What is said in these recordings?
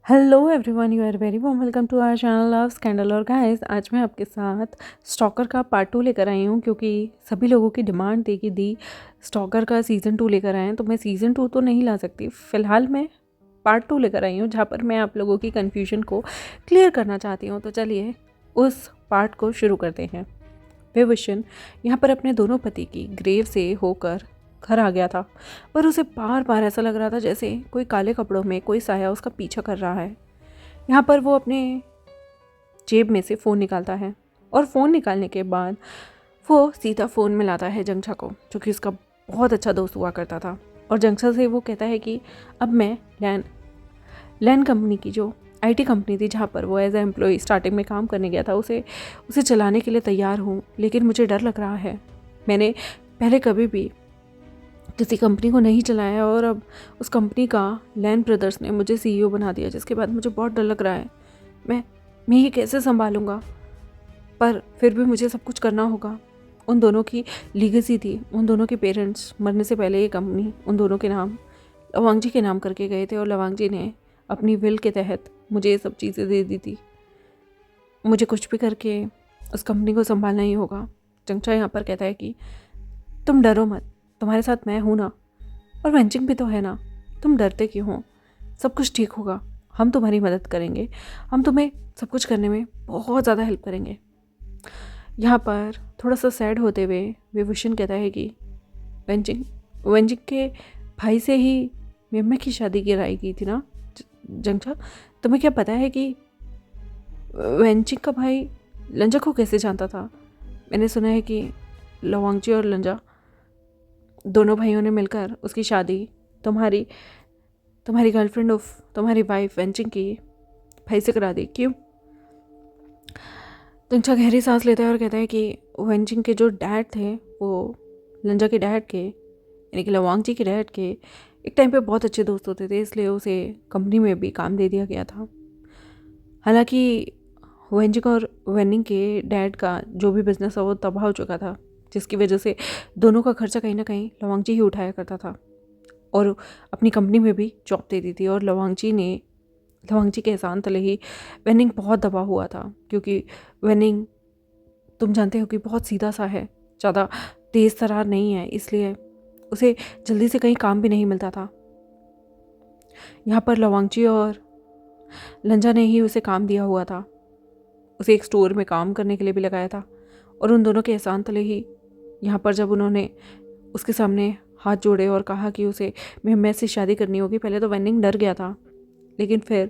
Hello everyone, you are very warm welcome to our channel of scandal. और guys, आज मैं आपके साथ स्टॉकर का पार्ट 2 लेकर आई हूँ, क्योंकि सभी लोगों की डिमांड थी कि दी स्टॉकर का सीज़न 2 लेकर आए हैं। तो मैं सीज़न 2 तो नहीं ला सकती, फ़िलहाल मैं पार्ट 2 लेकर आई हूँ, जहाँ पर मैं आप लोगों की कन्फ्यूजन को क्लियर करना चाहती हूँ। तो चलिए उस पार्ट को शुरू करते हैं। विभूषण यहाँ पर अपने दोनों पति की ग्रेव से होकर घर आ गया था, पर उसे बार बार ऐसा लग रहा था जैसे कोई काले कपड़ों में कोई साया उसका पीछा कर रहा है। यहाँ पर वो अपने जेब में से फ़ोन निकालता है और फ़ोन निकालने के बाद वो सीधा फ़ोन मिलाता है जंगछा को, जो कि उसका बहुत अच्छा दोस्त हुआ करता था। और जंगछा से वो कहता है कि अब मैं लैन कंपनी की, जो आईटी कंपनी थी जहाँ पर वो एज ए एम्प्लॉय स्टार्टिंग में काम करने गया था, उसे चलाने के लिए तैयार हूँ। लेकिन मुझे डर लग रहा है, मैंने पहले कभी भी किसी कंपनी को नहीं चलाया और अब उस कंपनी का लैन ब्रदर्स ने मुझे सीईओ बना दिया, जिसके बाद मुझे बहुत डर लग रहा है। मैं मैं ये कैसे संभालूंगा, पर फिर भी मुझे सब कुछ करना होगा। उन दोनों की लीगेसी थी, उन दोनों के पेरेंट्स मरने से पहले ये कंपनी उन दोनों के नाम लवांग जी के नाम करके गए थे, और लवांग जी ने अपनी विल के तहत मुझे ये सब चीज़ें दे दी थी। मुझे कुछ भी करके उस कंपनी को संभालना ही होगा। जंगछा यहाँ पर कहता है कि तुम डरो मत, तुम्हारे साथ मैं हूँ ना, और वेंचिंग भी तो है ना, तुम डरते क्यों हो? सब कुछ ठीक होगा, हम तुम्हारी मदद करेंगे, हम तुम्हें सब कुछ करने में बहुत ज़्यादा हेल्प करेंगे। यहाँ पर थोड़ा सा सैड होते हुए विभूषण कहता है कि वेंचिंग वेंचिंग के भाई से ही मेम्मा की शादी कराई गई थी ना जंगछा, तुम्हें क्या पता है कि वेंचिंग का भाई लंजा को कैसे जानता था? मैंने सुना है कि लवांगजी और लंजा दोनों भाइयों ने मिलकर उसकी शादी तुम्हारी गर्लफ्रेंड ऑफ तुम्हारी वाइफ वेंचिंग की भाई से करा दी। क्यों? लंजा गहरी सांस लेता है और कहता है कि वेंचिंग के जो डैड थे, वो लंजा के डैड के, यानी कि लवांग जी के डैड के एक टाइम पे बहुत अच्छे दोस्त होते थे, इसलिए उसे कंपनी में भी काम दे दिया गया था। हालांकि वेंचिंग और वेनिंग के डैड का जो भी बिजनेस था वो तबाह हो चुका था, जिसकी वजह से दोनों का खर्चा कहीं ना कहीं लवांग जी ही उठाया करता था, और अपनी कंपनी में भी जॉब दे दी थी। और लवांग जी के एहसान तले ही वेनिंग बहुत दबा हुआ था, क्योंकि वेनिंग तुम जानते हो कि बहुत सीधा सा है, ज़्यादा तेज़ तरार नहीं है, इसलिए उसे जल्दी से कहीं काम भी नहीं मिलता था। यहाँ पर लवांग जी और लंजा ने ही उसे काम दिया हुआ था, उसे एक स्टोर में काम करने के लिए भी लगाया था, और उन दोनों के एहसान तले ही यहाँ पर जब उन्होंने उसके सामने हाथ जोड़े और कहा कि उसे मेहम्मद से शादी करनी होगी, पहले तो वेनिंग डर गया था, लेकिन फिर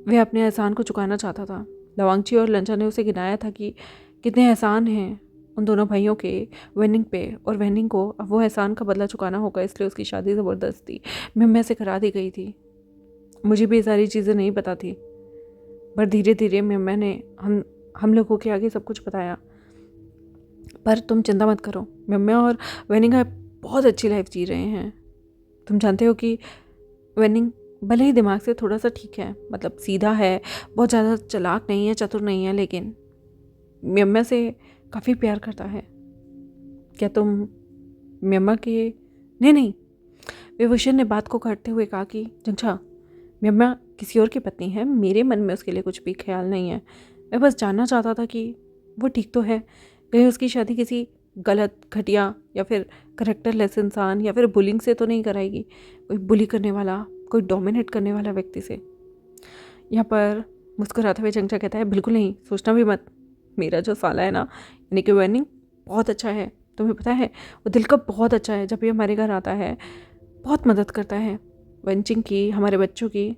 वह अपने एहसान को चुकाना चाहता था। लवांगची और लंचा ने उसे गिनाया था कि कितने एहसान हैं उन दोनों भाइयों के वेनिंग पे, और वेनिंग को अब वो एहसान का बदला चुकाना होगा, इसलिए उसकी शादी ज़बरदस्ती मेहम्मद से करा दी गई थी। मुझे भी ये सारी चीज़ें नहीं पता थी, पर धीरे धीरे मेहम्मद ने हम लोगों के आगे सब कुछ बताया। पर तुम चिंता मत करो, मेहम्मद और वेनिंग बहुत अच्छी लाइफ जी रहे हैं। तुम जानते हो कि वेनिंग भले ही दिमाग से थोड़ा सा ठीक है, मतलब सीधा है, बहुत ज़्यादा चालाक नहीं है, चतुर नहीं है, लेकिन मेम्मा से काफ़ी प्यार करता है। क्या तुम मेम्मा के नहीं, विभूषण ने बात को काटते हुए कहा कि जंगछा, मेम्मा किसी और की पत्नी है, मेरे मन में उसके लिए कुछ भी ख्याल नहीं है। मैं बस जानना चाहता था कि वो ठीक तो है, कहीं उसकी शादी किसी गलत, घटिया या फिर करेक्टरलेस इंसान या फिर बुलिंग से तो नहीं कराएगी, कोई बुली करने वाला, कोई डोमिनेट करने वाला व्यक्ति से। यहाँ पर मुस्कुराते हुए जंगछा कहता है, बिल्कुल नहीं, सोचना भी मत। मेरा जो साला है ना, यानी कि वेनिंग, बहुत अच्छा है, तुम्हें पता है, वो दिल का बहुत अच्छा है। जब भी हमारे घर आता है बहुत मदद करता है, वेंचिंग की, हमारे बच्चों की।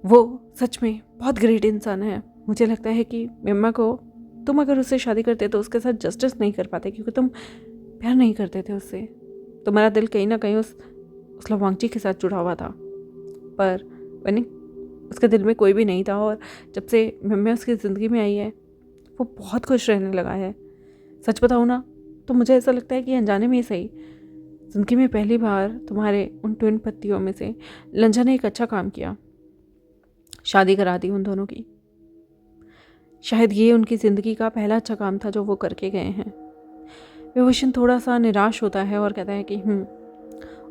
वो सच में बहुत ग्रेट इंसान है। मुझे लगता है कि मेम्मा को तुम अगर उससे शादी करते तो उसके साथ जस्टिस नहीं कर पाते, क्योंकि तुम प्यार नहीं करते थे उससे। तुम्हारा दिल कहीं ना कहीं उस लवांगची के साथ जुड़ा हुआ था, पर वेनिंग, उसके दिल में कोई भी नहीं था। और जब से मेम्मा उसकी ज़िंदगी में आई है, वो बहुत खुश रहने लगा है। सच बताऊँ ना, तो मुझे ऐसा लगता है कि अनजाने में ही सही, ज़िंदगी में पहली बार तुम्हारे उन ट्विन पत्तियों में से लंजा ने एक अच्छा काम किया, शादी करा दी उन दोनों की। शायद ये उनकी ज़िंदगी का पहला अच्छा काम था जो वो करके गए हैं। विभूषण थोड़ा सा निराश होता है और कहता है कि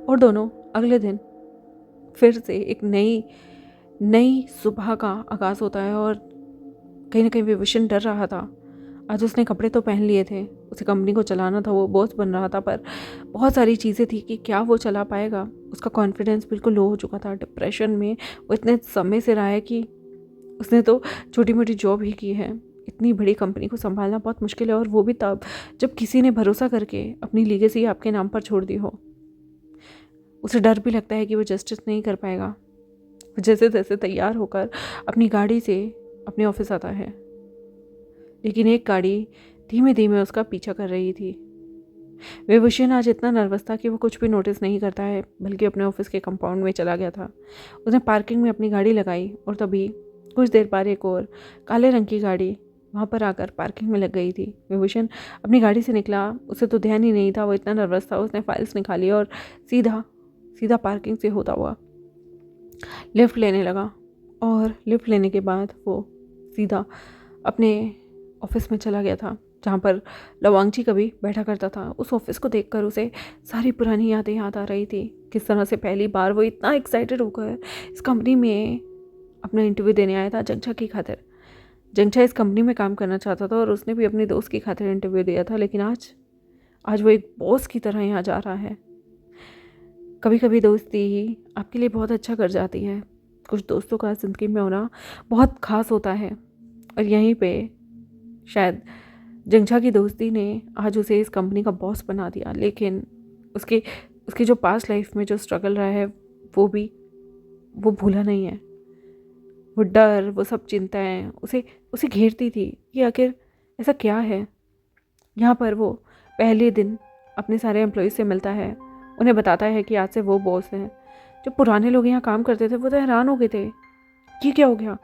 और दोनों अगले दिन फिर से एक नई सुबह का आगाज़ होता है। और कहीं ना कहीं विभूषण डर रहा था। आज उसने कपड़े तो पहन लिए थे, उसे कंपनी को चलाना था, वो बॉस बन रहा था, पर बहुत सारी चीज़ें थी कि क्या वो चला पाएगा। उसका कॉन्फिडेंस बिल्कुल लो हो चुका था। डिप्रेशन में वो इतने समय से रहा है कि उसने तो छोटी मोटी जॉब ही की है। इतनी बड़ी कंपनी को संभालना बहुत मुश्किल है, और वो भी तब जब किसी ने भरोसा करके अपनी लीगेसी आपके नाम पर छोड़ दी हो। उसे डर भी लगता है कि वो जस्टिस नहीं कर पाएगा। वो जैसे तैसे तैयार होकर अपनी गाड़ी से अपने ऑफिस आता है, लेकिन एक गाड़ी धीमे धीमे उसका पीछा कर रही थी। विभूषण आज इतना नर्वस था कि वो कुछ भी नोटिस नहीं करता है, बल्कि अपने ऑफिस के कंपाउंड में चला गया था। उसने पार्किंग में अपनी गाड़ी लगाई, और तभी कुछ देर बाद एक और काले रंग की गाड़ी वहाँ पर आकर पार्किंग में लग गई थी। विभूषण अपनी गाड़ी से निकला, उसे तो ध्यान ही नहीं था, वो इतना नर्वस था। उसने फाइल्स निकाली और सीधा सीधा पार्किंग से होता हुआ लिफ्ट लेने लगा, और लिफ्ट लेने के बाद वो सीधा अपने ऑफिस में चला गया था, जहाँ पर लवांगची कभी बैठा करता था। उस ऑफिस को देखकर उसे सारी पुरानी यादें याद आ रही थी। किस तरह से पहली बार वो इतना एक्साइटेड होकर इस कंपनी में अपना इंटरव्यू देने आया था जंगछा की खातिर। जंगछा इस कंपनी में काम करना चाहता था, और उसने भी अपने दोस्त की खातिर इंटरव्यू दिया था, लेकिन आज वो एक बॉस की तरह यहाँ जा रहा है। कभी कभी दोस्ती ही आपके लिए बहुत अच्छा कर जाती है। कुछ दोस्तों का ज़िंदगी में होना बहुत ख़ास होता है, और यहीं पे शायद जंगछा की दोस्ती ने आज उसे इस कंपनी का बॉस बना दिया। लेकिन उसकी जो पास्ट लाइफ में जो स्ट्रगल रहा है वो भूला नहीं है। वो डर, वो सब चिंताएं उसे घेरती थी कि आखिर ऐसा क्या है। यहाँ पर वो पहले दिन अपने सारे एम्प्लॉयज़ से मिलता है, उन्हें बताता है कि आज से वो बॉस हैं। जो पुराने लोग यहाँ काम करते थे वो तो हैरान हो गए थे, ये क्या हो गया,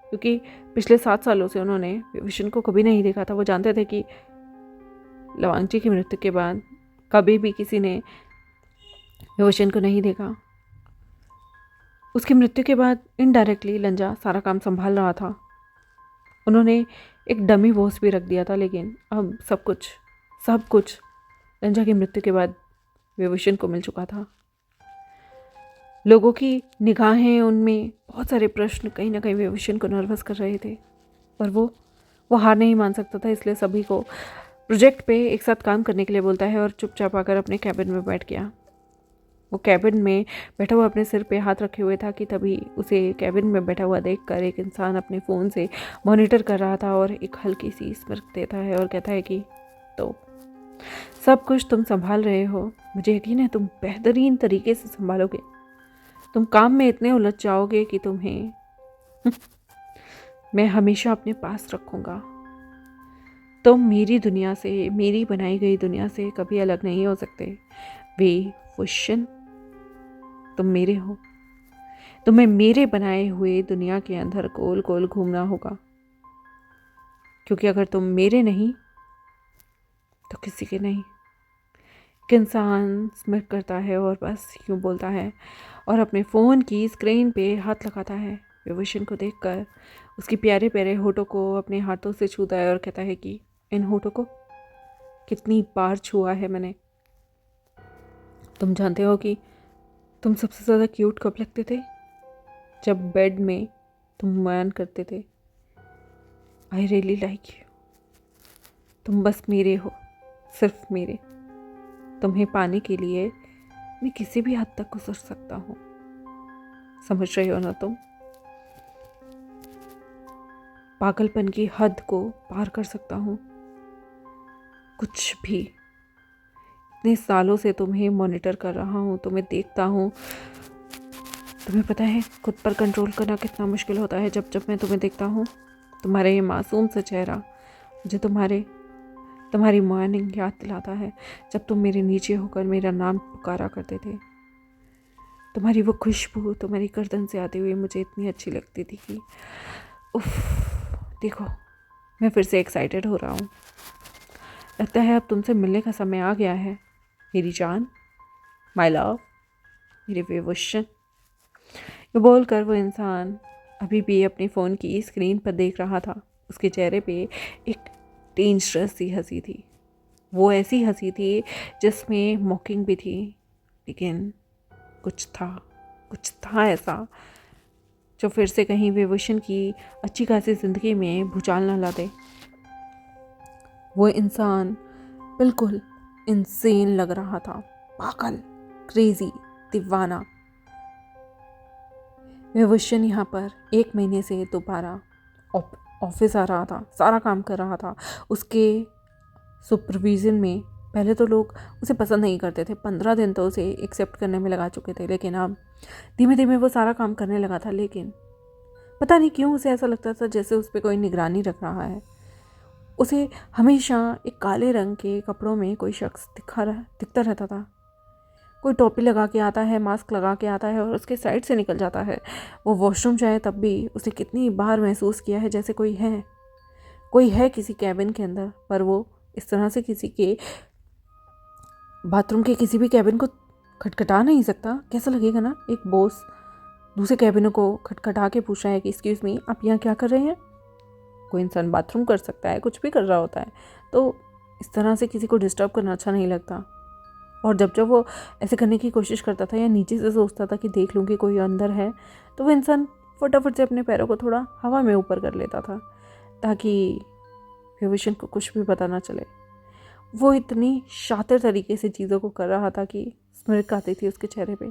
क्योंकि पिछले 7 सालों से उन्होंने विभूषण को कभी नहीं देखा था। वो जानते थे कि लवांगची की मृत्यु के बाद कभी भी किसी ने विभूषण को नहीं देखा। उसकी मृत्यु के बाद इनडायरेक्टली लंजा सारा काम संभाल रहा था। उन्होंने एक डमी बॉस भी रख दिया था, लेकिन अब सब कुछ लंजा की मृत्यु के बाद विभूषण को मिल चुका था। लोगों की निगाहें, उनमें बहुत सारे प्रश्न कहीं ना कहीं विभूषण को नर्वस कर रहे थे, पर वो हार नहीं मान सकता था। इसलिए सभी को प्रोजेक्ट पे एक साथ काम करने के लिए बोलता है, और चुपचाप आकर अपने कैबिन में बैठ गया। वो कैबिन में बैठा हुआ अपने सिर पे हाथ रखे हुए था कि तभी उसे कैबिन में बैठा हुआ देखकर एक इंसान अपने फ़ोन से मॉनिटर कर रहा था, और एक हल्की सी स्mirk देता है और कहता है कि तो सब कुछ तुम संभाल रहे हो, मुझे यकीन है तुम बेहतरीन तरीके से संभालोगे। तुम काम में इतने उलझ जाओगे कि तुम्हें मैं हमेशा अपने पास रखूँगा। तुम मेरी दुनिया से, मेरी बनाई गई दुनिया से कभी अलग नहीं हो सकते। विभूषण, तुम मेरे हो। तुम्हें मेरे बनाए हुए दुनिया के अंदर गोल गोल घूमना होगा, क्योंकि अगर तुम मेरे नहीं तो किसी के नहीं। एक इंसान स्मिट करता है और बस यूँ बोलता है, और अपने फ़ोन की स्क्रीन पे हाथ लगाता है। विभूषण को देखकर उसके प्यारे प्यारे होठों को अपने हाथों से छूता है और कहता है कि इन होठों को कितनी बार छुआ है मैंने। तुम जानते हो कि तुम सबसे ज़्यादा क्यूट कब लगते थे? जब बेड में तुम बयान करते थे, आई रियली लाइक यू। तुम बस मेरे हो, सिर्फ मेरे। तुम्हें पाने के लिए मैं किसी भी हद तक गुजर सकता हूँ। समझ रहे हो ना तुम? पागलपन की हद को पार कर सकता हूँ, कुछ भी। इतने सालों से तुम्हें मॉनिटर कर रहा हूँ, तुम्हें देखता हूँ। तुम्हें पता है खुद पर कंट्रोल करना कितना मुश्किल होता है। जब जब मैं तुम्हें देखता हूँ, तुम्हारा ये मासूम सा चेहरा मुझे तुम्हारी मॉर्निंग याद दिलाता है, जब तुम मेरे नीचे होकर मेरा नाम पुकारा करते थे। तुम्हारी वो खुशबू तुम्हारी गर्दन से आती हुई मुझे इतनी अच्छी लगती थी कि उफ, देखो मैं फिर से एक्साइटेड हो रहा हूँ। लगता है अब तुमसे मिलने का समय आ गया है, मेरी जान, माय लव, मेरे विभूषण। ये बोलकर वो इंसान अभी भी अपनी फ़ोन की स्क्रीन पर देख रहा था। उसके चेहरे पे एक डेंजरस सी हंसी थी। वो ऐसी हंसी थी जिसमें मॉकिंग भी थी, लेकिन कुछ कुछ था ऐसा जो फिर से कहीं विभूषण की अच्छी खासी ज़िंदगी में भूचाल न ला दे। वो इंसान बिल्कुल इंसेन लग रहा था, पागल, क्रेजी, दीवाना। विभूषण यहाँ पर 1 महीने से दोबारा ऑफिस आ रहा था, सारा काम कर रहा था। उसके सुपरविज़न में पहले तो लोग उसे पसंद नहीं करते थे, 15 दिन तो उसे एक्सेप्ट करने में लगा चुके थे, लेकिन अब धीमे धीमे वो सारा काम करने लगा था। लेकिन पता नहीं क्यों उसे ऐसा लगता था जैसे उस पर कोई निगरानी रख रहा है। उसे हमेशा एक काले रंग के कपड़ों में कोई शख्स दिखता रहता था। कोई टोपी लगा के आता है, मास्क लगा के आता है और उसके साइड से निकल जाता है। वो वॉशरूम जाए तब भी उसे कितनी बार महसूस किया है जैसे कोई है किसी कैबिन के अंदर, पर वो इस तरह से किसी के बाथरूम के किसी भी कैबिन को खटखटा नहीं सकता। कैसा लगेगा ना, एक बॉस दूसरे कैबिनों को खटखटा के पूछ रहा है कि एक्सक्यूज़ मी, आप यहाँ क्या कर रहे हैं। कोई इंसान बाथरूम कर सकता है, कुछ भी कर रहा होता है, तो इस तरह से किसी को डिस्टर्ब करना अच्छा नहीं लगता। और जब जब वो ऐसे करने की कोशिश करता था या नीचे से सोचता था कि देख लूँ कि कोई अंदर है, तो वो इंसान फटाफट से अपने पैरों को थोड़ा हवा में ऊपर कर लेता था ताकि विभूषण को कुछ भी पता ना चले। वो इतनी शातिर तरीके से चीज़ों को कर रहा था कि स्मिर्क आती थी उसके चेहरे पे।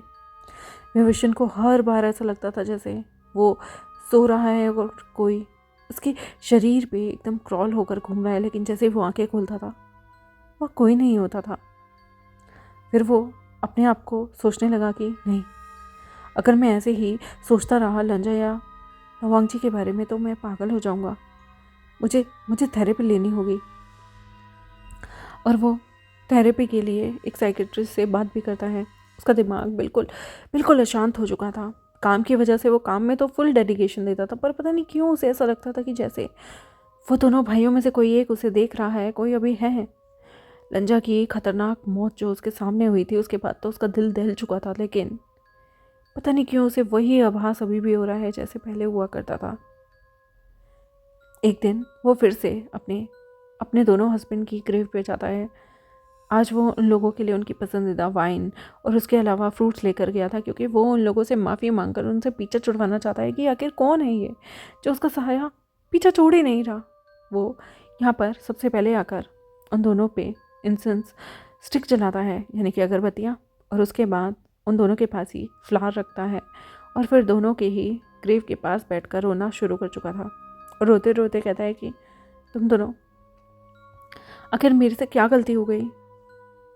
विभूषण को हर बार ऐसा लगता था जैसे वो सो रहा है और कोई उसके शरीर पे एकदम क्रॉल होकर घूम रहा है, लेकिन जैसे वो आंखें खोलता था वह कोई नहीं होता था। फिर वो अपने आप को सोचने लगा कि नहीं, अगर मैं ऐसे ही सोचता रहा लंजा या लवांगजी के बारे में तो मैं पागल हो जाऊंगा। मुझे थेरेपी लेनी होगी। और वो थेरेपी के लिए एक साइकेट्रिस्ट से बात भी करता है। उसका दिमाग बिल्कुल अशांत हो चुका था। काम की वजह से वो काम में तो फुल डेडिकेशन देता था, पर पता नहीं क्यों उसे ऐसा लगता था कि जैसे वो दोनों भाइयों में से कोई एक उसे देख रहा है, कोई अभी है। लंजा की खतरनाक मौत जो उसके सामने हुई थी उसके बाद तो उसका दिल दहल चुका था, लेकिन पता नहीं क्यों उसे वही आभास अभी भी हो रहा है जैसे पहले हुआ करता था। एक दिन वो फिर से अपने दोनों हस्बैंड की ग्रेव पे जाता है। आज वो उन लोगों के लिए उनकी पसंदीदा वाइन और उसके अलावा फ्रूट्स लेकर गया था, क्योंकि वो उन लोगों से माफ़ी मांगकर उनसे पीछा छुड़वाना चाहता है कि आखिर कौन है ये जो उसका साया पीछा छोड़ ही नहीं रहा। वो यहाँ पर सबसे पहले आकर उन दोनों पे इंसेंस स्टिक जलाता है, यानी कि अगरबत्तियाँ, और उसके बाद उन दोनों के पास ही फ्लावर रखता है और फिर दोनों के ही ग्रेव के पास बैठकर रोना शुरू कर चुका था। और रोते रोते कहता है कि तुम दोनों, आखिर मेरे से क्या गलती हो गई?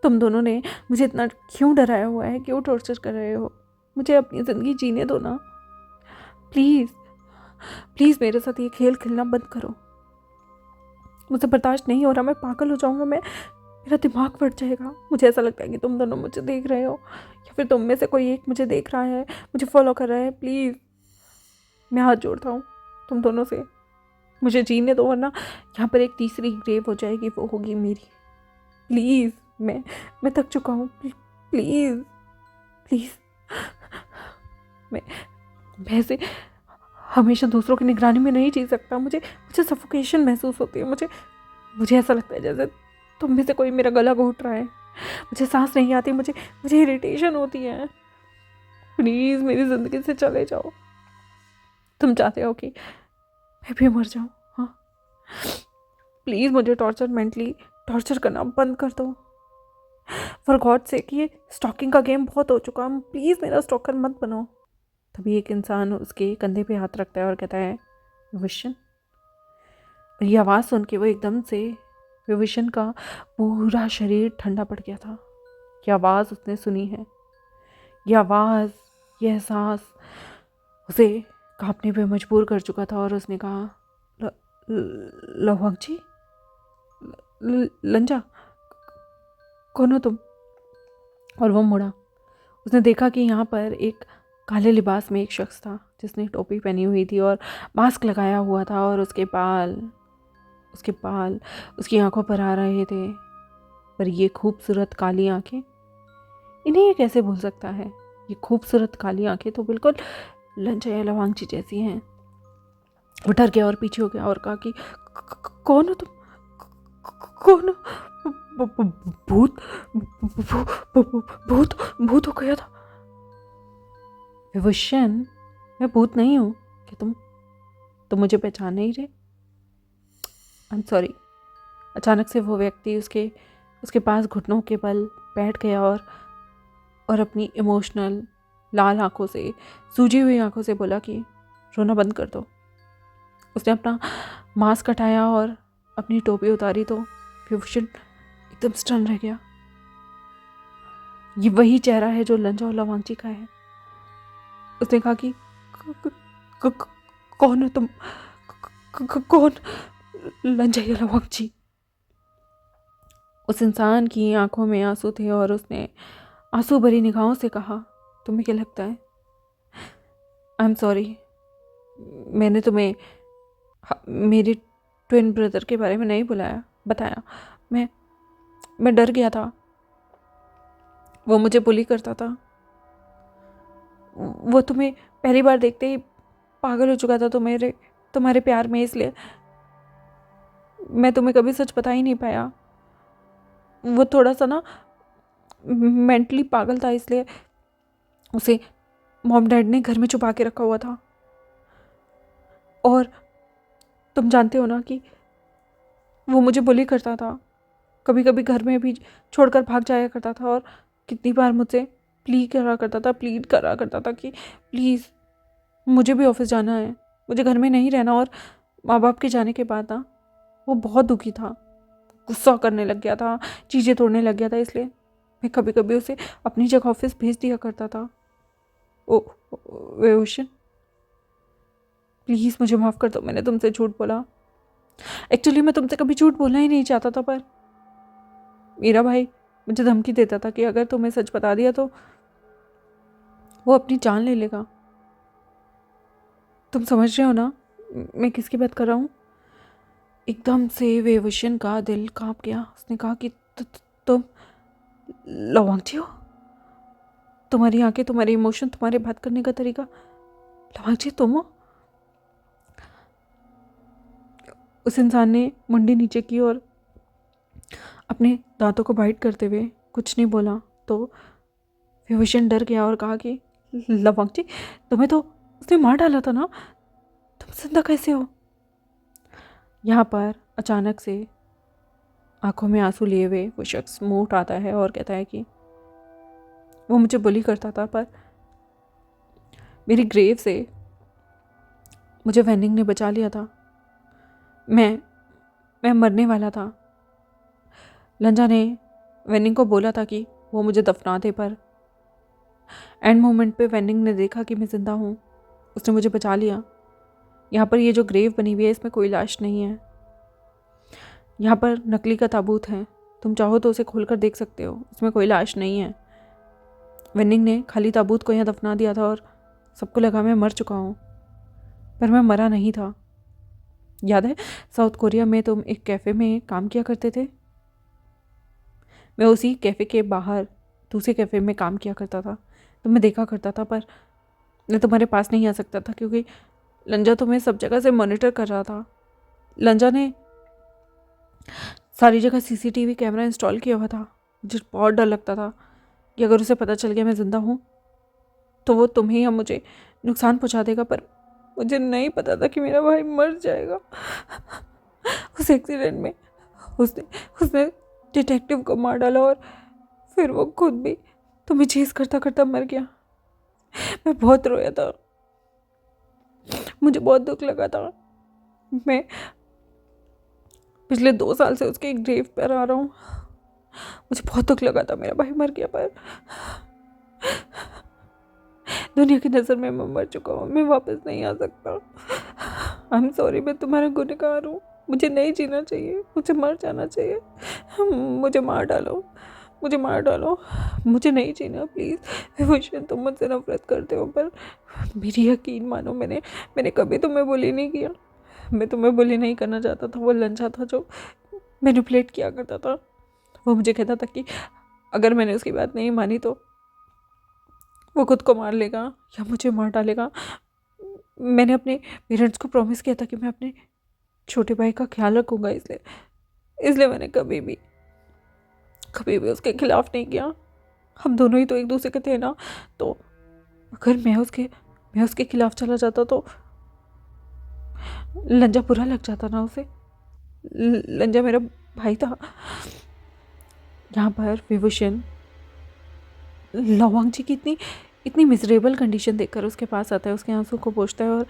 तुम दोनों ने मुझे इतना क्यों डराया हुआ है, क्यों टॉर्चर कर रहे हो? मुझे अपनी ज़िंदगी जीने दो ना, प्लीज़ प्लीज़ मेरे साथ ये खेल खेलना बंद करो। मुझे बर्दाश्त नहीं हो रहा, मैं पागल हो जाऊँगा, मेरा दिमाग फट जाएगा। मुझे ऐसा लगता है कि तुम दोनों मुझे देख रहे हो या फिर तुम में से कोई एक मुझे देख रहा है, मुझे फॉलो कर रहा है। प्लीज़ मैं हाथ जोड़ता हूँ तुम दोनों से, मुझे जीने दो, वरना यहाँ पर एक तीसरी ग्रेव हो जाएगी, वो होगी मेरी। प्लीज़ मैं थक चुका हूँ, प्लीज़ प्लीज़। मैं ऐसे हमेशा दूसरों की निगरानी में नहीं जी सकता। मुझे सफोकेशन महसूस होती है। मुझे ऐसा लगता है जैसे तुम में से कोई मेरा गला घोट रहा है। मुझे सांस नहीं आती, मुझे इरिटेशन होती है। प्लीज़ मेरी ज़िंदगी से चले जाओ। तुम चाहते हो कि मैं भी मर जाऊँ? हाँ, प्लीज़ मुझे मेंटली टॉर्चर करना बंद कर दो। फॉर गॉड से कि ये स्टॉकिंग का गेम बहुत हो चुका, प्लीज़ मेरा स्टॉकर मत बनो। तभी एक इंसान उसके कंधे पे हाथ रखता है और कहता है, विभूषण। ये आवाज़ सुन के वो एकदम से, विभूषण का पूरा शरीर ठंडा पड़ गया था। ये आवाज़ उसने सुनी है, ये आवाज़, ये एहसास उसे कांपने पे मजबूर कर चुका था। और उसने कहा, लवांगजी, लंजा, कौन हो तुम? और वो मुड़ा। उसने देखा कि यहाँ पर एक काले लिबास में एक शख्स था जिसने टोपी पहनी हुई थी और मास्क लगाया हुआ था, और उसके बाल उसकी आंखों पर आ रहे थे। पर ये खूबसूरत काली आंखें, इन्हें ये कैसे भूल सकता है? ये खूबसूरत काली आंखें तो बिल्कुल लंजा या लवांगजी जैसी हैं। वो डर गया और पीछे हो गया और कहा कि कौन हो तुम? कौन हो? भूत भूत भूत हो गया था। विभूषण, मैं भूत नहीं हूँ कि तुम मुझे पहचान नहीं रहे? I am sorry. अचानक से वो व्यक्ति उसके पास घुटनों के बल बैठ गया और अपनी इमोशनल लाल आंखों से, सूजी हुई आंखों से बोला कि रोना बंद कर दो। उसने अपना मास्क हटाया और अपनी टोपी उतारी तो विभूषण एकदम स्टन रह गया। ये वही चेहरा है जो लंजा और लवांगची का है। उसने कहा कि कौन हो तुम? कौन? लंजा या लवांगची? उस इंसान की आंखों में आंसू थे और उसने आंसू भरी निगाहों से कहा, तुम्हें क्या लगता है? आई एम सॉरी, मैंने तुम्हें मेरे ट्विन ब्रदर के बारे में नहीं बताया। मैं डर गया था। वो मुझे बुली करता था। वो तुम्हें पहली बार देखते ही पागल हो चुका था तुम्हारे प्यार में, इसलिए मैं तुम्हें कभी सच बता ही नहीं पाया। वो थोड़ा सा ना मेंटली पागल था, इसलिए उसे मॉम डैड ने घर में छुपा के रखा हुआ था। और तुम जानते हो ना कि वो मुझे बुली करता था, कभी कभी घर में भी छोड़कर भाग जाया करता था और कितनी बार मुझसे प्लीड करा करता था कि प्लीज़ मुझे भी ऑफिस जाना है, मुझे घर में नहीं रहना। और माँ बाप के जाने के बाद ना वो बहुत दुखी था, गुस्सा करने लग गया था, चीज़ें तोड़ने लग गया था, इसलिए मैं कभी कभी उसे अपनी जगह ऑफिस भेज दिया करता था। ओ विभूषण, प्लीज़ मुझे माफ़ कर दो, मैंने तुमसे झूठ बोला। एक्चुअली मैं तुमसे कभी झूठ बोलना ही नहीं चाहता था, पर मेरा भाई मुझे धमकी देता था कि अगर तुम्हें सच बता दिया तो वो अपनी जान ले लेगा। तुम समझ रहे हो ना मैं किसकी बात कर रहा हूँ? एकदम से विभूषण का दिल कांप गया। उसने कहा कि तुम लवांगची हो? तुम्हारी आंखें, तुम्हारे इमोशन, तुम्हारे बात करने का तरीका, लवांगची तुम हो? उस इंसान ने मुंडी नीचे की और अपने दांतों को बाइट करते हुए कुछ नहीं बोला। तो विभूषण डर गया और कहा कि लवांगची, तुम्हें तो उसने मार डाला था ना, तुम जिंदा कैसे हो? यहाँ पर अचानक से आंखों में आंसू लिए हुए वो शख्स मुंह उठाता है और कहता है कि वो मुझे बुली करता था, पर मेरी ग्रेव से मुझे वेनिंग ने बचा लिया था। मैं मरने वाला था। लंजा ने वेनिंग को बोला था कि वो मुझे दफना दे, पर एंड मोमेंट पे वेनिंग ने देखा कि मैं ज़िंदा हूँ, उसने मुझे बचा लिया। यहाँ पर ये जो ग्रेव बनी हुई है इसमें कोई लाश नहीं है, यहाँ पर नकली का ताबूत है, तुम चाहो तो उसे खोलकर देख सकते हो, उसमें कोई लाश नहीं है। वेनिंग ने खाली ताबूत को यहाँ दफना दिया था और सबको लगा मैं मर चुका हूँ, पर मैं मरा नहीं था। याद है साउथ कोरिया में तुम एक कैफ़े में काम किया करते थे? मैं उसी कैफ़े के बाहर दूसरे कैफ़े में काम किया करता था, तो मैं देखा करता था, पर मैं तुम्हारे पास नहीं आ सकता था क्योंकि लंजा तुम्हें सब जगह से मॉनिटर कर रहा था। लंजा ने सारी जगह सीसीटीवी कैमरा इंस्टॉल किया हुआ था। मुझे बहुत डर लगता था कि अगर उसे पता चल गया मैं ज़िंदा हूँ तो वो तुम्हें या मुझे नुकसान पहुँचा देगा, पर मुझे नहीं पता था कि मेरा भाई मर जाएगा। उस एक्सीडेंट में उसने डिटेक्टिव को मार डाला और फिर वो खुद भी तुम्हें चेस करता करता मर गया। मैं बहुत रोया था, मुझे बहुत दुख लगा था। मैं पिछले 2 साल से उसके ग्रेव पर आ रहा हूँ, मुझे बहुत दुख लगा था मेरा भाई मर गया, पर दुनिया की नज़र में मैं मर चुका हूँ, मैं वापस नहीं आ सकता। आई एम सॉरी, मैं तुम्हारा गुनहगार हूँ, मुझे नहीं जीना चाहिए, मुझे मर जाना चाहिए। मुझे मार डालो, मुझे नहीं जीना प्लीज़। विभूषण, तुम मुझसे नफरत करते हो, पर मेरी यकीन मानो, मैंने कभी तुम्हें बुली नहीं किया। मैं तुम्हें बुली नहीं करना चाहता था। वो लंजा था जो मैनिपुलेट किया करता था। वो मुझे कहता था कि अगर मैंने उसकी बात नहीं मानी तो वो खुद को मार लेगा या मुझे मार डालेगा। मैंने अपने पेरेंट्स को प्रॉमिस किया था कि मैं अपने छोटे भाई का ख्याल रखूँगा, इसलिए मैंने कभी भी उसके खिलाफ नहीं किया। हम दोनों ही तो एक दूसरे के थे ना, तो अगर मैं उसके खिलाफ चला जाता तो लंजा बुरा लग जाता ना उसे। लंजा मेरा भाई था। यहाँ पर विभूषण लवांग जी की इतनी इतनी मिजरेबल कंडीशन देखकर उसके पास आता है, उसके आंसू को पोंछता है और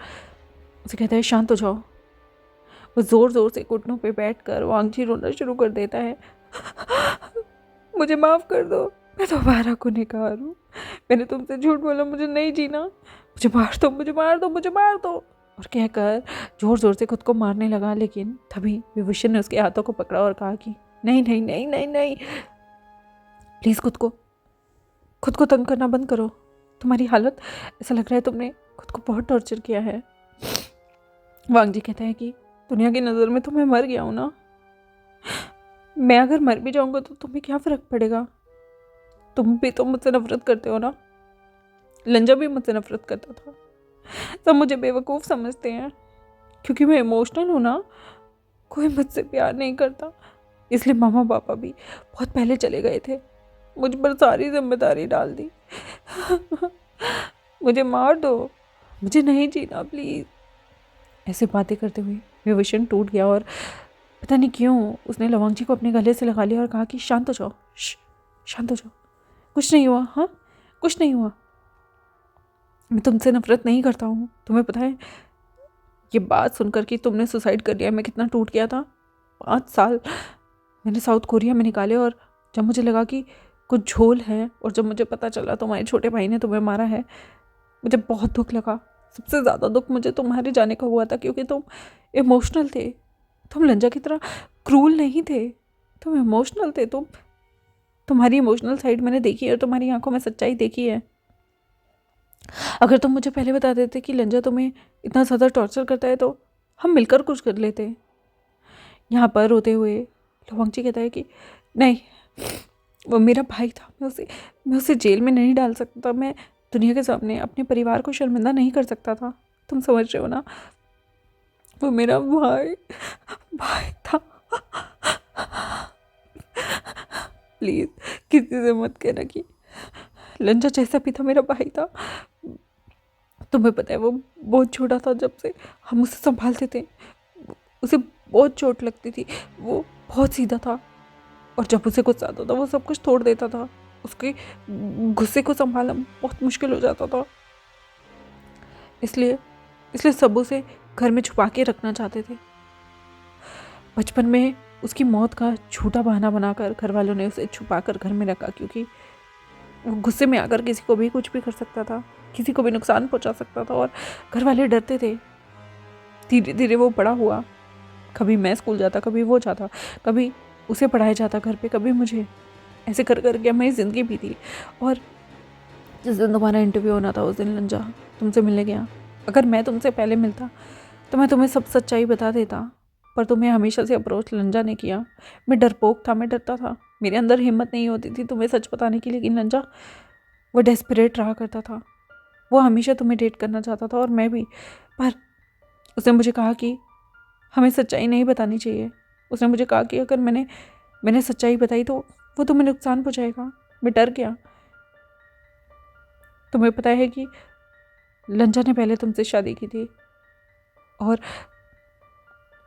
उसे कहता है शांत हो जाओ। वो ज़ोर ज़ोर से घुटनों पे बैठकर वांगजी रोना शुरू कर देता है। मुझे माफ़ कर दो, मैं दोबारा गुनहगार हूँ। मैंने तुमसे झूठ बोला, मुझे नहीं जीना। मुझे मार दो, मुझे मार दो, मुझे मार दो, और कहकर ज़ोर ज़ोर से खुद को मारने लगा। लेकिन तभी विभूषण ने उसके हाथों को पकड़ा और कहा कि नहीं नहीं नहीं नहीं नहीं, प्लीज़ खुद को तंग करना बंद करो। तुम्हारी हालत, ऐसा लग रहा है तुमने खुद को बहुत टॉर्चर किया है। वांगजी कहता है कि दुनिया की नज़र में तो मैं मर गया हूँ ना। मैं अगर मर भी जाऊँगा तो तुम्हें क्या फ़र्क पड़ेगा? तुम भी तो मुझसे नफरत करते हो ना। लंजा भी मुझसे नफरत करता था। सब मुझे बेवकूफ़ समझते हैं क्योंकि मैं इमोशनल हूँ ना। कोई मुझसे प्यार नहीं करता, इसलिए मामा पापा भी बहुत पहले चले गए थे। मुझ पर सारी जिम्मेदारी डाल दी। मुझे मार दो, मुझे नहीं जीना प्लीज़। ऐसे बातें करते हुए विभूषण टूट गया और पता नहीं क्यों उसने लवंग जी को अपने गले से लगा लिया और कहा कि शांत हो जाओ, शांत हो जाओ, कुछ नहीं हुआ। हाँ, कुछ नहीं हुआ। मैं तुमसे नफरत नहीं करता हूँ। तुम्हें पता है ये बात सुनकर कि तुमने सुसाइड कर लिया, मैं कितना टूट गया था। 5 साल मैंने साउथ कोरिया में निकाले और जब मुझे लगा कि कुछ झोल है और जब मुझे पता चला तुम्हारे छोटे भाई ने तुम्हें मारा है, मुझे बहुत दुख लगा। सबसे ज़्यादा दुख मुझे तुम्हारे जाने का हुआ था क्योंकि तुम इमोशनल थे। तुम लंजा की तरह क्रूल नहीं थे, तुम इमोशनल थे। तुम्हारी इमोशनल साइड मैंने देखी है और तुम्हारी आंखों में सच्चाई देखी है। अगर तुम मुझे पहले बता देते कि लंजा तुम्हें इतना ज़्यादा टॉर्चर करता है तो हम मिलकर कुछ कर लेते। यहाँ पर रोते हुए लवंगची कहता है कि नहीं, वो मेरा भाई था। मैं उसे जेल में नहीं डाल सकता था। मैं दुनिया के सामने अपने परिवार को शर्मिंदा नहीं कर सकता था। तुम समझ रहे हो ना, वो मेरा भाई था। प्लीज़ किसी से मत कहना कि लंजा जैसा भी था मेरा भाई था। तुम्हें पता है वो बहुत छोटा था जब से हम उसे संभालते थे। उसे बहुत चोट लगती थी। वो बहुत सीधा था और जब उसे गुस्सा आता था वो सब कुछ तोड़ देता था। उसके गुस्से को संभालना बहुत मुश्किल हो जाता था। इसलिए सब उसे घर में छुपा के रखना चाहते थे। बचपन में उसकी मौत का झूठा बहाना बनाकर घर वालों ने उसे छुपा कर घर में रखा क्योंकि वो गुस्से में आकर किसी को भी कुछ भी कर सकता था, किसी को भी नुकसान पहुंचा सकता था और घर वाले डरते थे। धीरे धीरे वो बड़ा हुआ। कभी मैं स्कूल जाता, कभी वो जाता, कभी उसे पढ़ाया जाता घर पे, कभी मुझे। ऐसे कर करके मेरी ज़िंदगी बीती। और जिस दिन तुम्हारा इंटरव्यू होना था उस दिन लंजा तुमसे मिलने गया। अगर मैं तुमसे पहले मिलता तो मैं तुम्हें सब सच्चाई बता देता, पर तुम्हें हमेशा से अप्रोच लंजा ने किया। मैं डरपोक था, मैं डरता था, मेरे अंदर हिम्मत नहीं होती थी तुम्हें सच बताने की। लेकिन लंजा वो डेस्परेट रहा करता था। वो हमेशा तुम्हें डेट करना चाहता था और मैं भी। पर उसने मुझे कहा कि हमें सच्चाई नहीं बतानी चाहिए। उसने मुझे कहा कि अगर मैंने सच्चाई बताई तो वो तुम्हें नुकसान पहुँचाएगा। मैं डर गया। तुम्हें पता है कि लंजा ने पहले तुमसे शादी की थी और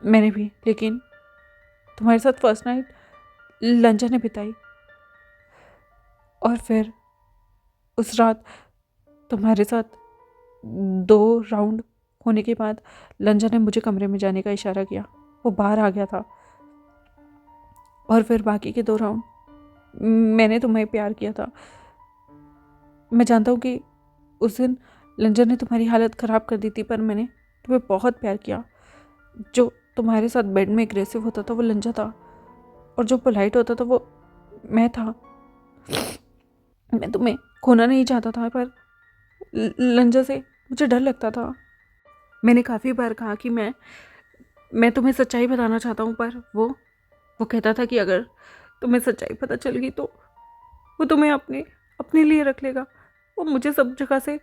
मैंने भी, लेकिन तुम्हारे साथ फर्स्ट नाइट लंजा ने बिताई और फिर उस रात तुम्हारे साथ 2 राउंड होने के बाद लंजा ने मुझे कमरे में जाने का इशारा किया। वो बाहर आ गया था और फिर बाकी के 2 राउंड मैंने तुम्हें प्यार किया था। मैं जानता हूँ कि उस दिन लंजा ने तुम्हारी हालत ख़राब कर दी थी, पर मैंने तुम्हें बहुत प्यार किया। जो तुम्हारे साथ बेड में एग्रेसिव होता था वो लंजा था और जो पोलाइट होता था वो मैं था। मैं तुम्हें खोना नहीं चाहता था, पर लंजा से मुझे डर लगता था। मैंने काफ़ी बार कहा कि मैं तुम्हें सच्चाई बताना चाहता हूँ, पर वो कहता था कि अगर तुम्हें सच्चाई पता चल गई तो वो तुम्हें अपने लिए रख लेगा। वो मुझे सब जगह से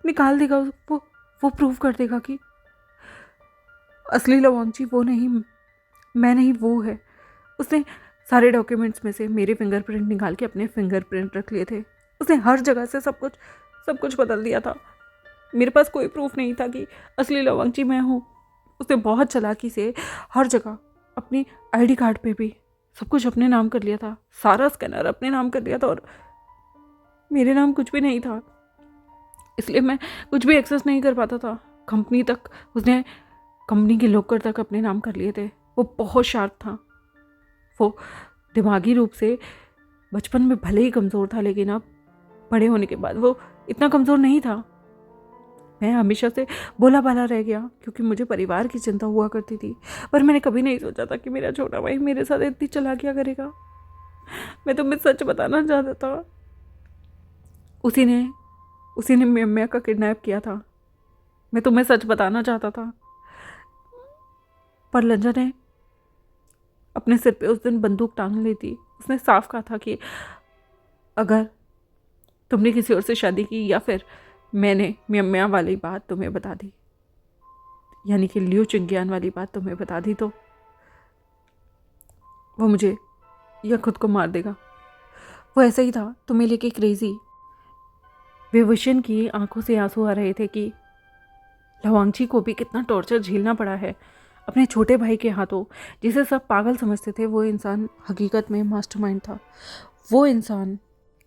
निकाल देगा। वो प्रूव कर देगा कि असली लवांगची वो नहीं, मैं नहीं, वो है। उसने सारे डॉक्यूमेंट्स में से मेरे फिंगरप्रिंट निकाल के अपने फिंगरप्रिंट रख लिए थे। उसने हर जगह से सब कुछ सब कुछ बदल दिया था। मेरे पास कोई प्रूफ नहीं था कि असली लवंगची मैं हूँ। उसने बहुत चालाकी से हर जगह अपनी आईडी कार्ड पे भी सब कुछ अपने नाम कर लिया था, सारा स्कैनर अपने नाम कर लिया था और मेरे नाम कुछ भी नहीं था। इसलिए मैं कुछ भी एक्सेस नहीं कर पाता था। कंपनी तक उसने, कंपनी के लॉकर तक अपने नाम कर लिए थे। वो बहुत शार्प था। वो दिमागी रूप से बचपन में भले ही कमज़ोर था, लेकिन अब बड़े होने के बाद वो इतना कमज़ोर नहीं था। मैं हमेशा से भोला भाला रह गया क्योंकि मुझे परिवार की चिंता हुआ करती थी, पर मैंने कभी नहीं सोचा था कि मेरा छोटा भाई मेरे साथ इतनी चालाकियाँ करेगा। मैं तुम्हें सच बताना चाहता था, उसी ने मिया का किडनैप किया था। मैं तुम्हें सच बताना चाहता था, पर लंजा ने अपने सिर पे उस दिन बंदूक टांग ली थी। उसने साफ कहा था कि अगर तुमने किसी और से शादी की या फिर मैंने मिया वाली बात तुम्हें बता दी, यानी कि लियो चिंगियान वाली बात तुम्हें बता दी, तो वो मुझे या खुद को मार देगा। वो ऐसा ही था, तुम्हें लेके क्रेजी। विभूषण की आंखों से आंसू आ रहे थे कि लवांगची को भी कितना टॉर्चर झेलना पड़ा है अपने छोटे भाई के हाथों। जिसे सब पागल समझते थे, वो इंसान हकीकत में मास्टरमाइंड था। वो इंसान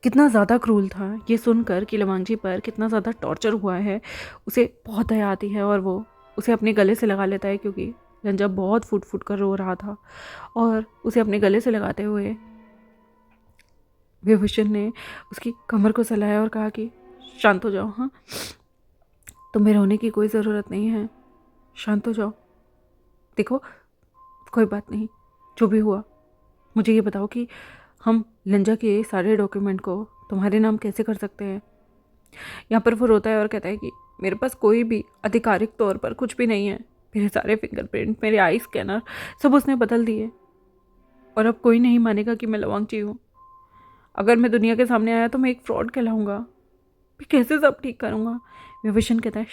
कितना ज़्यादा क्रूल था, ये सुनकर कि लवांगची पर कितना ज़्यादा टॉर्चर हुआ है, उसे बहुत दया आती है और वो उसे अपने गले से लगा लेता है, क्योंकि लंजा बहुत फूट फूट कर रो रहा था। और उसे अपने गले से लगाते हुए विभूषण ने उसकी कमर को सहलाया और कहा कि शांत हो जाओ। हाँ, तुम्हें रोने की कोई ज़रूरत नहीं है, शांत हो जाओ। देखो, कोई बात नहीं, जो भी हुआ मुझे ये बताओ कि हम लंजा के सारे डॉक्यूमेंट को तुम्हारे नाम कैसे कर सकते हैं। यहाँ पर वो रोता है और कहता है कि मेरे पास कोई भी आधिकारिक तौर पर कुछ भी नहीं है। मेरे सारे फिंगरप्रिंट, मेरे आई स्कैनर सब उसने बदल दिए और अब कोई नहीं मानेगा कि मैं लवांगची हूँ। अगर मैं दुनिया के सामने आया तो मैं एक फ्रॉड कहलाऊँगा। मैं कैसे सब ठीक करूँगा। विभूषण कहता है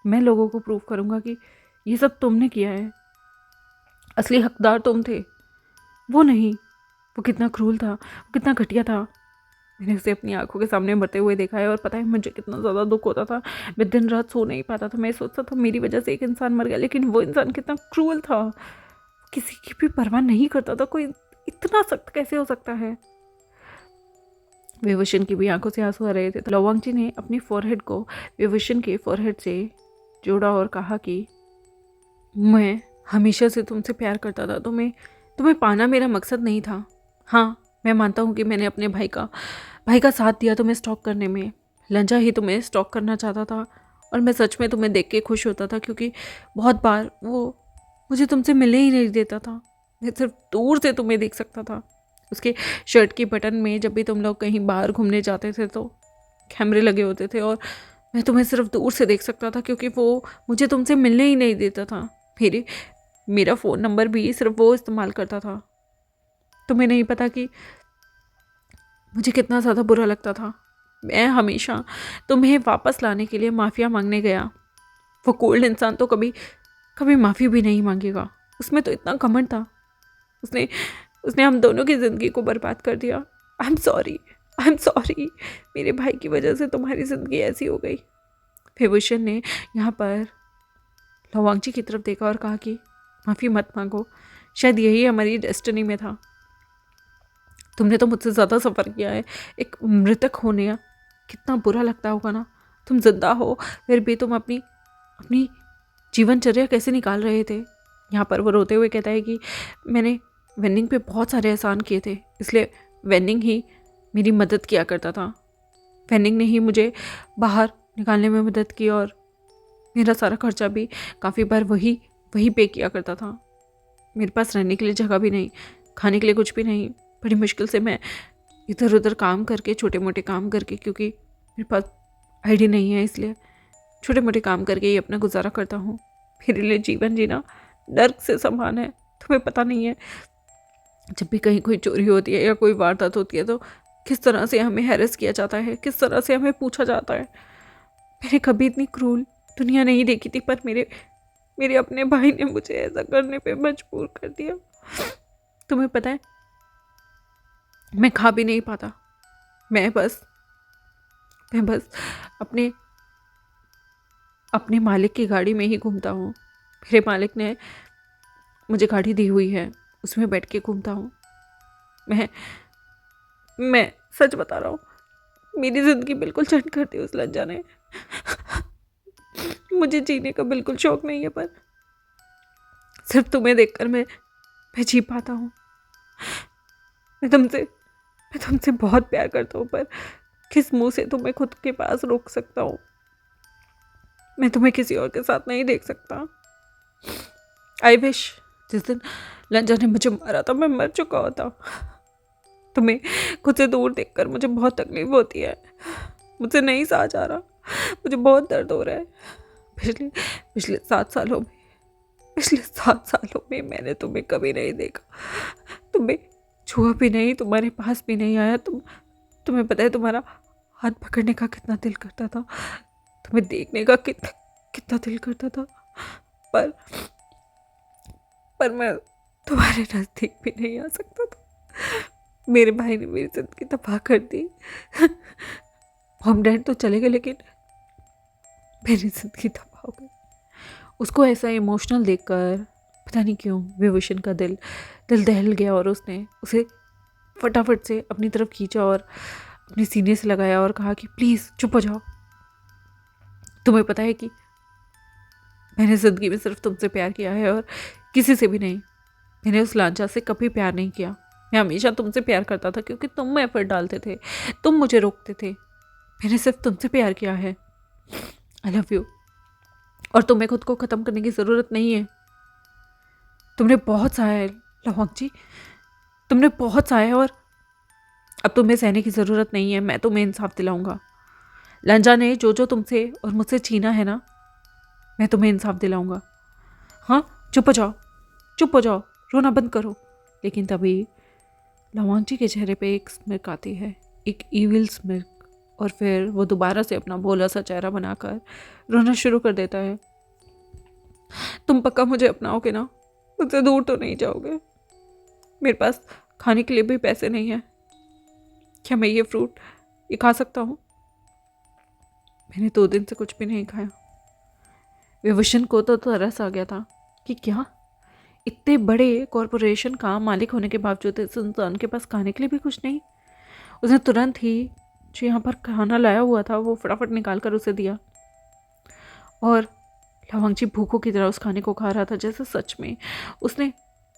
मैं लोगों को प्रूव करूँगा कि ये सब तुमने किया है, असली हकदार तुम थे, वो नहीं। वो कितना क्रूल था, वो कितना घटिया था। मैंने उसे अपनी आंखों के सामने मरते हुए देखा है और पता है मुझे कितना ज़्यादा दुख होता था। मैं दिन रात सो नहीं पाता था। मैं सोचता था मेरी वजह से एक इंसान मर गया, लेकिन वो इंसान कितना क्रूल था, किसी की भी परवाह नहीं करता था। कोई इतना सख्त कैसे हो सकता है। विभूषण की भी आंखों से आंसू आ रहे थे, तो लवांगची ने अपनी फॉरहेड को विभूषण के फॉरहेड से जोड़ा और कहा कि मैं हमेशा से तुमसे प्यार करता था। तुम्हें पाना मेरा मकसद नहीं था। हाँ, मैं मानता हूँ कि मैंने अपने भाई का साथ दिया तुम्हें स्टॉक करने में। लंजा ही तुम्हें स्टॉक करना चाहता था और मैं सच में तुम्हें देख के खुश होता था, क्योंकि बहुत बार वो मुझे तुमसे मिलने ही नहीं देता था। मैं सिर्फ दूर से तुम्हें देख सकता था। उसके शर्ट की बटन में जब भी तुम लोग कहीं बाहर घूमने जाते थे तो कैमरे लगे होते थे और मैं तुम्हें सिर्फ दूर से देख सकता था, क्योंकि वो मुझे तुमसे मिलने ही नहीं देता था। मेरा फ़ोन नंबर भी सिर्फ वो इस्तेमाल करता था। तुम्हें नहीं पता कि मुझे कितना ज़्यादा बुरा लगता था। मैं हमेशा तुम्हें वापस लाने के लिए माफ़िया मांगने गया। वो कोल्ड इंसान तो कभी माफ़ी भी नहीं मांगेगा। उसमें तो इतना घमंड था। उसने हम दोनों की ज़िंदगी को बर्बाद कर दिया। I am sorry. मेरे भाई की वजह से तुम्हारी ज़िंदगी ऐसी हो गई। विभूषण ने यहाँ पर लवांगची की तरफ देखा और कहा कि माफ़ी मत मांगो, शायद यही हमारी डेस्टिनी में था। तुमने तो मुझसे ज़्यादा सफ़र किया है। एक मृतक होने का कितना बुरा लगता होगा ना। तुम जिंदा हो फिर भी तुम अपनी जीवनचर्या कैसे निकाल रहे थे। यहाँ पर वो रोते हुए कहता है कि मैंने वेनिंग पे बहुत सारे एहसान किए थे, इसलिए वेनिंग ही मेरी मदद किया करता था। वेनिंग ने ही मुझे बाहर निकालने में मदद की और मेरा सारा खर्चा भी काफ़ी बार वही पे किया करता था। मेरे पास रहने के लिए जगह भी नहीं, खाने के लिए कुछ भी नहीं। बड़ी मुश्किल से मैं इधर उधर काम करके, छोटे मोटे काम करके, क्योंकि मेरे पास आईडी नहीं है, इसलिए छोटे मोटे काम करके ही अपना गुजारा करता हूँ। मेरे लिए जीवन जीना नर्क से समान है। तुम्हें पता नहीं है, जब भी कहीं कोई चोरी होती है या कोई वारदात होती है तो किस तरह से हमें हैरेस किया जाता है, किस तरह से हमें पूछा जाता है। मैंने कभी इतनी क्रूल दुनिया नहीं देखी थी, पर मेरे अपने भाई ने मुझे ऐसा करने पे मजबूर कर दिया। तुम्हें पता है, मैं खा भी नहीं पाता। मैं बस मैं बस अपने अपने मालिक की गाड़ी में ही घूमता हूँ। मेरे मालिक ने मुझे गाड़ी दी हुई है, उसमें बैठ के घूमता हूँ। मैं सच बता रहा हूँ, मेरी ज़िंदगी बिल्कुल चट कर दी उस लज्जा ने। मुझे जीने का बिल्कुल शौक नहीं है, पर सिर्फ तुम्हें देखकर मैं जी पाता हूँ। मैं तुमसे बहुत प्यार करता हूँ, पर किस मुंह से तुम्हें खुद के पास रोक सकता हूँ? मैं तुम्हें किसी और के साथ नहीं देख सकता। आई विश जिस दिन लंजा ने मुझे मारा था मैं मर चुका होता। तुम्हें खुद से दूर देखकर मुझे बहुत तकलीफ होती है। मुझसे नहीं सहा जा रहा, मुझे बहुत दर्द हो रहा है। पिछले पिछले 7 सालों में पिछले 7 सालों में मैंने तुम्हें कभी नहीं देखा, तुम्हें छुआ भी नहीं, तुम्हारे पास भी नहीं आया। तुम्हें पता है तुम्हारा हाथ पकड़ने का कितना दिल करता था, तुम्हें देखने का कितना दिल करता था, पर मैं तुम्हारे नज़दीक भी नहीं आ सकता था। मेरे भाई ने मेरी जिंदगी तबाह कर दी। मॉम डैड तो चले गए, लेकिन मेरी जिंदगी तबाह हो गई। उसको ऐसा इमोशनल देखकर पता नहीं क्यों विभूषण का दिल दहल गया और उसने उसे फटाफट से अपनी तरफ खींचा और अपने सीने से लगाया और कहा कि प्लीज़ चुप हो जाओ। तुम्हें पता है कि मैंने ज़िंदगी में सिर्फ तुमसे प्यार किया है और किसी से भी नहीं। मैंने उस लांचा से कभी प्यार नहीं किया। मैं हमेशा तुमसे प्यार करता था क्योंकि तुम एफर्ट डालते थे, तुम मुझे रोकते थे। मैंने सिर्फ तुमसे प्यार किया है। I love you. और तुम्हें खुद को ख़त्म करने की ज़रूरत नहीं है। तुमने बहुत सहा है लवंग जी, तुमने बहुत सहा है और अब तुम्हें सहने की ज़रूरत नहीं है। मैं तुम्हें इंसाफ दिलाऊंगा। लंजा ने जो जो तुमसे और मुझसे छीना है ना, मैं तुम्हें इंसाफ दिलाऊंगा। हाँ, चुप हो जाओ, चुप हो जाओ, रोना बंद करो। लेकिन तभी लवंग जी के चेहरे पे एक स्मिर्क आती है, एक ईविल स्मिर्क, और फिर वो दोबारा से अपना भोला सा चेहरा बनाकर रोना शुरू कर देता है। तुम पक्का मुझे अपनाओगे ना? मुझसे दूर तो नहीं जाओगे? मेरे पास खाने के लिए भी पैसे नहीं है। क्या मैं ये फ्रूट ये खा सकता हूँ? मैंने 2 दिन से कुछ भी नहीं खाया। विभूषण को तो तरस आ गया था कि क्या इतने बड़े कॉरपोरेशन का मालिक होने के बावजूद इस इंसान के पास खाने के लिए भी कुछ नहीं। उसने तुरंत ही जो यहाँ पर खाना लाया हुआ था वो फटाफट निकाल कर उसे दिया और लवंग जी भूखों की तरह उस खाने को खा रहा था जैसे सच में उसने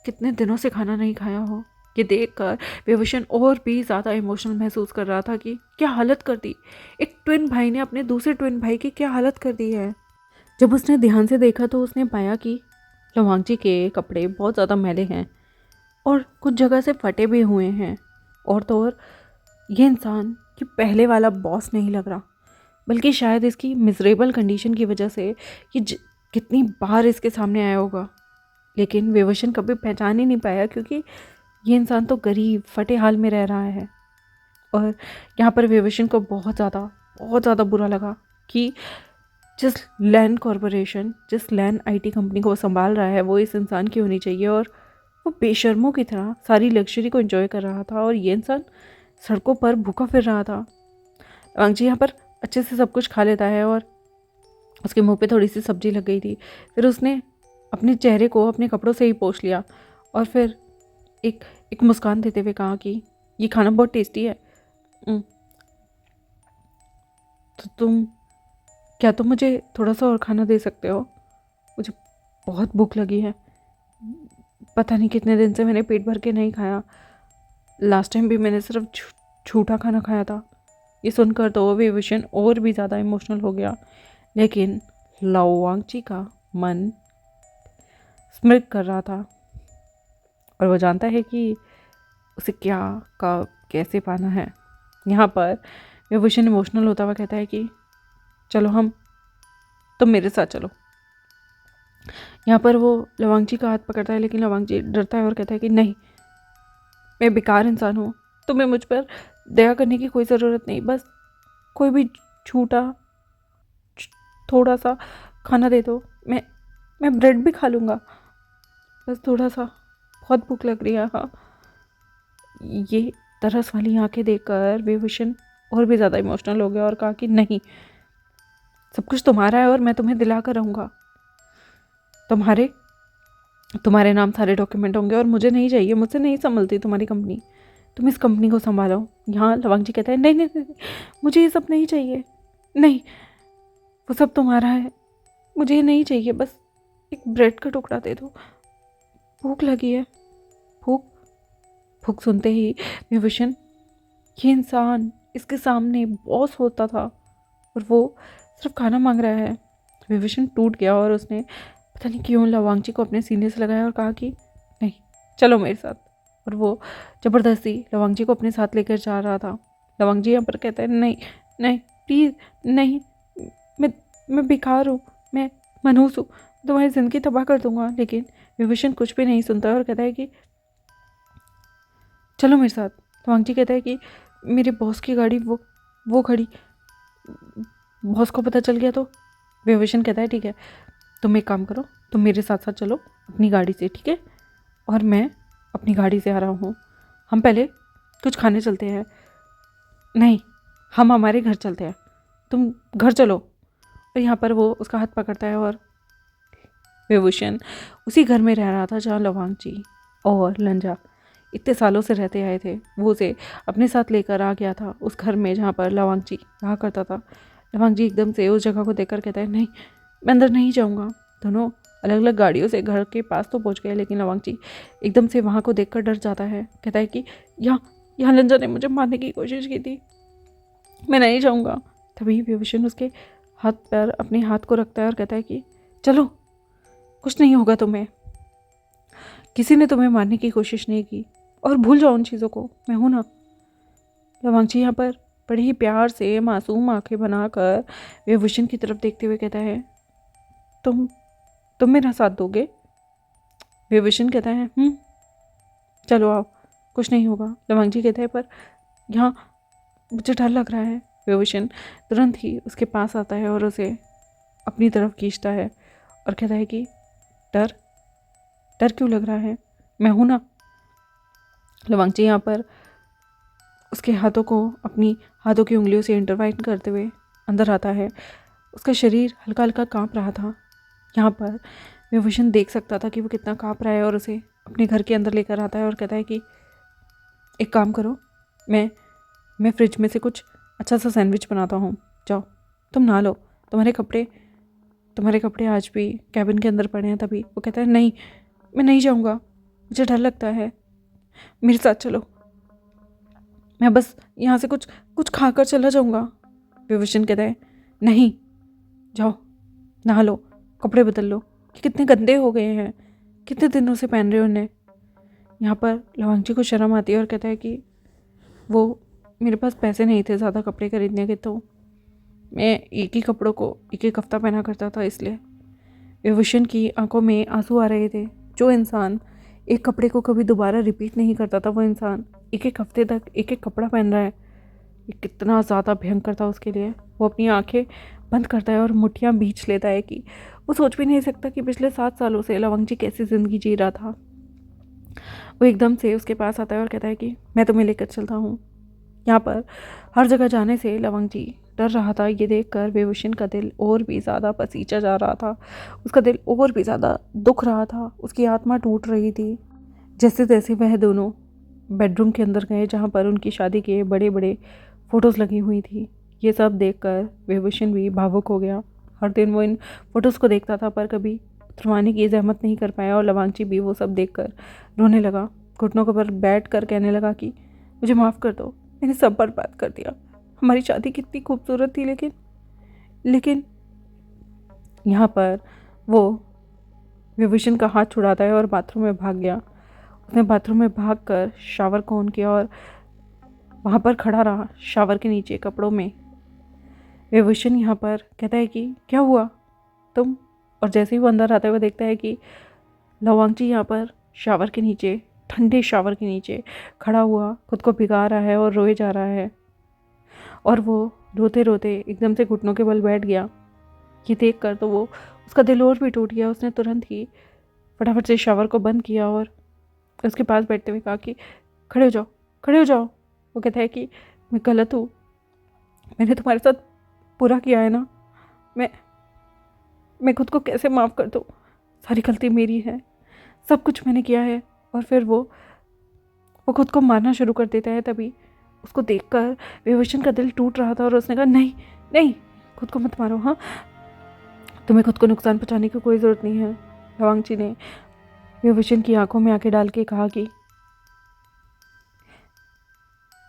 कितने दिनों से खाना नहीं खाया हो। ये देखकर विभूषण और भी ज़्यादा इमोशनल महसूस कर रहा था कि क्या हालत कर दी, एक ट्विन भाई ने अपने दूसरे ट्विन भाई की क्या हालत कर दी है। जब उसने ध्यान से देखा तो उसने पाया कि लवंग जी के कपड़े बहुत ज़्यादा मैले हैं और कुछ जगह से फटे भी हुए हैं। और तो और ये इंसान कि पहले वाला बॉस नहीं लग रहा, बल्कि शायद इसकी मिजरेबल कंडीशन की वजह से ये कितनी बार इसके सामने आया होगा, लेकिन विभूषण कभी पहचान ही नहीं पाया क्योंकि ये इंसान तो गरीब फटे हाल में रह रहा है। और यहाँ पर विभूषण को बहुत ज़्यादा बुरा लगा कि जिस लैंड आईटी कंपनी को वो संभाल रहा है वो इस इंसान की होनी चाहिए और वो बेशर्मों की तरह सारी लग्जरी को एंजॉय कर रहा था और ये इंसान सड़कों पर भूखा फिर रहा था। लवंग जी यहाँ पर अच्छे से सब कुछ खा लेता है और उसके मुंह पे थोड़ी सी सब्जी लग गई थी। फिर उसने अपने चेहरे को अपने कपड़ों से ही पोंछ लिया और फिर एक मुस्कान देते हुए कहा कि ये खाना बहुत टेस्टी है। तो तुम मुझे थोड़ा सा और खाना दे सकते हो? मुझे बहुत भूख लगी है। पता नहीं कितने दिन से मैंने पेट भर के नहीं खाया। लास्ट टाइम भी मैंने सिर्फ झूठा खाना खाया था। ये सुनकर तो विभूषण और भी ज़्यादा इमोशनल हो गया, लेकिन लवंग जी का मन स्मृत कर रहा था और वो जानता है कि उसे क्या कब कैसे पाना है। यहाँ पर विभूषण इमोशनल होता हुआ कहता है कि चलो तुम मेरे साथ चलो। यहाँ पर वो लवंग जी का हाथ पकड़ता है, लेकिन लवंग जी डरता है और कहता है कि नहीं, मैं बेकार इंसान हूँ, तुम्हें मुझ पर दया करने की कोई ज़रूरत नहीं। बस कोई भी झूठा थोड़ा सा खाना दे दो, मैं ब्रेड भी खा लूँगा, बस थोड़ा सा, बहुत भूख लग रही है। हाँ, ये तरस वाली आंखें देखकर विभूषण और भी ज़्यादा इमोशनल हो गया और कहा कि नहीं, सब कुछ तुम्हारा है और मैं तुम्हें दिला कर रहूँगा। तुम्हारे नाम सारे डॉक्यूमेंट होंगे और मुझे नहीं चाहिए, मुझसे नहीं संभलती तुम्हारी कंपनी, तुम इस कंपनी को संभालो। यहाँ लवंग जी कहता है नहीं नहीं नहीं, मुझे ये सब नहीं चाहिए, नहीं, वो सब तुम्हारा है, मुझे ये नहीं चाहिए, बस एक ब्रेड का टुकड़ा दे दो, भूख लगी है। भूख? भूख सुनते ही विभूषण, ये इंसान इसके सामने बॉस होता था और वो सिर्फ खाना मांग रहा है। विभूषण टूट गया और उसने पता नहीं क्यों लवांगची को अपने सीने से लगाया और कहा कि नहीं, चलो मेरे साथ। और वो ज़बरदस्ती लवांगची को अपने साथ लेकर जा रहा था। लवांगची यहाँ पर कहता है नहीं नहीं प्लीज़ नहीं, मैं भिखार हूँ, मैं मनहूस हूँ, तुम्हारी ज़िंदगी तबाह कर दूंगा। लेकिन विभूषण कुछ भी नहीं सुनता है और कहता है कि चलो मेरे साथ। लवांगची कहता है कि मेरे बॉस की गाड़ी वो खड़ी, बॉस को पता चल गया तो। विभूषण कहता है ठीक है, तुम एक काम करो, तुम मेरे साथ साथ चलो अपनी गाड़ी से, ठीक है, और मैं अपनी गाड़ी से आ रहा हूँ, हम पहले कुछ खाने चलते हैं। नहीं, हम हमारे घर चलते हैं, तुम घर चलो। और यहाँ पर वो उसका हाथ पकड़ता है और विभूषण उसी घर में रह रहा था जहाँ लवांगची और लंजा इतने सालों से रहते आए थे। वो उसे अपने साथ लेकर आ गया था उस घर में जहाँ पर लवांगची रहा करता था। लवांगची एकदम से उस जगह को देखकर कहता है नहीं, मैं अंदर नहीं जाऊँगा। दोनों अलग अलग गाड़ियों से घर के पास तो पहुँच गए, लेकिन लवांगची एकदम से वहाँ को देखकर डर जाता है। कहता है कि यहाँ लंजा ने मुझे मारने की कोशिश की थी, मैं नहीं जाऊँगा। तभी विभूषण उसके हाथ पर अपने हाथ को रखता है और कहता है कि चलो, कुछ नहीं होगा तुम्हें, किसी ने तुम्हें मारने की कोशिश नहीं की, और भूल जाओ उन चीज़ों को, मैं हूँ ना। लवांगची यहाँ पर बड़े ही प्यार से मासूम आंखें बनाकर विभूषण की तरफ देखते हुए कहता है तुम मेरा साथ दोगे? विभूषण कहता है चलो आओ, कुछ नहीं होगा। लवांगची कहता है पर यहाँ मुझे डर लग रहा है। विभूषण तुरंत ही उसके पास आता है और उसे अपनी तरफ खींचता है और कहता है कि डर डर क्यों लग रहा है, मैं हूं ना। लवांगची यहाँ पर उसके हाथों को अपनी हाथों की उंगलियों से इंटरवाइन करते हुए अंदर आता है। उसका शरीर हल्का हल्का काँप रहा था। यहाँ पर विभूषण देख सकता था कि वो कितना काँप रहा है और उसे अपने घर के अंदर लेकर आता है और कहता है कि एक काम करो, मैं फ्रिज में से कुछ अच्छा सा सैंडविच बनाता हूँ, जाओ तुम नहा लो, तुम्हारे कपड़े आज भी कैबिन के अंदर पड़े हैं। तभी वो कहता है नहीं, मैं नहीं जाऊँगा, मुझे डर लगता है, मेरे साथ चलो, मैं बस यहाँ से कुछ खाकर चला जाऊँगा। विभूषण कहता है नहीं, जाओ नहा लो, कपड़े बदल लो, ये कितने गंदे हो गए हैं, कितने दिनों से पहन रहे हो उन्हें। यहाँ पर लवांगची को शर्म आती है और कहता है कि वो मेरे पास पैसे नहीं थे ज़्यादा कपड़े खरीदने के, तो मैं एक ही कपड़ों को एक एक हफ्ता पहना करता था, इसलिए। विभूषण की आंखों में आंसू आ रहे थे। जो इंसान एक कपड़े को कभी दोबारा रिपीट नहीं करता था, वो इंसान एक एक हफ्ते तक एक एक कपड़ा पहन रहा है, ये कितना ज़्यादा भयंकर था उसके लिए। वो अपनी आंखें बंद करता है और मुट्ठियाँ बींच लेता है कि वो सोच भी नहीं सकता कि पिछले 7 सालों से लवंगजी कैसी ज़िंदगी जी रहा था। वो एकदम से उसके पास आता है और कहता है कि मैं तुम्हें लेकर चलता हूँ। यहाँ पर हर जगह जाने से लवंगजी डर रहा था। ये देखकर विभूषण का दिल और भी ज़्यादा पसीजा जा रहा था, उसका दिल और भी ज़्यादा दुख रहा था, उसकी आत्मा टूट रही थी। जैसे तैसे वह दोनों बेडरूम के अंदर गए जहाँ पर उनकी शादी के बड़े बड़े फ़ोटोज़ लगी हुई थी। ये सब देखकर विभूषण भी भावुक हो गया। हर दिन वो इन फ़ोटोज़ को देखता था पर कभी उतरवाने की जहमत नहीं कर पाया, और लवांगची भी वो सब देखकर रोने लगा। घुटनों के पर बैठ कर कहने लगा कि मुझे माफ़ कर दो, मैंने सब बर्बाद कर दिया। हमारी शादी कितनी खूबसूरत थी, लेकिन यहाँ पर वो विभूषण का हाथ छुड़ाता है और बाथरूम में भाग गया। उसने बाथरूम में भागकर शावर को ऑन किया और वहाँ पर खड़ा रहा शावर के नीचे कपड़ों में। विभूषण यहाँ पर कहता है कि क्या हुआ तुम, और जैसे ही वो अंदर आता है वो देखता है कि लवांगची यहाँ पर शावर के नीचे, ठंडे शावर के नीचे खड़ा हुआ खुद को भिगा रहा है और रोए जा रहा है। और वो रोते रोते एकदम से घुटनों के बल बैठ गया। ये देख कर तो वो उसका दिल और भी टूट गया। उसने तुरंत ही फटाफट से शावर को बंद किया और उसके पास बैठते हुए कहा कि खड़े हो जाओ, खड़े हो जाओ। वो कहता है कि मैं गलत हूँ, मैंने तुम्हारे साथ बुरा किया है ना, मैं खुद को कैसे माफ़ कर दूँ? सारी गलती मेरी है, सब कुछ मैंने किया है। और फिर वो खुद को मारना शुरू कर देता है। तभी उसको देखकर विभूषण का दिल टूट रहा था और उसने कहा, नहीं नहीं, खुद को मत मारो। हाँ, तुम्हें खुद को नुकसान पहुंचाने की कोई ज़रूरत नहीं है। लवांगची ने विभूषण की आंखों में आंखें डाल के कहा कि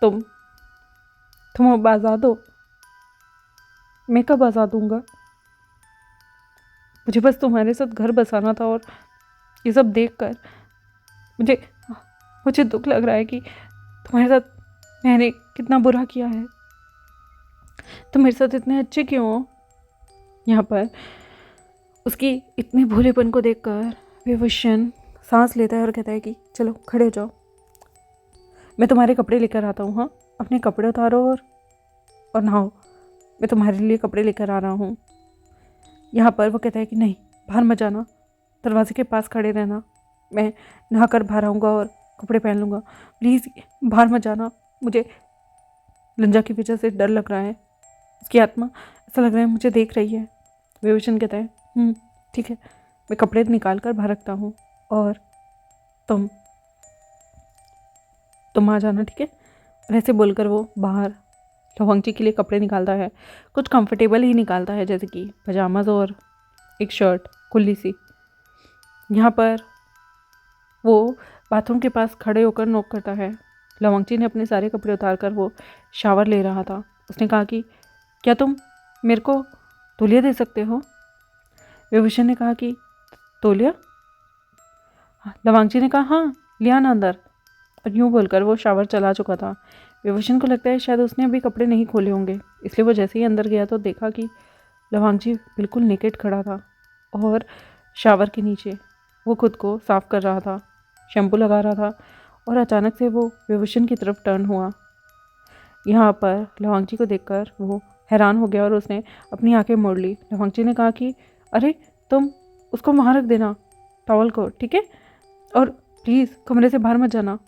तुम अब आज़ाद हो। मैं कब आज़ाद दूंगा? मुझे बस तुम्हारे साथ घर बसाना था और ये सब देखकर मुझे मुझे दुख लग रहा है कि तुम्हारे साथ मैंने कितना बुरा किया है। तुम मेरे साथ इतने अच्छे क्यों हो? यहाँ पर उसकी इतने भोलेपन को देखकर विभूषण सांस लेता है और कहता है कि चलो खड़े हो जाओ, मैं तुम्हारे कपड़े लेकर आता हूँ। हाँ, अपने कपड़े उतारो और नहाओ, मैं तुम्हारे लिए कपड़े लेकर आ रहा हूँ। यहाँ पर वो कहता है कि नहीं, बाहर मत जाना, दरवाजे के पास खड़े रहना, मैं नहा कर बाहर आऊँगा और कपड़े पहन लूँगा। प्लीज़ बाहर मत जाना, मुझे लंजा की वजह से डर लग रहा है। उसकी आत्मा ऐसा लग रहा है मुझे देख रही है। विभूषण कहता है ठीक है, मैं कपड़े निकाल कर बाहर रखता हूँ और तुम आ जाना, ठीक है। और ऐसे बोलकर वो बाहर लवांगची के लिए कपड़े निकालता है। कुछ कंफर्टेबल ही निकालता है, जैसे कि पजामाज और एक शर्ट खुली सी। यहाँ पर वो बाथरूम के पास खड़े होकर नॉक करता है। लवांगची ने अपने सारे कपड़े उतार कर वो शावर ले रहा था। उसने कहा कि क्या तुम मेरे को तौलिया दे सकते हो? विभूषण ने कहा कि तौलिया? लवांगची ने कहा हाँ, लिया ना अंदर। और यूँ बोलकर वो शावर चला चुका था। विभूषण को लगता है शायद उसने अभी कपड़े नहीं खोले होंगे, इसलिए वो जैसे ही अंदर गया तो देखा कि लवांगची बिल्कुल नेकेड खड़ा था और शावर के नीचे वो खुद को साफ कर रहा था, शैम्पू लगा रहा था। और अचानक से वो विभूषण की तरफ टर्न हुआ। यहाँ पर लवांगची को देखकर वो हैरान हो गया और उसने अपनी आंखें मोड़ ली। लवांगची ने कहा कि अरे तुम उसको वहाँ रख देना, टॉवल को, ठीक है, और प्लीज़ कमरे से बाहर मत जाना।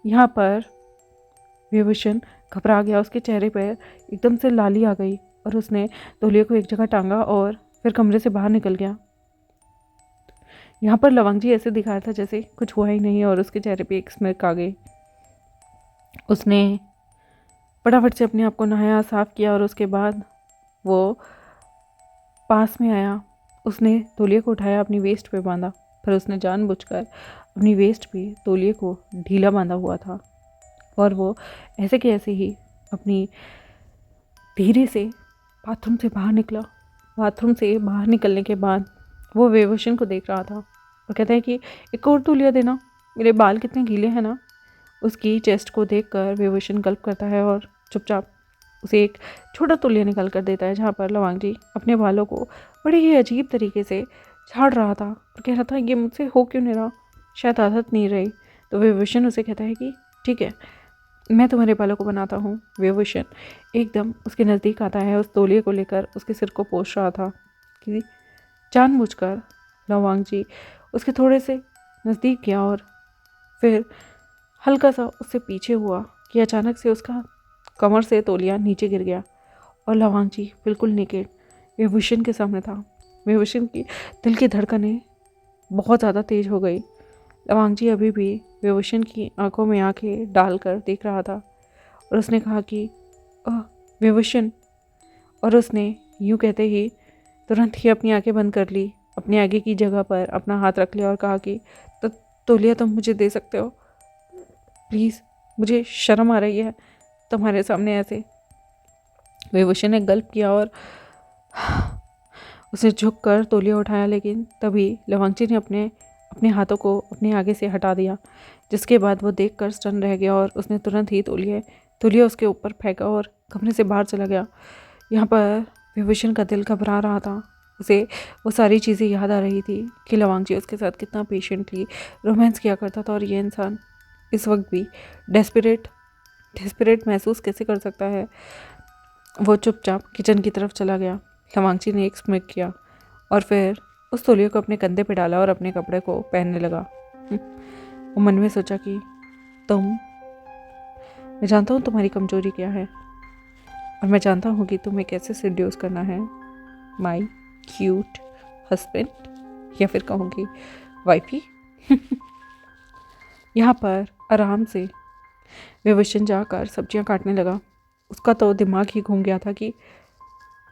यहाँ पर विभूषण घबरा गया, उसके चेहरे पर एकदम से लाली आ गई और उसने तौलिए को एक जगह टांगा और फिर कमरे से बाहर निकल गया। यहाँ पर लवांगची ऐसे दिखा रहा था जैसे कुछ हुआ ही नहीं और उसके चेहरे पे एक स्मिर्क आ गई। उसने फटाफट से अपने आप को नहाया, साफ़ किया और उसके बाद वो पास में आया। उसने तौलिए को उठाया, अपनी वेस्ट पे बांधा, फिर उसने जानबूझकर अपनी वेस्ट पे तौलिए को ढीला बांधा हुआ था और वो ऐसे के ऐसे ही अपनी धीरे से बाथरूम से बाहर निकला। बाथरूम से बाहर निकलने के बाद वो विभूषण को देख रहा था और कहता है कि एक और तौलिया देना, मेरे बाल कितने गीले हैं ना। उसकी चेस्ट को देखकर विभूषण गल्प करता है और चुपचाप उसे एक छोटा तौलिया निकाल कर देता है, जहाँ पर लवांगची अपने बालों को बड़े ही अजीब तरीके से झाड़ रहा था और कह रहा था ये मुझसे हो क्यों नहीं रहा, शायद आदत नहीं रही। तो विभूषण उसे कहता है कि ठीक है, मैं तुम्हारे बालों को बनाता हूँ। विभूषण एकदम उसके नज़दीक आता है, उस तौलिए को लेकर उसके सिर को पोंछ रहा था कि जानबूझकर लवांगची उसके थोड़े से नज़दीक गया और फिर हल्का सा उससे पीछे हुआ कि अचानक से उसका कमर से तौलिया नीचे गिर गया और लवांगची बिल्कुल नेकेड विभूषण के सामने था। विभूषण की दिल की धड़कनें बहुत ज़्यादा तेज हो गई। लवांगची अभी भी विभूषण की आंखों में आंखें डालकर देख रहा था और उसने कहा कि विभूषण, और उसने यूँ कहते ही तुरंत ही अपनी आंखें बंद कर ली, अपने आगे की जगह पर अपना हाथ रख लिया और कहा कि तो तौलिया तुम मुझे दे सकते हो प्लीज़, मुझे शर्म आ रही है तुम्हारे सामने ऐसे। विभूषण ने गल्प किया और उसे झुककर तौलिया उठाया, लेकिन तभी लवांगची ने अपने हाथों को अपने आगे से हटा दिया, जिसके बाद वो देखकर स्टन रह गया और उसने तुरंत ही तौलिया उसके ऊपर फेंका और कमरे से बाहर चला गया। यहाँ पर विभूषण का दिल घबरा रहा था, उसे वो सारी चीज़ें याद आ रही थी कि लवांगची उसके साथ कितना पेशेंटली रोमांस किया करता था और ये इंसान इस वक्त भी डेस्परेट महसूस कैसे कर सकता है। वो चुपचाप किचन की तरफ चला गया। लवांगची ने एक स्मिक किया और फिर उस तौलिए को अपने कंधे पे डाला और अपने कपड़े को पहनने लगा। वो मन में सोचा कि मैं जानता हूँ तुम्हारी कमजोरी क्या है, और मैं जानता हूँ कि तुम्हें कैसे सेड्यूस करना है माई क्यूट हस्बैंड, या फिर कहूँगी वाइफी। यहाँ पर आराम से विभूषण जाकर सब्जियाँ काटने लगा। उसका तो दिमाग ही घूम गया था कि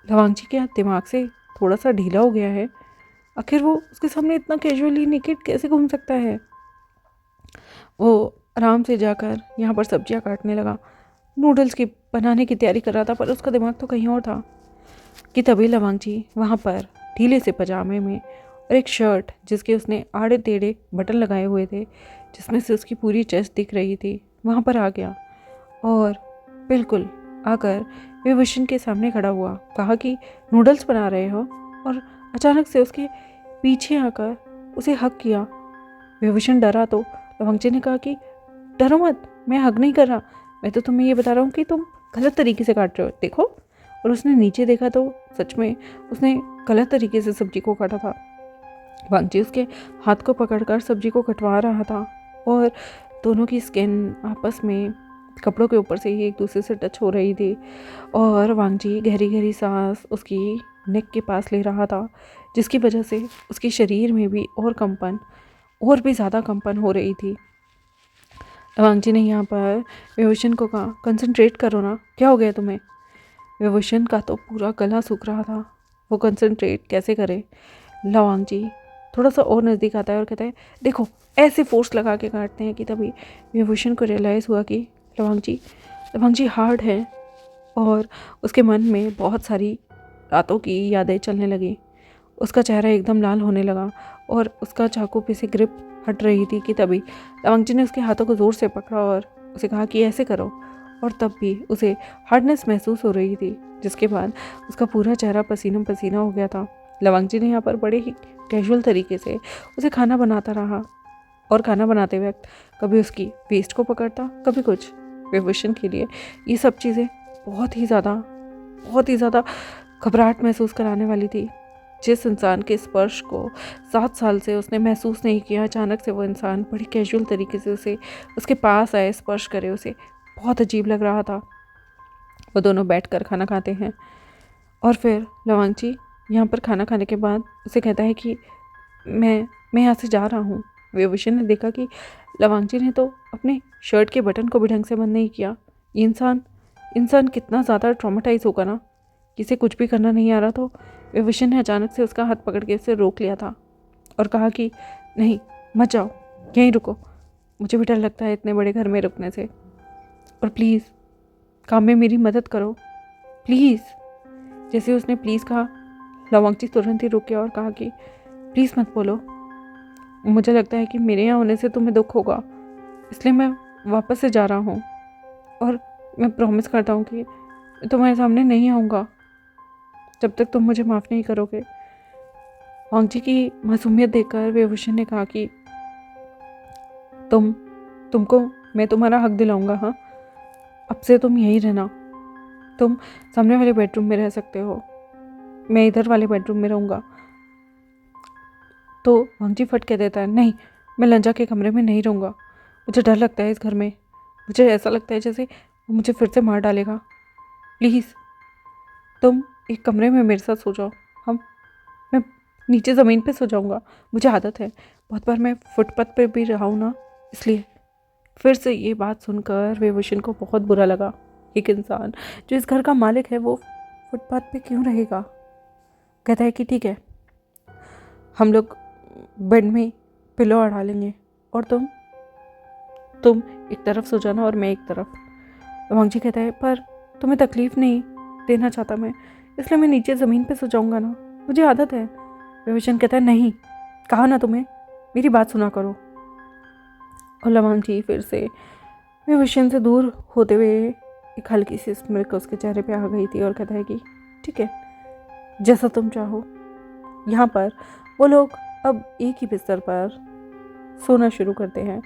लवांग जी के दिमाग से थोड़ा सा ढीला हो गया है, आखिर वो उसके सामने इतना कैजुअली नेकेड कैसे घूम सकता है। वो आराम से जाकर यहाँ पर सब्जियाँ काटने लगा, नूडल्स की बनाने की तैयारी कर रहा था, पर उसका दिमाग तो कहीं और था कि तभी लवांग जी वहाँ पर ढीले से पजामे में और एक शर्ट जिसके उसने आड़े टेढ़े बटन लगाए हुए थे, जिसमें से उसकी पूरी चेस्ट दिख रही थी, वहाँ पर आ गया और बिल्कुल आकर विभूषण के सामने खड़ा हुआ। कहा कि नूडल्स बना रहे हो, और अचानक से उसके पीछे आकर उसे हक किया। विभूषण डरा तो लवंग जी ने कहा कि डरो मत, मैं हक नहीं कर रहा, मैं तो तुम्हें ये बता रहा हूँ कि तुम गलत तरीके से काट रहे हो, देखो। और उसने नीचे देखा तो सच में उसने गलत तरीके से सब्जी को काटा था। वांग जी उसके हाथ को पकड़कर सब्जी को कटवा रहा था और दोनों की स्किन आपस में कपड़ों के ऊपर से ही एक दूसरे से टच हो रही थी। और वांग जी गहरी गहरी सांस उसकी नेक के पास ले रहा था, जिसकी वजह से उसके शरीर में भी और भी ज़्यादा कंपन हो रही थी। वांग जी ने यहाँ पर विभूषण को कहा, कंसंट्रेट करो ना, क्या हो गया तुम्हें। विभूषण का तो पूरा गला सूख रहा था, वो कंसंट्रेट कैसे करे। लवांग जी थोड़ा सा और नज़दीक आता है और कहता है, देखो ऐसे फोर्स लगा के काटते हैं कि तभी विभूषण को रियलाइज़ हुआ कि लवांग जी हार्ड है, और उसके मन में बहुत सारी रातों की यादें चलने लगी। उसका चेहरा एकदम लाल होने लगा और उसका चाकू पे से ग्रिप हट रही थी कि तभी लवांग जी ने उसके हाथों को ज़ोर से पकड़ा और उसे कहा कि ऐसे करो, और तब भी उसे हार्डनेस महसूस हो रही थी, जिसके बाद उसका पूरा चेहरा पसीना पसीना हो गया था। लवांग जी ने यहाँ पर बड़े ही कैजुअल तरीके से उसे खाना बनाता रहा, और खाना बनाते वक्त कभी उसकी वेस्ट को पकड़ता, कभी कुछ। विभूषण के लिए ये सब चीज़ें बहुत ही ज़्यादा घबराहट महसूस कराने वाली थी। जिस इंसान के स्पर्श को 7 साल से उसने महसूस नहीं किया, अचानक से वो इंसान बड़ी कैजुअल तरीके से उसके पास आए, स्पर्श करे, उसे बहुत अजीब लग रहा था। वो दोनों बैठकर खाना खाते हैं और फिर लवांग जी यहाँ पर खाना खाने के बाद उसे कहता है कि मैं यहाँ से जा रहा हूँ। विभूषण ने देखा कि लवांग जी ने तो अपने शर्ट के बटन को भी ढंग से बंद नहीं किया। ये इंसान कितना ज़्यादा ट्रॉमेटाइज होगा ना, किसे कुछ भी करना नहीं आ रहा। तो विभूषण ने अचानक से उसका हाथ पकड़ के उसे रोक लिया था और कहा कि नहीं, मत जाओ, यहीं रुको, मुझे भी डर लगता है इतने बड़े घर में रुकने से, और प्लीज़ काम में मेरी मदद करो, प्लीज़। जैसे उसने प्लीज़ कहा, लवांग जी तुरंत ही रुक गया और कहा कि प्लीज़ मत बोलो, मुझे लगता है कि मेरे यहाँ होने से तुम्हें दुख होगा, इसलिए मैं वापस से जा रहा हूँ, और मैं प्रॉमिस करता हूँ कि तुम्हारे सामने नहीं आऊँगा जब तक तुम मुझे माफ़ नहीं करोगे। वांग जी की मासूमियत देखकर विभूषण ने कहा कि तुमको मैं तुम्हारा हक दिलाऊंगा। हाँ, अब से तुम यहीं रहना, तुम सामने वाले बेडरूम में रह सकते हो, मैं इधर वाले बेडरूम में रहूँगा। तो वांग जी फट कह देता है, नहीं, मैं लंजा के कमरे में नहीं रहूँगा, मुझे डर लगता है इस घर में, मुझे ऐसा लगता है जैसे वो मुझे फिर से मार डालेगा। प्लीज़ तुम एक कमरे में मेरे साथ सो जाओ, मैं नीचे ज़मीन पे सो जाऊँगा, मुझे आदत है, बहुत बार मैं फुटपाथ पे भी रहा हूँ ना, इसलिए। फिर से ये बात सुनकर विभूषण को बहुत बुरा लगा। एक इंसान जो इस घर का मालिक है वो फुटपाथ पे क्यों रहेगा। कहता है कि ठीक है, हम लोग बेड में पिलो अड़ा लेंगे, और तुम एक तरफ सो जाना और मैं एक तरफ। वांग जी कहता है, पर तुम्हें तकलीफ़ नहीं देना चाहता मैं, इसलिए मैं नीचे ज़मीन पे सो जाऊँगा ना, मुझे आदत है। विभूषण कहता है, नहीं, कहा ना तुम्हें, मेरी बात सुना करो। और लवांग जी फिर से विभूषण से दूर होते हुए एक हल्की सी स्मिर्क उसके चेहरे पे आ गई थी और कहता है कि ठीक है, जैसा तुम चाहो। यहाँ पर वो लोग अब एक ही बिस्तर पर सोना शुरू करते हैं।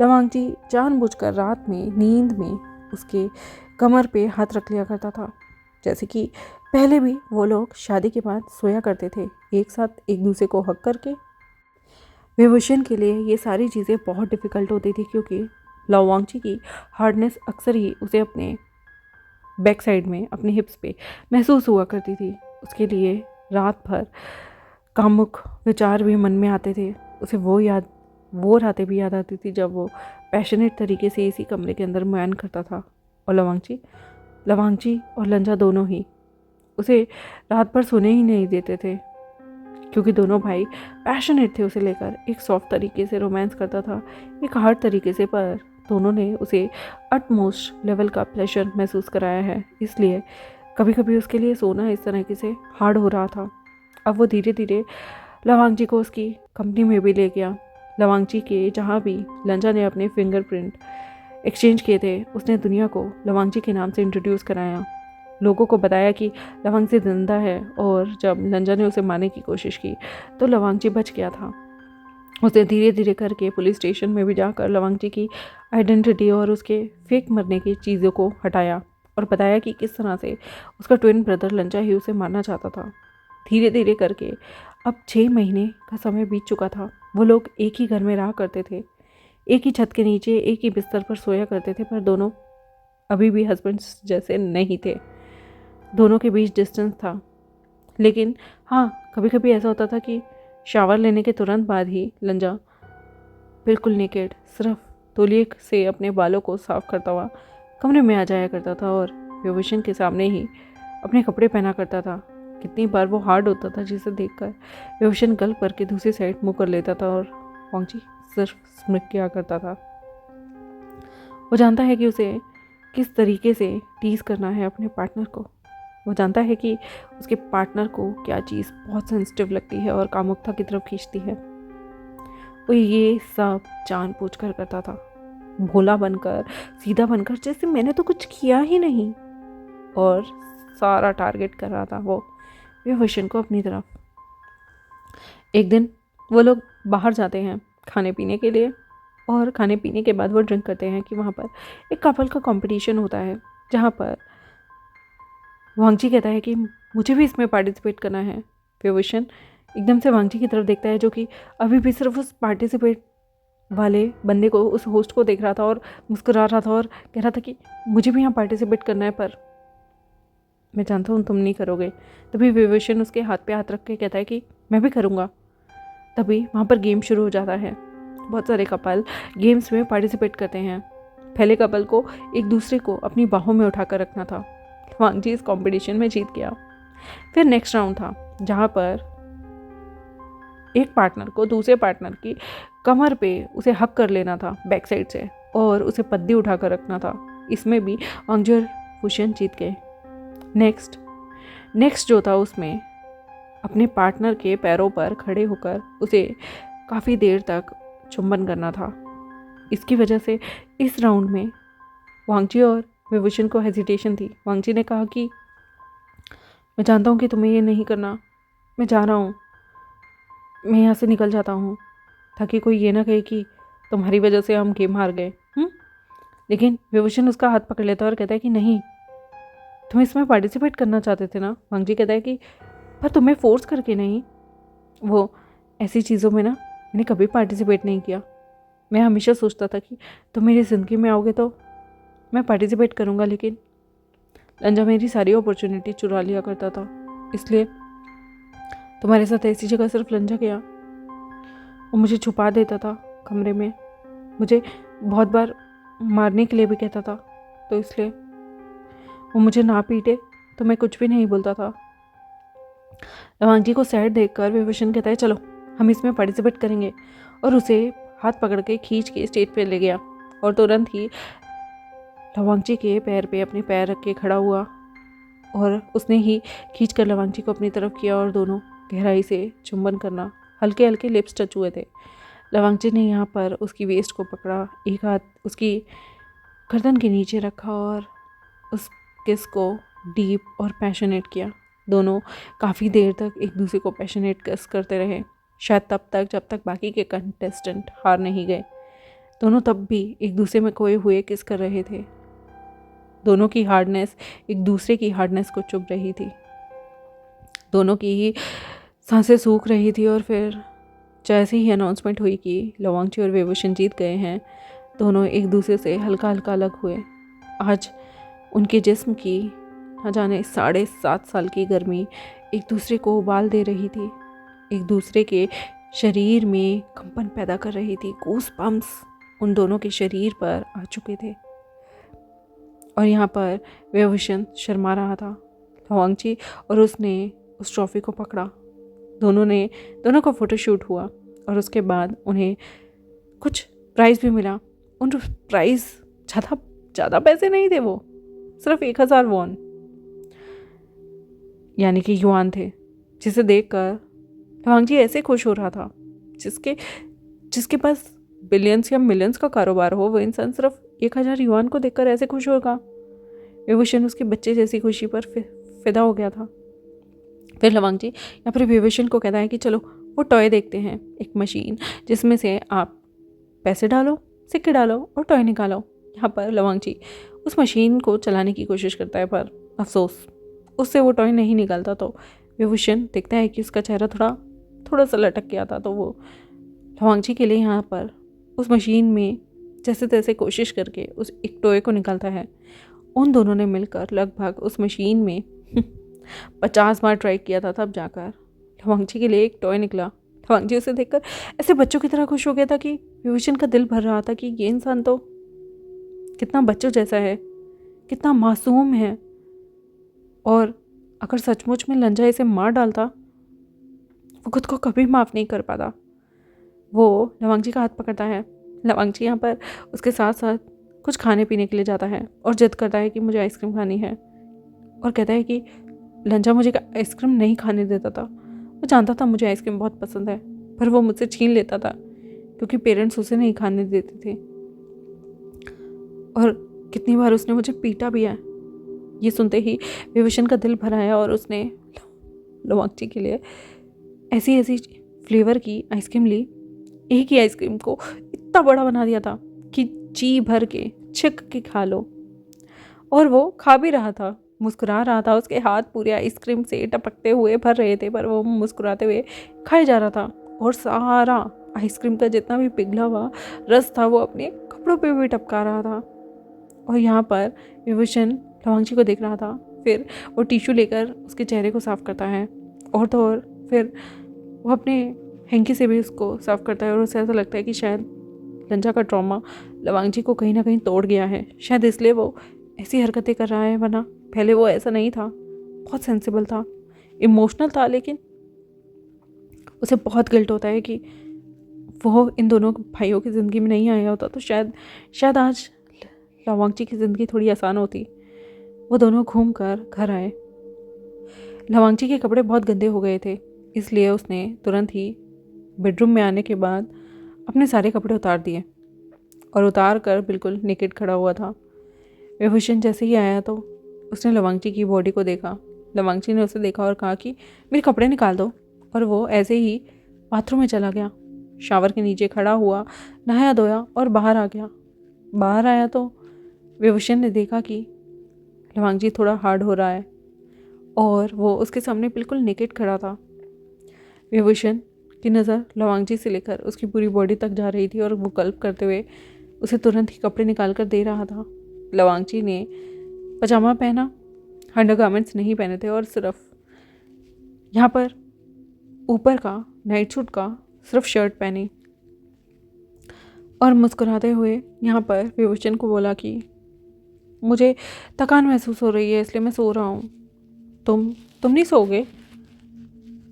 लवांग जी जानबूझकर रात में नींद में उसके कमर पे हाथ रख लिया करता था, जैसे कि पहले भी वो लोग शादी के बाद सोया करते थे एक साथ, एक दूसरे को हक करके। विभूषण के लिए ये सारी चीज़ें बहुत डिफ़िकल्ट होती थी, क्योंकि लवांग जी की हार्डनेस अक्सर ही उसे अपने बैक साइड में अपने हिप्स पे महसूस हुआ करती थी। उसके लिए रात भर कामुक विचार भी मन में आते थे। उसे वो रातें भी याद आती थी जब वो पैशनेट तरीके से इसी कमरे के अंदर म्यान करता था। और लवांगची और लंजा दोनों ही उसे रात भर सोने ही नहीं देते थे, क्योंकि दोनों भाई पैशनेट थे उसे लेकर। एक सॉफ्ट तरीके से रोमांस करता था, एक हार्ड तरीके से, पर दोनों ने उसे अटमोस्ट लेवल का प्लेजर महसूस कराया है। इसलिए कभी कभी उसके लिए सोना इस तरीके से हार्ड हो रहा था। अब वो धीरे धीरे लवांगची को उसकी कंपनी में भी ले गया। लवांगची के जहाँ भी लंजा ने अपने फिंगरप्रिंट एक्सचेंज किए थे, उसने दुनिया को लवांगची के नाम से इंट्रोड्यूस कराया। लोगों को बताया कि लवांगची जिंदा है, और जब लंजा ने उसे मारने की कोशिश की तो लवांगची बच गया था। उसने धीरे धीरे करके पुलिस स्टेशन में भी जाकर लवांगची की आइडेंटिटी और उसके फेक मरने की चीज़ों को हटाया और बताया कि किस तरह से उसका ट्विन ब्रदर लंजा ही उसे मारना चाहता था। धीरे धीरे करके अब 6 महीने का समय बीत चुका था। वो लोग एक ही घर में रहा करते थे, एक ही छत के नीचे एक ही बिस्तर पर सोया करते थे, पर दोनों अभी भी हस्बैंड्स जैसे नहीं थे। दोनों के बीच डिस्टेंस था। लेकिन हाँ, कभी कभी ऐसा होता था कि शावर लेने के तुरंत बाद ही लंजा बिल्कुल नेकेड, सिर्फ तौलिए से अपने बालों को साफ करता हुआ कमरे में आ जाया करता था और विभूषण के सामने ही अपने कपड़े पहना करता था। कितनी बार वो हार्ड होता था जिसे देखकर विभूषण गल्प करके दूसरी साइड मुँह कर लेता था और वांगची सिर्फ स्मिक किया करता था। वो जानता है कि उसे किस तरीके से टीज करना है अपने पार्टनर को। वो जानता है कि उसके पार्टनर को क्या चीज़ बहुत सेंसिटिव लगती है और कामुकता की तरफ खींचती है। वो ये सब जानबूझकर करता था, भोला बनकर, सीधा बनकर, जैसे मैंने तो कुछ किया ही नहीं, और सारा टारगेट कर रहा था वो विभूषण को अपनी तरफ। एक दिन वो लोग बाहर जाते हैं खाने पीने के लिए, और खाने पीने के बाद वो ड्रिंक करते हैं कि वहाँ पर एक कपल का कंपटीशन होता है, जहाँ पर वांगची कहता है कि मुझे भी इसमें पार्टिसिपेट करना है। विभूषण एकदम से वांगची की तरफ देखता है, जो कि अभी भी सिर्फ उस पार्टिसिपेट वाले बंदे को, उस होस्ट को देख रहा था और मुस्कुरा रहा था और कह रहा था कि मुझे भी यहाँ पार्टिसिपेट करना है, पर मैं जानता हूँ तुम नहीं करोगे। तभी विभूषण उसके हाथ पे हाथ रख के कहता है कि मैं भी करूँगा। तभी वहाँ पर गेम शुरू हो जाता है। बहुत सारे कपल गेम्स में पार्टिसिपेट करते हैं। पहले कपल को एक दूसरे को अपनी बाहों में उठाकर रखना था। वांगची इस कंपटीशन में जीत गया। फिर नेक्स्ट राउंड था, जहाँ पर एक पार्टनर को दूसरे पार्टनर की कमर पे उसे हक कर लेना था बैक साइड से, और उसे पद्दी उठाकर रखना था। इसमें भी वांगची और विभूषण जीत गए। नेक्स्ट जो था, उसमें अपने पार्टनर के पैरों पर खड़े होकर उसे काफ़ी देर तक चुंबन करना था। इसकी वजह से इस राउंड में वांगची और विभूषण को हेजिटेशन थी। वांगची ने कहा कि मैं जानता हूँ कि तुम्हें ये नहीं करना, मैं जा रहा हूँ, मैं यहाँ से निकल जाता हूँ, ताकि कोई ये ना कहे कि तुम्हारी वजह से हम गेम हार गए। लेकिन विभूषण उसका हाथ पकड़ लेता है और कहता है कि नहीं, तुम इसमें पार्टिसिपेट करना चाहते थे ना। वांगची कहता है कि पर तुम्हें फोर्स करके नहीं। वो ऐसी चीज़ों में ना मैंने कभी पार्टिसिपेट नहीं किया। मैं हमेशा सोचता था कि तुम मेरी ज़िंदगी में आओगे तो मैं पार्टिसिपेट करूँगा, लेकिन लंजा मेरी सारी अपॉर्चुनिटी चुरा लिया करता था। इसलिए तुम्हारे साथ ऐसी जगह सिर्फ लंजा गया। वो मुझे छुपा देता था कमरे में, मुझे बहुत बार मारने के लिए भी कहता था, तो इसलिए वो मुझे ना पीटे तो मैं कुछ भी नहीं बोलता था। वांगची को सैड देखकर विभूषण कहता है चलो हम इसमें पार्टिसिपेट करेंगे, और उसे हाथ पकड़ के खींच के स्टेज पे ले गया, और तुरंत ही वांगची के पैर पे अपने पैर रख के खड़ा हुआ, और उसने ही खींच कर वांगची को अपनी तरफ किया और दोनों गहराई से चुंबन करना, हल्के हल्के लिप्स टच हुए थे। वांगची ने यहाँ पर उसकी वेस्ट को पकड़ा, एक हाथ उसकी गर्दन के नीचे रखा और उस किस को डीप और पैशनेट किया। दोनों काफ़ी देर तक एक दूसरे को पैशनेट किस करते रहे, शायद तब तक जब तक बाकी के कंटेस्टेंट हार नहीं गए। दोनों तब भी एक दूसरे में खोए हुए किस कर रहे थे। दोनों की हार्डनेस एक दूसरे की हार्डनेस को चुभ रही थी। दोनों की ही सांसें सूख रही थी, और फिर जैसे ही अनाउंसमेंट हुई कि वांगची और विभूषण जीत गए हैं, दोनों एक दूसरे से हल्का हल्का अलग हुए। आज उनके जिस्म की न जाने 7.5 साल की गर्मी एक दूसरे को उबाल दे रही थी, एक दूसरे के शरीर में कंपन पैदा कर रही थी। गूस बम्स उन दोनों के शरीर पर आ चुके थे। और यहाँ पर विभूषण शर्मा रहा था। लवांगची और उसने उस ट्रॉफी को पकड़ा। दोनों का फोटोशूट हुआ और उसके बाद उन्हें कुछ प्राइज़ भी मिला। उन प्राइज़ ज़्यादा पैसे नहीं थे, वो सिर्फ 1000 वॉन यानी कि युआन थे, जिसे देखकर लवांगची ऐसे खुश हो रहा था। जिसके पास बिलियंस या मिलियंस का कारोबार हो, वो इंसान सिर्फ 1000 युआन को देखकर ऐसे खुश होगा। विभूषण उसके बच्चे जैसी खुशी पर फिदा हो गया था। फिर लवांगची यहाँ पर विभूषण को कहता है कि चलो वो टॉय देखते हैं, एक मशीन जिसमें से आप पैसे डालो, सिक्के डालो और टॉय निकालो। यहाँ पर लवांगची उस मशीन को चलाने की कोशिश करता है, पर अफसोस उससे वो टॉय नहीं निकलता। तो विभूषण देखता है कि उसका चेहरा थोड़ा सा लटक गया था। तो वो लवांगची के लिए यहाँ पर उस मशीन में जैसे तैसे कोशिश करके उस एक टॉय को निकालता है। उन दोनों ने मिलकर लगभग उस मशीन में 50 बार ट्राई किया था, तब जाकर लवांगची के लिए एक टॉय निकला। लवांगची उसे देखकर ऐसे बच्चों की तरह खुश हो गया था कि विभूषण का दिल भर रहा था कि ये इंसान तो कितना बच्चों जैसा है, कितना मासूम है। और अगर सचमुच में लंजा इसे मार डालता, वो खुद को कभी माफ़ नहीं कर पाता। वो लवांगची का हाथ पकड़ता है। लवांगची यहाँ पर उसके साथ साथ कुछ खाने पीने के लिए जाता है और जिद करता है कि मुझे आइसक्रीम खानी है, और कहता है कि लंजा मुझे आइसक्रीम नहीं खाने देता था। वो जानता था मुझे आइसक्रीम बहुत पसंद है, पर वो मुझसे छीन लेता था क्योंकि पेरेंट्स उसे नहीं खाने देते थे। और कितनी बार उसने मुझे पीटा भी है। ये सुनते ही विभूषण का दिल भर आया और उसने लवांगची के लिए ऐसी फ्लेवर की आइसक्रीम ली। एक ही आइसक्रीम को इतना बड़ा बना दिया था कि जी भर के छिक के खा लो। और वो खा भी रहा था, मुस्कुरा रहा था। उसके हाथ पूरे आइसक्रीम से टपकते हुए भर रहे थे, पर वो मुस्कुराते हुए खाए जा रहा था। और सारा आइसक्रीम का जितना भी पिघला हुआ रस था वो अपने कपड़ों पे भी टपका रहा था। और यहाँ पर विभूषण लवांगची को देख रहा था। फिर वो टिश्यू लेकर उसके चेहरे को साफ़ करता है, और तो और फिर वो अपने हैंकी से भी उसको साफ़ करता है। और उसे ऐसा लगता है कि शायद लंजा का ट्रॉमा लवांगची को कहीं ना कहीं तोड़ गया है, शायद इसलिए वो ऐसी हरकतें कर रहा है। वरना पहले वो ऐसा नहीं था, बहुत सेंसिबल था, इमोशनल था, लेकिन उसे बहुत गिल्ट होता है कि वो इन दोनों भाइयों की ज़िंदगी में नहीं आया होता तो शायद आज लवांगची की ज़िंदगी थोड़ी आसान होती। वो दोनों घूम कर घर आए। लवांगची के कपड़े बहुत गंदे हो गए थे, इसलिए उसने तुरंत ही बेडरूम में आने के बाद अपने सारे कपड़े उतार दिए और उतार कर बिल्कुल नेकेड खड़ा हुआ था। विभूषण जैसे ही आया तो उसने लवांगची की बॉडी को देखा। लवांगची ने उसे देखा और कहा कि मेरे कपड़े निकाल दो, और वो ऐसे ही बाथरूम में चला गया। शावर के नीचे खड़ा हुआ, नहाया धोया और बाहर आ गया। बाहर आया तो विभूषण ने देखा कि लवांगची थोड़ा हार्ड हो रहा है और वो उसके सामने बिल्कुल नेकेड खड़ा था। विभूषण की नज़र लवांगची से लेकर उसकी पूरी बॉडी तक जा रही थी और वो गल्प करते हुए उसे तुरंत ही कपड़े निकाल कर दे रहा था। लवांगची ने पजामा पहना, अंडरगारमेंट्स नहीं पहने थे, और सिर्फ यहाँ पर ऊपर का नाइट सूट का सिर्फ शर्ट पहनी, और मुस्कुराते हुए यहाँ पर विभूषण को बोला कि मुझे थकान महसूस हो रही है इसलिए मैं सो रहा हूँ, तुम नहीं सोओगे?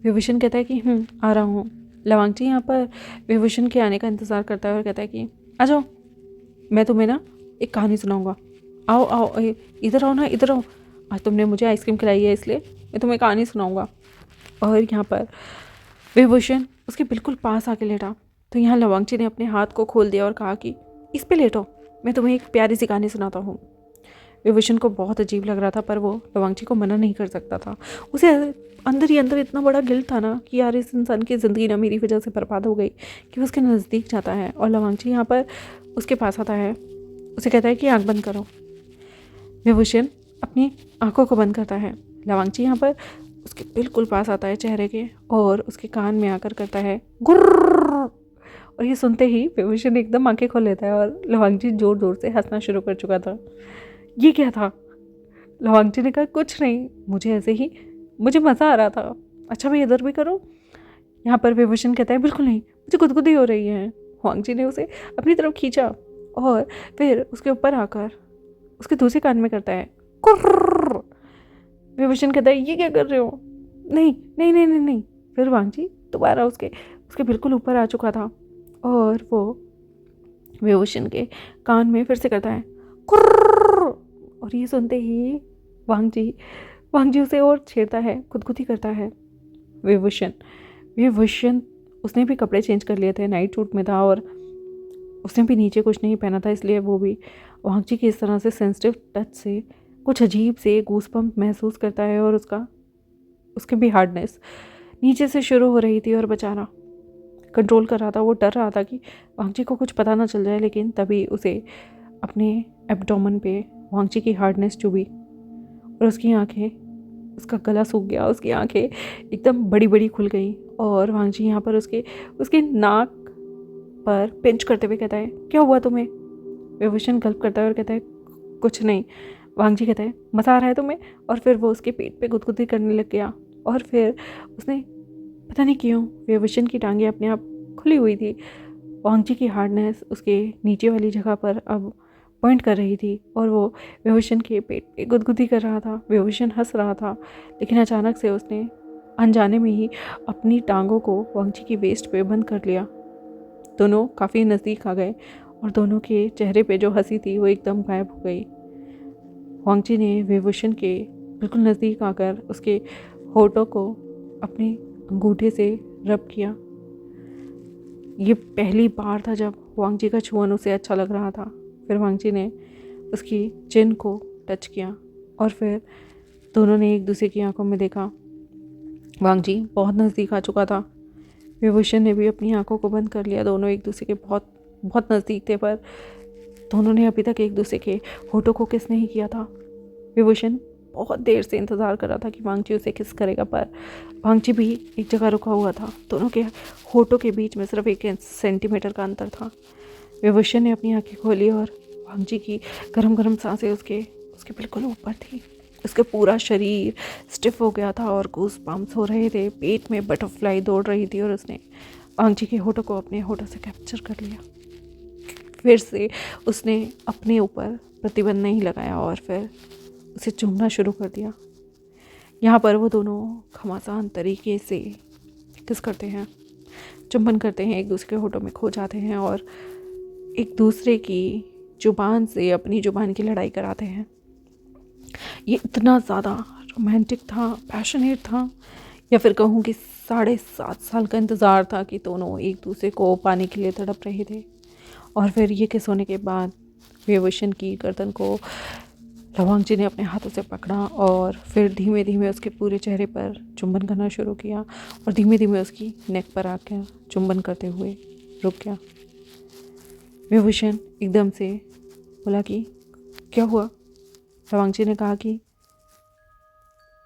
विभूषण कहता है कि आ रहा हूँ। लवांगची यहाँ पर विभूषण के आने का इंतज़ार करता है और कहता है कि आ जाओ, मैं तुम्हें ना एक कहानी सुनाऊंगा। आओ आओ, इधर आओ ना, इधर आओ। आज तुमने मुझे आइसक्रीम खिलाई है इसलिए मैं तुम्हें कहानी सुनाऊंगा। और यहाँ पर विभूषण उसके बिल्कुल पास आके लेटा तो यहाँ लवांगची ने अपने हाथ को खोल दिया और कहा कि इस पे लेटो, मैं तुम्हें एक प्यारी सी कहानी सुनाता हूँ। विभूषण को बहुत अजीब लग रहा था, पर वो लवांगची को मना नहीं कर सकता था। उसे अंदर ही अंदर इतना बड़ा गिल्ट था ना कि यार इस इंसान की ज़िंदगी ना मेरी वजह से बर्बाद हो गई, कि वो उसके नज़दीक जाता है। और लवांगची यहाँ पर उसके पास आता है, उसे कहता है कि आँख बंद करो। विभूषण अपनी आंखों को बंद करता है। लवांगची यहाँ पर उसके बिल्कुल पास आता है चेहरे के, और उसके कान में आकर करता है गुर्र। और ये सुनते ही विभूषण एकदम आंखें खोल लेता है और लवांगची ज़ोर ज़ोर से हंसना शुरू कर चुका था। ये क्या था? लवांगची ने कहा कुछ नहीं, मुझे ऐसे ही, मुझे मज़ा आ रहा था। अच्छा मैं इधर भी करूँ? यहाँ पर विभूषण कहता है बिल्कुल नहीं, मुझे गुदगुदी हो रही है। वांगजी ने उसे अपनी तरफ खींचा और फिर उसके ऊपर आकर उसके दूसरे कान में करता है कुर्र। विभूषण कहता है ये क्या कर रहे हो? नहीं नहीं नहीं नहीं नहीं। फिर वांगजी दोबारा उसके उसके बिल्कुल ऊपर आ चुका था और वो विभूषण के कान में फिर से करता है कुर्र। और ये सुनते ही वांगजी उसे और छेड़ता है, गुदगुदी करता है। विभूषण उसने भी कपड़े चेंज कर लिए थे, नाइट सूट में था और उसने भी नीचे कुछ नहीं पहना था, इसलिए वो भी वांगजी की इस तरह से सेंसिटिव टच से कुछ अजीब से गूसबम्प महसूस करता है और उसके भी हार्डनेस नीचे से शुरू हो रही थी और बेचारा कंट्रोल कर रहा था। वो डर रहा था कि वांगजी को कुछ पता ना चल जाए, लेकिन तभी उसे अपने एब्डोमेन पे वांगजी की हार्डनेस चुभी और उसकी आंखें, उसका गला सूख गया, उसकी आंखें एकदम बड़ी बड़ी खुल गई और वांगजी यहाँ पर उसके नाक पर पिंच करते हुए कहता है क्या हुआ तुम्हें? विभूषण गल्प करता है और कहता है कुछ नहीं। वांगजी कहता है मज़ा आ रहा है तुम्हें? और फिर वो उसके पेट पे गुदगुदी करने लग गया और फिर उसने पता नहीं क्यों विभूषण की टांगें अपने आप खुली हुई थी। वांगजी की हार्डनेस उसके नीचे वाली जगह पर अब पॉइंट कर रही थी और वो विभूषण के पेट पे गुदगुदी कर रहा था। विभूषण हंस रहा था, लेकिन अचानक से उसने अनजाने में ही अपनी टांगों को वांगजी की वेस्ट पे बंद कर लिया। दोनों काफ़ी नज़दीक आ गए और दोनों के चेहरे पे जो हंसी थी वो एकदम गायब हो गई। वांगजी ने विभूषण के बिल्कुल नज़दीक आकर उसके होठों को अपने अंगूठे से रब किया। ये पहली बार था जब वांगजी का छुअन उसे अच्छा लग रहा था। फिर वांगजी ने उसकी चिन को टच किया और फिर दोनों ने एक दूसरे की आंखों में देखा। वांगजी बहुत नज़दीक आ चुका था, विभूषण ने भी अपनी आंखों को बंद कर लिया। दोनों एक दूसरे के बहुत बहुत नज़दीक थे, पर दोनों ने अभी तक एक दूसरे के होठों को किस नहीं किया था। विभूषण बहुत देर से इंतज़ार कर रहा था कि वांगजी उसे किस करेगा, पर वांगजी भी एक जगह रुका हुआ था। दोनों के होठों के बीच में सिर्फ 1 सेंटीमीटर का अंतर था। विभूषण ने अपनी आंखें खोली और वांगजी की गरम गरम सांसें उसके बिल्कुल ऊपर थी। उसका पूरा शरीर स्टिफ हो गया था और गूस बम्प्स हो रहे थे। पेट में बटरफ्लाई दौड़ रही थी और उसने वांगजी के होठों को अपने होठों से कैप्चर कर लिया। फिर से उसने अपने ऊपर प्रतिबंध नहीं लगाया और फिर उसे चूमना शुरू कर दिया। यहाँ पर वो दोनों घमासान तरीके से किस करते हैं, चुंबन करते हैं, एक दूसरे के होठों में खो जाते हैं और एक दूसरे की जुबान से अपनी जुबान की लड़ाई कराते हैं। ये इतना ज़्यादा रोमांटिक था, पैशनेट था, या फिर कहूँ कि 7.5 साल का इंतज़ार था कि दोनों एक दूसरे को पाने के लिए तड़प रहे थे। और फिर ये किस होने के बाद विभूषण की गर्दन को वांगजी ने अपने हाथों से पकड़ा और फिर धीमे धीमे उसके पूरे चेहरे पर चुंबन करना शुरू किया और धीमे धीमे उसकी नेक पर आकर चुंबन करते हुए रुक गया। विभूषण एकदम से बोला कि क्या हुआ? वांगजी ने कहा कि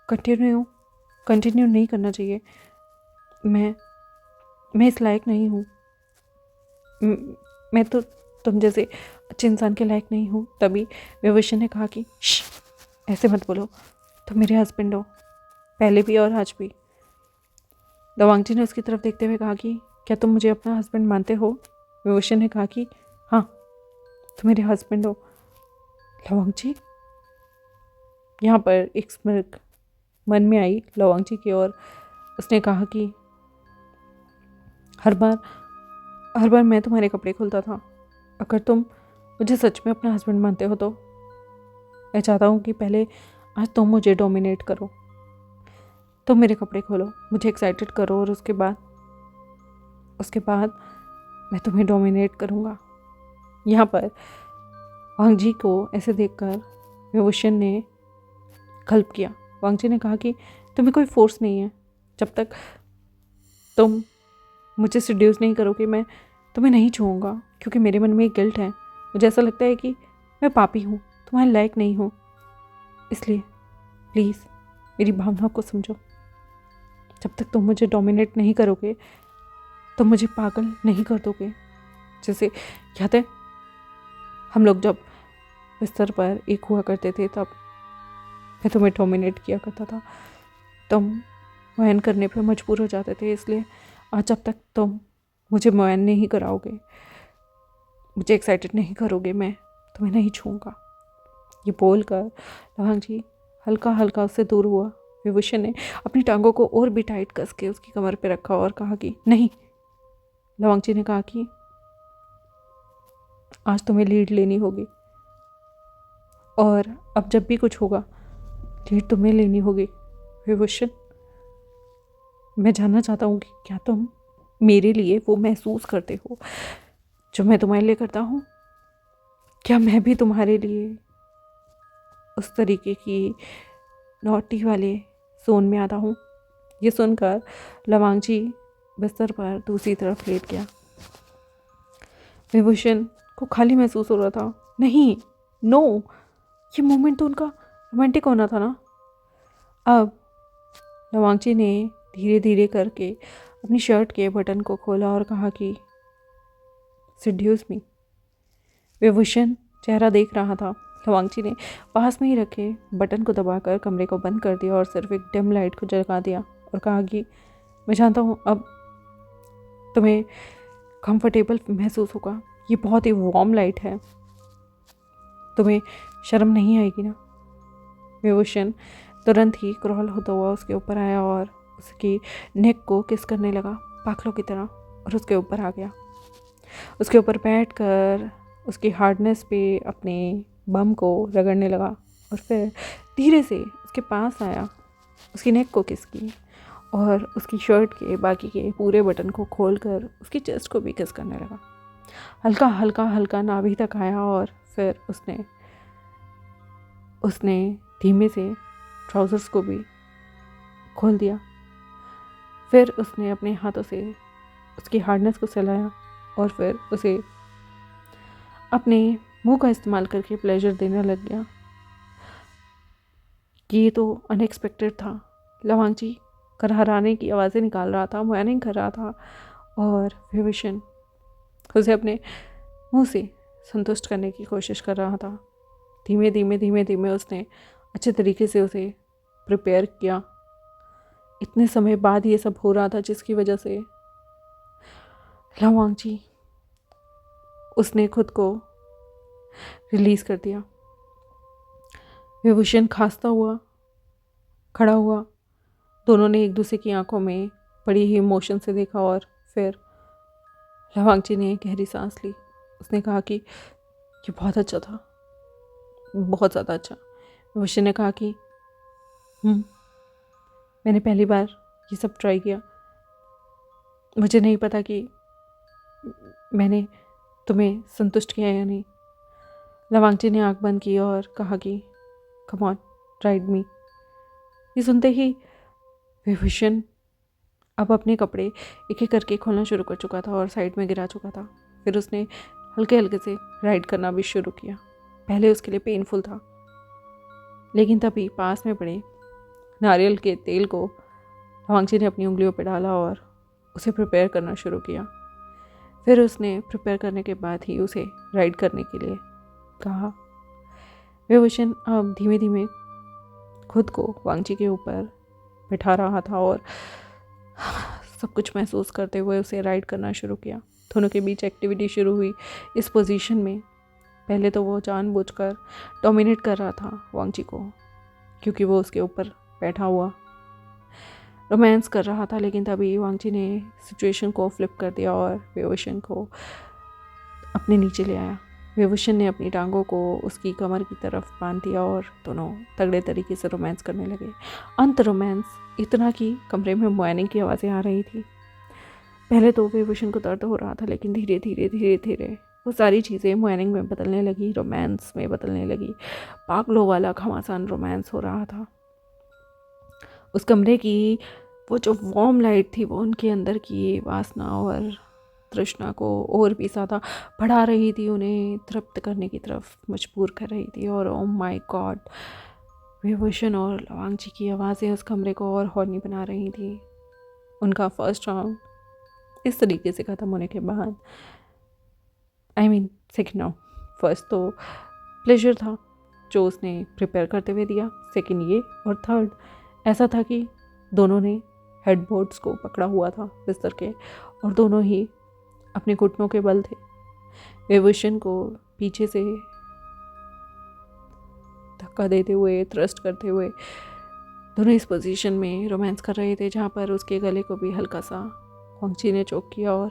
कंटिन्यू नहीं करना चाहिए, मैं इस लायक नहीं हूँ, मैं तो तुम जैसे अच्छे इंसान के लायक नहीं हूँ। तभी विभूषण ने कहा कि ऐसे मत बोलो, तुम मेरे हस्बैंड हो, पहले भी और आज भी। वांगजी ने उसकी तरफ देखते हुए कहा कि क्या तुम मुझे अपना हस्बैंड मानते हो? विभूषण ने कहा कि हाँ, तुम मेरे हस्बैंड हो। वांगजी, यहाँ पर एक स्मिर्क मन में आई वांगजी की और उसने कहा कि हर बार मैं तुम्हारे कपड़े खोलता था। अगर तुम मुझे सच में अपना हस्बैंड मानते हो तो मैं चाहता हूँ कि पहले आज तुम मुझे डोमिनेट करो, तुम मेरे कपड़े खोलो, मुझे एक्साइटेड करो और उसके बाद मैं तुम्हें डोमिनेट करूँगा। यहाँ पर वांगजी को ऐसे देखकर विभूषण ने गल्प किया। वांगजी ने कहा कि तुम्हें कोई फोर्स नहीं है, जब तक तुम मुझे सेड्यूस नहीं करोगे मैं तुम्हें नहीं छूऊंगा, क्योंकि मेरे मन में एक गिल्ट है। मुझे ऐसा लगता है कि मैं पापी हूँ, तुम्हारे लायक नहीं हूँ। इसलिए प्लीज़ मेरी भावनाओं को समझो। जब तक तुम मुझे डोमिनेट नहीं करोगे, तुम मुझे पागल नहीं कर दोगे। जैसे याद है हम लोग जब बिस्तर पर एक हुआ करते थे, तब मैं तुम्हें डोमिनेट किया करता था, तुम मोहन करने पे मजबूर हो जाते थे, इसलिए आज जब तक तुम मुझे मोहन नहीं कराओगे, मुझे एक्साइटेड नहीं करोगे, मैं तुम्हें नहीं छूऊंगा। ये बोलकर लवंग जी हल्का हल्का उससे दूर हुआ। विभूषण ने अपनी टांगों को और भी टाइट कस के उसकी कमर पे रखा और कहा कि नहीं। लवंग जी ने कहा कि आज तुम्हें लीड लेनी होगी और अब जब भी कुछ होगा लीड तुम्हें लेनी होगी। विभूषण, मैं जानना चाहता हूँ कि क्या तुम मेरे लिए वो महसूस करते हो जो मैं तुम्हारे लिए करता हूँ? क्या मैं भी तुम्हारे लिए उस तरीके की नॉटी वाले जोन में आता हूँ? ये सुनकर लवंग जी बिस्तर पर दूसरी तरफ लेट गया। विभूषण को खाली महसूस हो रहा था। नहीं, नो, ये मोमेंट तो उनका रोमांटिक होना था ना। अब लवंग जी ने धीरे धीरे करके अपनी शर्ट के बटन को खोला और कहा कि सेड्यूस मी। विभूषण चेहरा देख रहा था। लवंग जी ने पास में ही रखे बटन को दबाकर कमरे को बंद कर दिया और सिर्फ एक डिम लाइट को जगा दिया और कहा कि मैं जानता हूँ अब तुम्हें कंफर्टेबल महसूस होगा। ये बहुत ही वार्म लाइट है, तुम्हें शर्म नहीं आएगी ना? विभूषण तुरंत ही क्रॉल होता हुआ उसके ऊपर आया और उसकी नेक को किस करने लगा पागलों की तरह और उसके ऊपर आ गया। उसके ऊपर बैठकर उसकी हार्डनेस पे अपने बम को रगड़ने लगा और फिर धीरे से उसके पास आया, उसकी नेक को किस की और उसकी शर्ट के बाकी के पूरे बटन को खोलकर उसकी चेस्ट को भी किस करने लगा। हल्का हल्का हल्का नाभि तक आया और फिर उसने धीमे से ट्राउज़र्स को भी खोल दिया। फिर उसने अपने हाथों से उसकी हार्डनेस को सहलाया और फिर उसे अपने मुंह का इस्तेमाल करके प्लेजर देने लग गया। कि ये तो अनएक्सपेक्टेड था। लवंग जी करहराने की आवाज़ें निकाल रहा था, मॉर्निंग कर रहा था और विभूषण उसे अपने मुंह से संतुष्ट करने की कोशिश कर रहा था। धीमे धीमे उसने अच्छे तरीके से उसे प्रिपेयर किया। इतने समय बाद ये सब हो रहा था जिसकी वजह से लवंग जी उसने खुद को रिलीज़ कर दिया। विभूषण खांसता हुआ खड़ा हुआ। दोनों ने एक दूसरे की आंखों में बड़ी ही इमोशन से देखा और फिर लवंग जी ने गहरी सांस ली। उसने कहा कि ये बहुत अच्छा था, बहुत ज़्यादा अच्छा। विभूषण ने कहा कि मैंने पहली बार ये सब ट्राई किया, मुझे नहीं पता कि मैंने तुम्हें संतुष्ट किया या नहीं। लवंग जी ने आंख बंद की और कहा कि कम ऑन राइड मी। ये सुनते ही विभूषण अब अपने कपड़े एक एक करके खोलना शुरू कर चुका था और साइड में गिरा चुका था। फिर उसने हल्के हल्के से राइड करना भी शुरू किया। पहले उसके लिए पेनफुल था, लेकिन तभी पास में पड़े नारियल के तेल को लवंग जी ने अपनी उंगलियों पर डाला और उसे प्रिपेयर करना शुरू किया। फिर उसने प्रिपेयर करने के बाद ही उसे राइड करने के लिए कहा। विभूषण अब धीमे धीमे खुद को वांगची के ऊपर बिठा रहा था और सब कुछ महसूस करते हुए उसे राइड करना शुरू किया। दोनों के बीच एक्टिविटी शुरू हुई। इस पोजीशन में पहले तो वो जानबूझकर डोमिनेट कर रहा था वांगची को, क्योंकि वो उसके ऊपर बैठा हुआ रोमांस कर रहा था। लेकिन तभी वांगची ने सिचुएशन को फ्लिप कर दिया और विभूषण को अपने नीचे ले आया। विभूषण ने अपनी टांगों को उसकी कमर की तरफ बांध दिया और दोनों तगड़े तरीके से रोमांस करने लगे। अंत रोमांस इतना कि कमरे में मॉर्निंग की आवाज़ें आ रही थी। पहले तो विभूषण को दर्द हो रहा था, लेकिन धीरे धीरे वो सारी चीज़ें मॉर्निंग में बदलने लगी, रोमांस में बदलने लगी। पागलों वाला घमासान रोमांस हो रहा था। उस कमरे की वो जो वार्म लाइट थी वो उनके अंदर की वासना और तृष्णा को और भी ज़्यादा बढ़ा रही थी, उन्हें तृप्त करने की तरफ मजबूर कर रही थी। और ओ माय गॉड, विभूषण और लवंग जी की आवाज़ें उस कमरे को और हॉर्नी बना रही थी। उनका फर्स्ट राउंड इस तरीके से ख़त्म होने के बाद, सेकेंड राउंड, फर्स्ट तो प्लेजर था, जो उसने प्रिपेयर करते हुए दिया, सेकंड ये, और थर्ड ऐसा था कि दोनों ने हेडबोर्ड्स को पकड़ा हुआ था बिस्तर के और दोनों ही अपने घुटनों के बल थे। विभूषण को पीछे से धक्का देते हुए, थ्रस्ट करते हुए दोनों इस पोजीशन में रोमांस कर रहे थे जहाँ पर उसके गले को भी हल्का सा वांगची ने चोक किया और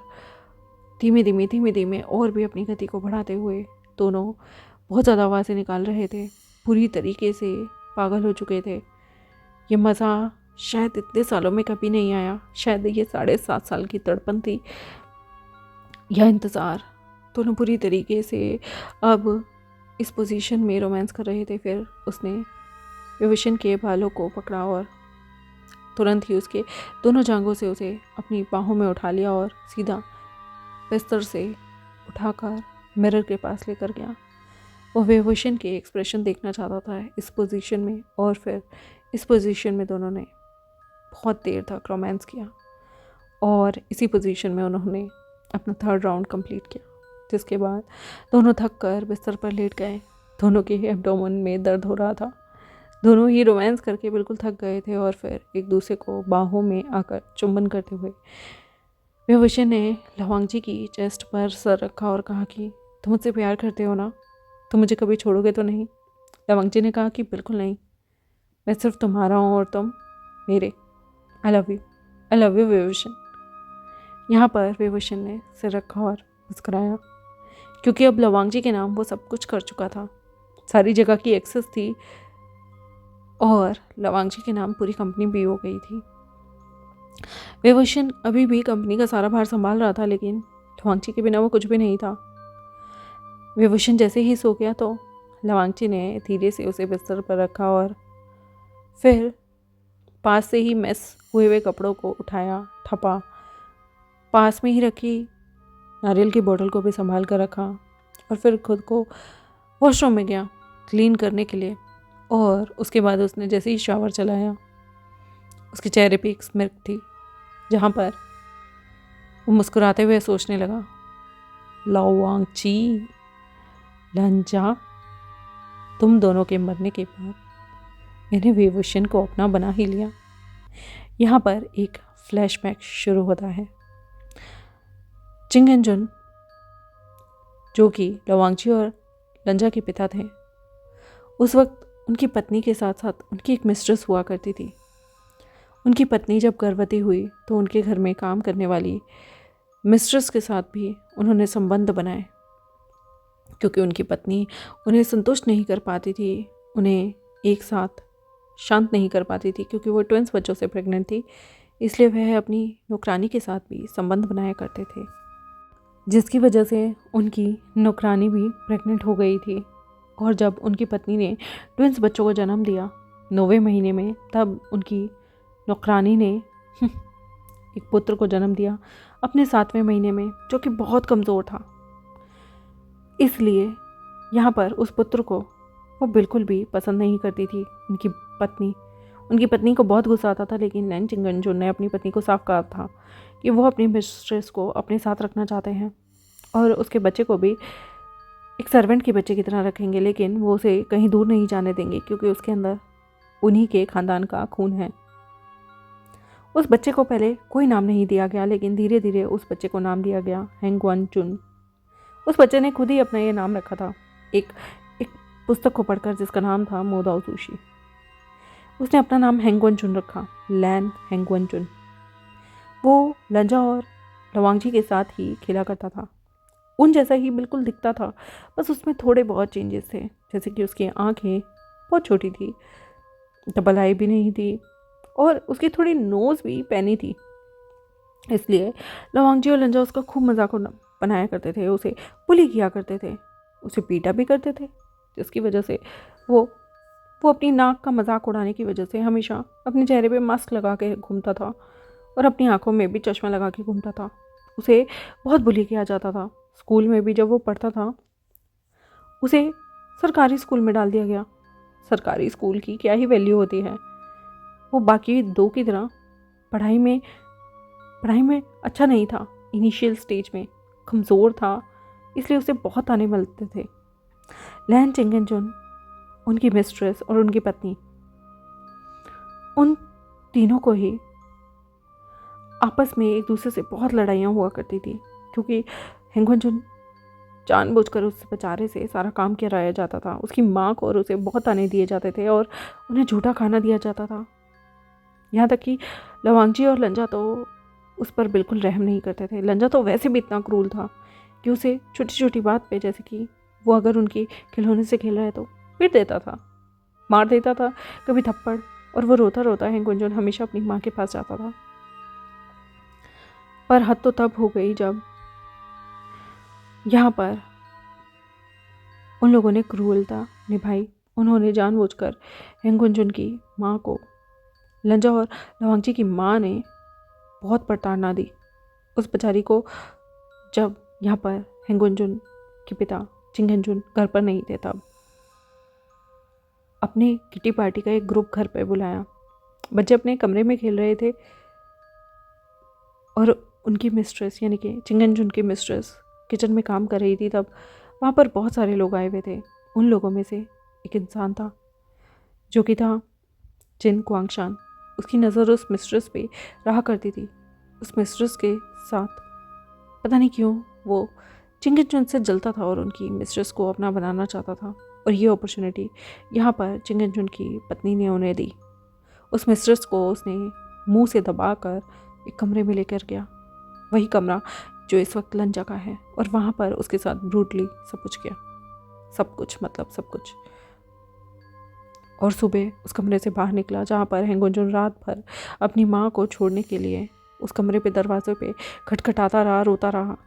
धीमे धीमे और भी अपनी गति को बढ़ाते हुए दोनों बहुत ज़्यादा आवाज़ें निकाल रहे थे, पूरी तरीके से पागल हो चुके थे। ये मज़ा शायद इतने सालों में कभी नहीं आया, शायद ये 7.5 साल की तड़पन थी या इंतज़ार। दोनों पूरी तरीके से अब इस पोजीशन में रोमांस कर रहे थे। फिर उसने विभूषण के बालों को पकड़ा और तुरंत ही उसके दोनों जांघों से उसे अपनी बाहों में उठा लिया और सीधा बिस्तर से उठाकर मिरर के पास लेकर गया। वो विभूषण के एक्सप्रेशन देखना चाहता था इस पोजीशन में, और फिर इस पोजीशन में दोनों ने बहुत देर तक रोमांस किया और इसी पोजीशन में उन्होंने अपना थर्ड राउंड कंप्लीट किया, जिसके बाद दोनों थक कर बिस्तर पर लेट गए। दोनों के एब्डोमेन में दर्द हो रहा था, दोनों ही रोमांस करके बिल्कुल थक गए थे और फिर एक दूसरे को बाहों में आकर चुंबन करते हुए विभूषण ने लवांगजी की चेस्ट पर सर रखा और कहा कि तुम मुझसे प्यार करते हो ना, तुम मुझे कभी छोड़ोगे तो नहीं। लवांगजी ने कहा कि बिल्कुल नहीं, मैं सिर्फ तुम्हारा हूँ और तुम मेरे। I love you Vibhushan. यहाँ पर विभूषण ने सिर रखा और मुस्कुराया, क्योंकि अब लवांगजी के नाम वो सब कुछ कर चुका था, सारी जगह की एक्सेस थी और लवांगजी के नाम पूरी कंपनी भी हो गई थी। विभूषण अभी भी कंपनी का सारा भार संभाल रहा था, लेकिन लवांगजी के बिना वो कुछ भी नहीं था। विभूषण जैसे ही सो गया तो लवांगजी ने धीरे से उसे बिस्तर पर रखा और फिर पास से ही मैस हुए हुए कपड़ों को उठाया, ठपा, पास में ही रखी नारियल की बोतल को भी संभाल कर रखा और फिर खुद को वॉशरूम में गया क्लीन करने के लिए। और उसके बाद उसने जैसे ही शावर चलाया, उसके चेहरे पे एक स्मिर्क थी, जहाँ पर वो मुस्कुराते हुए सोचने लगा, लवांगची, लंजा, तुम दोनों के मरने के बाद मैंने विभूषण को अपना बना ही लिया। यहाँ पर एक फ्लैशबैक शुरू होता है। चिंग एंड जुन, जो कि लवांगची और लंजा के पिता थे, उस वक्त उनकी पत्नी के साथ साथ उनकी एक मिस्ट्रेस हुआ करती थी। उनकी पत्नी जब गर्भवती हुई तो उनके घर में काम करने वाली मिस्ट्रेस के साथ भी उन्होंने संबंध बनाए, क्योंकि उनकी पत्नी उन्हें संतुष्ट नहीं कर पाती थी, उन्हें एक साथ शांत नहीं कर पाती थी, क्योंकि वो ट्विंस बच्चों से प्रेग्नेंट थी। इसलिए वह अपनी नौकरानी के साथ भी संबंध बनाया करते थे, जिसकी वजह से उनकी नौकरानी भी प्रेग्नेंट हो गई थी। और जब उनकी पत्नी ने ट्विंस बच्चों को जन्म दिया 9वें महीने में, तब उनकी नौकरानी ने एक पुत्र को जन्म दिया अपने 7वें महीने में, जो कि बहुत कमज़ोर था। इसलिए यहाँ पर उस पुत्र को वो बिल्कुल भी पसंद नहीं करती थी उनकी पत्नी को बहुत गुस्सा आता था, लेकिन लैन चिंगनजुन ने अपनी पत्नी को साफ कहा था कि वो अपनी मिस्ट्रेस को अपने साथ रखना चाहते हैं और उसके बच्चे को भी एक सर्वेंट के बच्चे की तरह रखेंगे, लेकिन वो उसे कहीं दूर नहीं जाने देंगे, क्योंकि उसके अंदर उन्हीं के खानदान का खून है। उस बच्चे को पहले कोई नाम नहीं दिया गया, लेकिन धीरे धीरे उस बच्चे को नाम दिया गया हेंगवन-चुन। उस बच्चे ने खुद ही अपना ये नाम रखा था एक पुस्तक को पढ़कर, जिसका नाम था मोदाओ सुशी। उसने अपना नाम हेंगवन-चुन रखा, लैन हेंगवन-चुन। वो लंजा और लवांगजी के साथ ही खेला करता था, उन जैसा ही बिल्कुल दिखता था, बस उसमें थोड़े बहुत चेंजेस थे, जैसे कि उसकी आंखें बहुत छोटी थी, डबल आई भी नहीं थी और उसकी थोड़ी नोज़ भी पैनी थी। इसलिए लवांगजी और लंजा उसका खूब मजाक बनाया करते थे, उसे बुली किया करते थे, उसे पीटा भी करते थे, जिसकी वजह से वो अपनी नाक का मजाक उड़ाने की वजह से हमेशा अपने चेहरे पे मास्क लगा के घूमता था और अपनी आंखों में भी चश्मा लगा के घूमता था। उसे बहुत बुली किया जाता था। स्कूल में भी जब वो पढ़ता था, उसे सरकारी स्कूल में डाल दिया गया। सरकारी स्कूल की क्या ही वैल्यू होती है, वो बाकी दो की तरह पढ़ाई में अच्छा नहीं था, इनिशियल स्टेज में कमज़ोर था, इसलिए उसे बहुत ताने मिलते थे। लैन चिंगनजुन उनकी मिस्ट्रेस और उनकी पत्नी, उन तीनों को ही आपस में एक दूसरे से बहुत लड़ाइयाँ हुआ करती थी, क्योंकि हेंगुनजुन जानबूझकर उस बेचारे से सारा काम कराया जाता था। उसकी माँ को और उसे बहुत ताने दिए जाते थे और उन्हें झूठा खाना दिया जाता था। यहाँ तक कि लवांगजी और लंजा तो उस पर बिल्कुल रहम नहीं करते थे। लंजा तो वैसे भी इतना क्रूल था कि उसे छोटी छोटी बात पे, जैसे कि वो अगर उनकी खिलौने से खेल रहा है तो पीट देता था, मार देता था, कभी थप्पड़। और वो रोता रोता हेंगुनजुन हमेशा अपनी माँ के पास जाता था। पर हद तो तब हो गई जब यहाँ पर उन लोगों ने क्रूरता निभाई। उन्होंने जानबूझकर हेंगुनजुन की माँ को, लंजा और लवांगजी की माँ ने बहुत प्रताड़ना दी उस बेचारी को। जब यहाँ पर हेंगुनजुन के पिता चिंगेंजुन घर पर नहीं थे, तब अपने किटी पार्टी का एक ग्रुप घर पर बुलाया। बच्चे अपने कमरे में खेल रहे थे और उनकी मिस्ट्रेस यानी कि चिंगेंजुन की मिस्ट्रेस किचन में काम कर रही थी। तब वहाँ पर बहुत सारे लोग आए हुए थे। उन लोगों में से एक इंसान था जो कि था जिन क्वांगशान। उसकी नज़र उस मिस्ट्रेस पे रहा करती थी। उस मिस्ट्रेस के साथ पता नहीं क्यों वो चिंगेंजुन से जलता था और उनकी मिस्ट्रेस को अपना बनाना चाहता था। और ये अपॉर्चुनिटी यहाँ पर चिंगेंजुन की पत्नी ने उन्हें दी। उस मिस्ट्रेस को उसने मुंह से दबाकर एक कमरे में लेकर गया, वही कमरा जो इस वक्त लंजा का है, और वहाँ पर उसके साथ ब्रूटली सब कुछ किया। सब कुछ मतलब सब कुछ। और सुबह उस कमरे से बाहर निकला जहाँ पर हेंगुनजुन रात भर अपनी माँ को छोड़ने के लिए उस कमरे पे दरवाजे पे खटखटाता रहा, रोता रहा।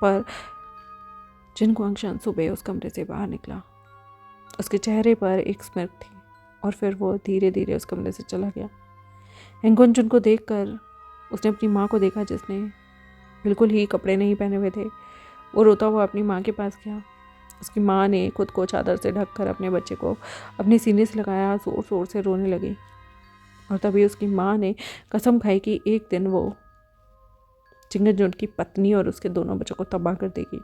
पर जिन क्वांगशान सुबह उस कमरे से बाहर निकला, उसके चेहरे पर एक स्मित थी और फिर वो धीरे धीरे उस कमरे से चला गया। हेंगुनजुन को देखकर उसने अपनी माँ को देखा, जिसने बिल्कुल ही कपड़े नहीं पहने हुए थे। वो रोता हुआ अपनी माँ के पास गया। उसकी माँ ने खुद को चादर से ढककर अपने बच्चे को अपने सीने से लगाया, ज़ोर ज़ोर से रोने लगी। और तभी उसकी माँ ने कसम खाई कि एक दिन वो चिंगेंजुन की पत्नी और उसके दोनों बच्चों को तबाह कर देगी।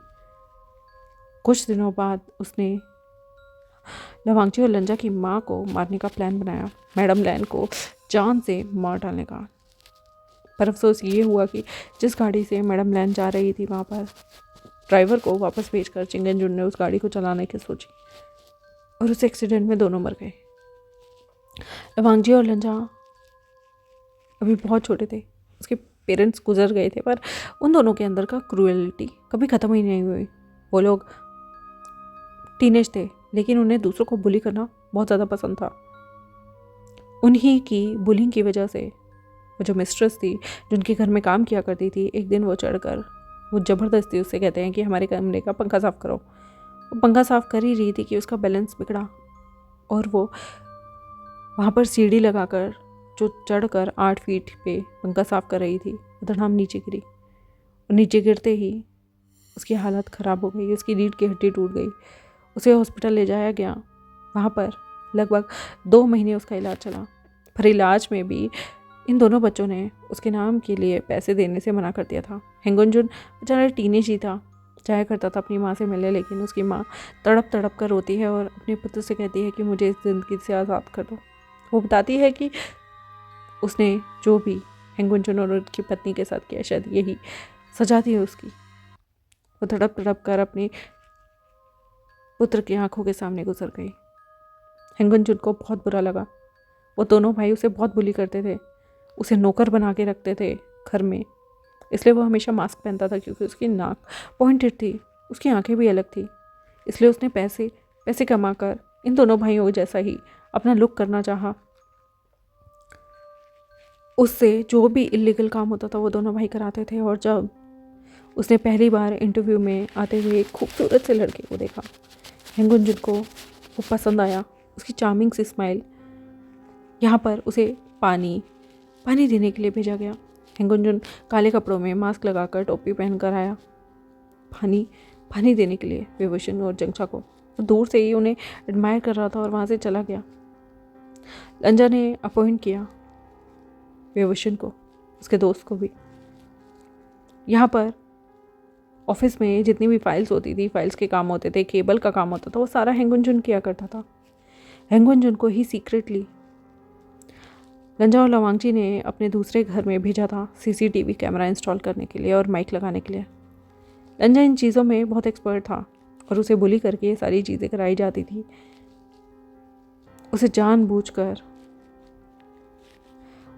कुछ दिनों बाद उसने लवांगजी और लंजा की माँ को मारने का प्लान बनाया, मैडम लैन को जान से मार डालने का। पर अफसोस ये हुआ कि जिस गाड़ी से मैडम लैन जा रही थी, वहाँ पर ड्राइवर को वापस भेजकर चिंगेंजुन ने उस गाड़ी को चलाने की सोची और उस एक्सीडेंट में दोनों मर गए। लवांगजी और लंजा अभी बहुत छोटे थे, उसके पेरेंट्स गुजर गए थे, पर उन दोनों के अंदर का क्रूएलिटी कभी ख़त्म ही नहीं हुई। वो लोग टीनेज थे, लेकिन उन्हें दूसरों को बुली करना बहुत ज़्यादा पसंद था। उन्हीं की बुलिंग की वजह से वो जो मिस्ट्रेस थी, जो उनके घर में काम किया करती थी, एक दिन वो चढ़कर वो ज़बरदस्ती उससे कहते हैं कि हमारे कमरे का पंखा साफ़ करो। वो पंखा साफ़ कर ही रही थी कि उसका बैलेंस बिगड़ा और वो वहाँ पर सीढ़ी लगाकर जो चढ़कर 8 फीट पे पंखा साफ़ कर रही थी, उधर हम नीचे गिरी। और नीचे गिरते ही उसकी हालत ख़राब हो गई, उसकी रीढ़ की हड्डी टूट गई। उसे हॉस्पिटल ले जाया गया। वहाँ पर लगभग 2 महीने उसका इलाज चला। पर इलाज में भी इन दोनों बच्चों ने उसके नाम के लिए पैसे देने से मना कर दिया था। हेंगुनजुन बेचारा टीनेज ही था, चाहे करता था अपनी माँ से मिले, लेकिन उसकी माँ तड़प तड़प कर रोती है और अपने पुत्र से कहती है कि मुझे इस ज़िंदगी से आज़ाद कर दो। वो बताती है कि उसने जो भी हेंगुनजुन और उनकी पत्नी के साथ किया, शायद यही सजा थी उसकी। वो तड़प तड़प कर अपने पुत्र की आंखों के सामने गुजर गई। हेंगुनजुन को बहुत बुरा लगा। वो दोनों भाई उसे बहुत बुली करते थे, उसे नौकर बना के रखते थे घर में। इसलिए वो हमेशा मास्क पहनता था, क्योंकि उसकी नाक पॉइंटेड थी, उसकी आंखें भी अलग थी। इसलिए उसने पैसे कमाकर इन दोनों भाइयों जैसा ही अपना लुक करना चाहा। उससे जो भी इलीगल काम होता था वो दोनों भाई कराते थे। और जब उसने पहली बार इंटरव्यू में आते हुए एक खूबसूरत से लड़के को देखा, हेंगुनजुन को वो पसंद आया, उसकी चार्मिंग सी स्माइल। यहाँ पर उसे पानी देने के लिए भेजा गया। हेंगुनजुन काले कपड़ों में मास्क लगाकर टोपी पहनकर आया पानी देने के लिए विभूषण और जंगचा को। वो दूर से ही उन्हें एडमायर कर रहा था और वहाँ से चला गया। लंजा ने अपॉइंट किया विभूषण को, उसके दोस्त को भी। यहाँ पर ऑफिस में जितनी भी फाइल्स होती थी, फाइल्स के काम होते थे, केबल का काम होता था, वो सारा हेंगुनजुन किया करता था। हेंगुन जुन को ही सीक्रेटली लंजा और लवांगची ने अपने दूसरे घर में भेजा था सीसीटीवी कैमरा इंस्टॉल करने के लिए और माइक लगाने के लिए। लंजा इन चीज़ों में बहुत एक्सपर्ट था और उसे बुली करके ये सारी चीज़ें कराई जाती थी। उसे जानबूझकर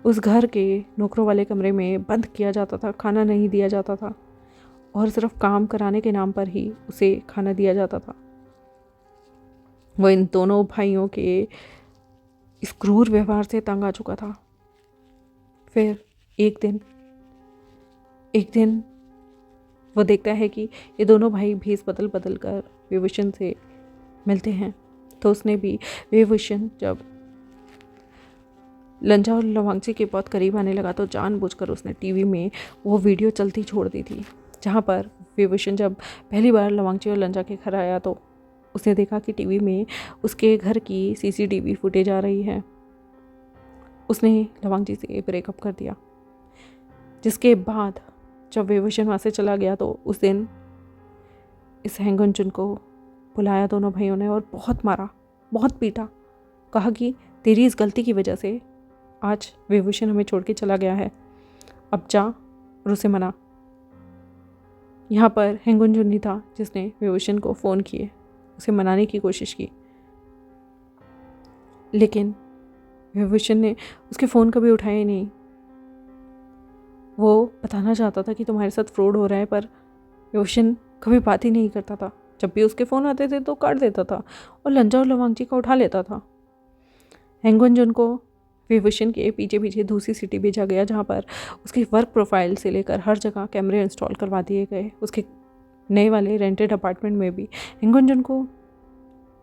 उस घर के नौकरों वाले कमरे में बंद किया जाता था, खाना नहीं दिया जाता था और सिर्फ काम कराने के नाम पर ही उसे खाना दिया जाता था। वो इन दोनों भाइयों के इस क्रूर व्यवहार से तंग आ चुका था। फिर एक दिन वो देखता है कि ये दोनों भाई भेस बदल बदल कर विभूषण से मिलते हैं। तो उसने भी विभूषण जब लंजा और लवांगची के बहुत करीब आने लगा तो जानबूझकर उसने टीवी में वो वीडियो चलती छोड़ दी थी, जहाँ पर विभूषण जब पहली बार लवांगची और लंजा के घर आया तो उसने देखा कि टीवी में उसके घर की सीसीटीवी फुटेज आ रही है। उसने लवांगची से ब्रेकअप कर दिया, जिसके बाद जब विभूषण वहाँ से चला गया तो उस दिन इस हेंगुन जुन को बुलाया दोनों भाइयों ने और बहुत मारा, बहुत पीटा। कहा कि तेरी इस गलती की वजह से आज विभूषण हमें छोड़ के चला गया है, अब जा और उसे मना। यहाँ पर हेंगुन जुन ही था जिसने विभूषण को फ़ोन किए, उसे मनाने की कोशिश की, लेकिन विभूषण ने उसके फ़ोन कभी उठाया ही नहीं। वो बताना चाहता था कि तुम्हारे साथ फ्रॉड हो रहा है, पर विभूषण कभी बात ही नहीं करता था। जब भी उसके फ़ोन आते थे तो काट देता था और लंजा और लवांगची का उठा लेता था। हेंगुन जुन को विभूषण के पीछे पीछे दूसरी सिटी भेजा गया, जहाँ पर उसकी वर्क प्रोफाइल से लेकर हर जगह कैमरे इंस्टॉल करवा दिए गए। उसके नए वाले रेंटेड अपार्टमेंट में भी हेंगुन जुन को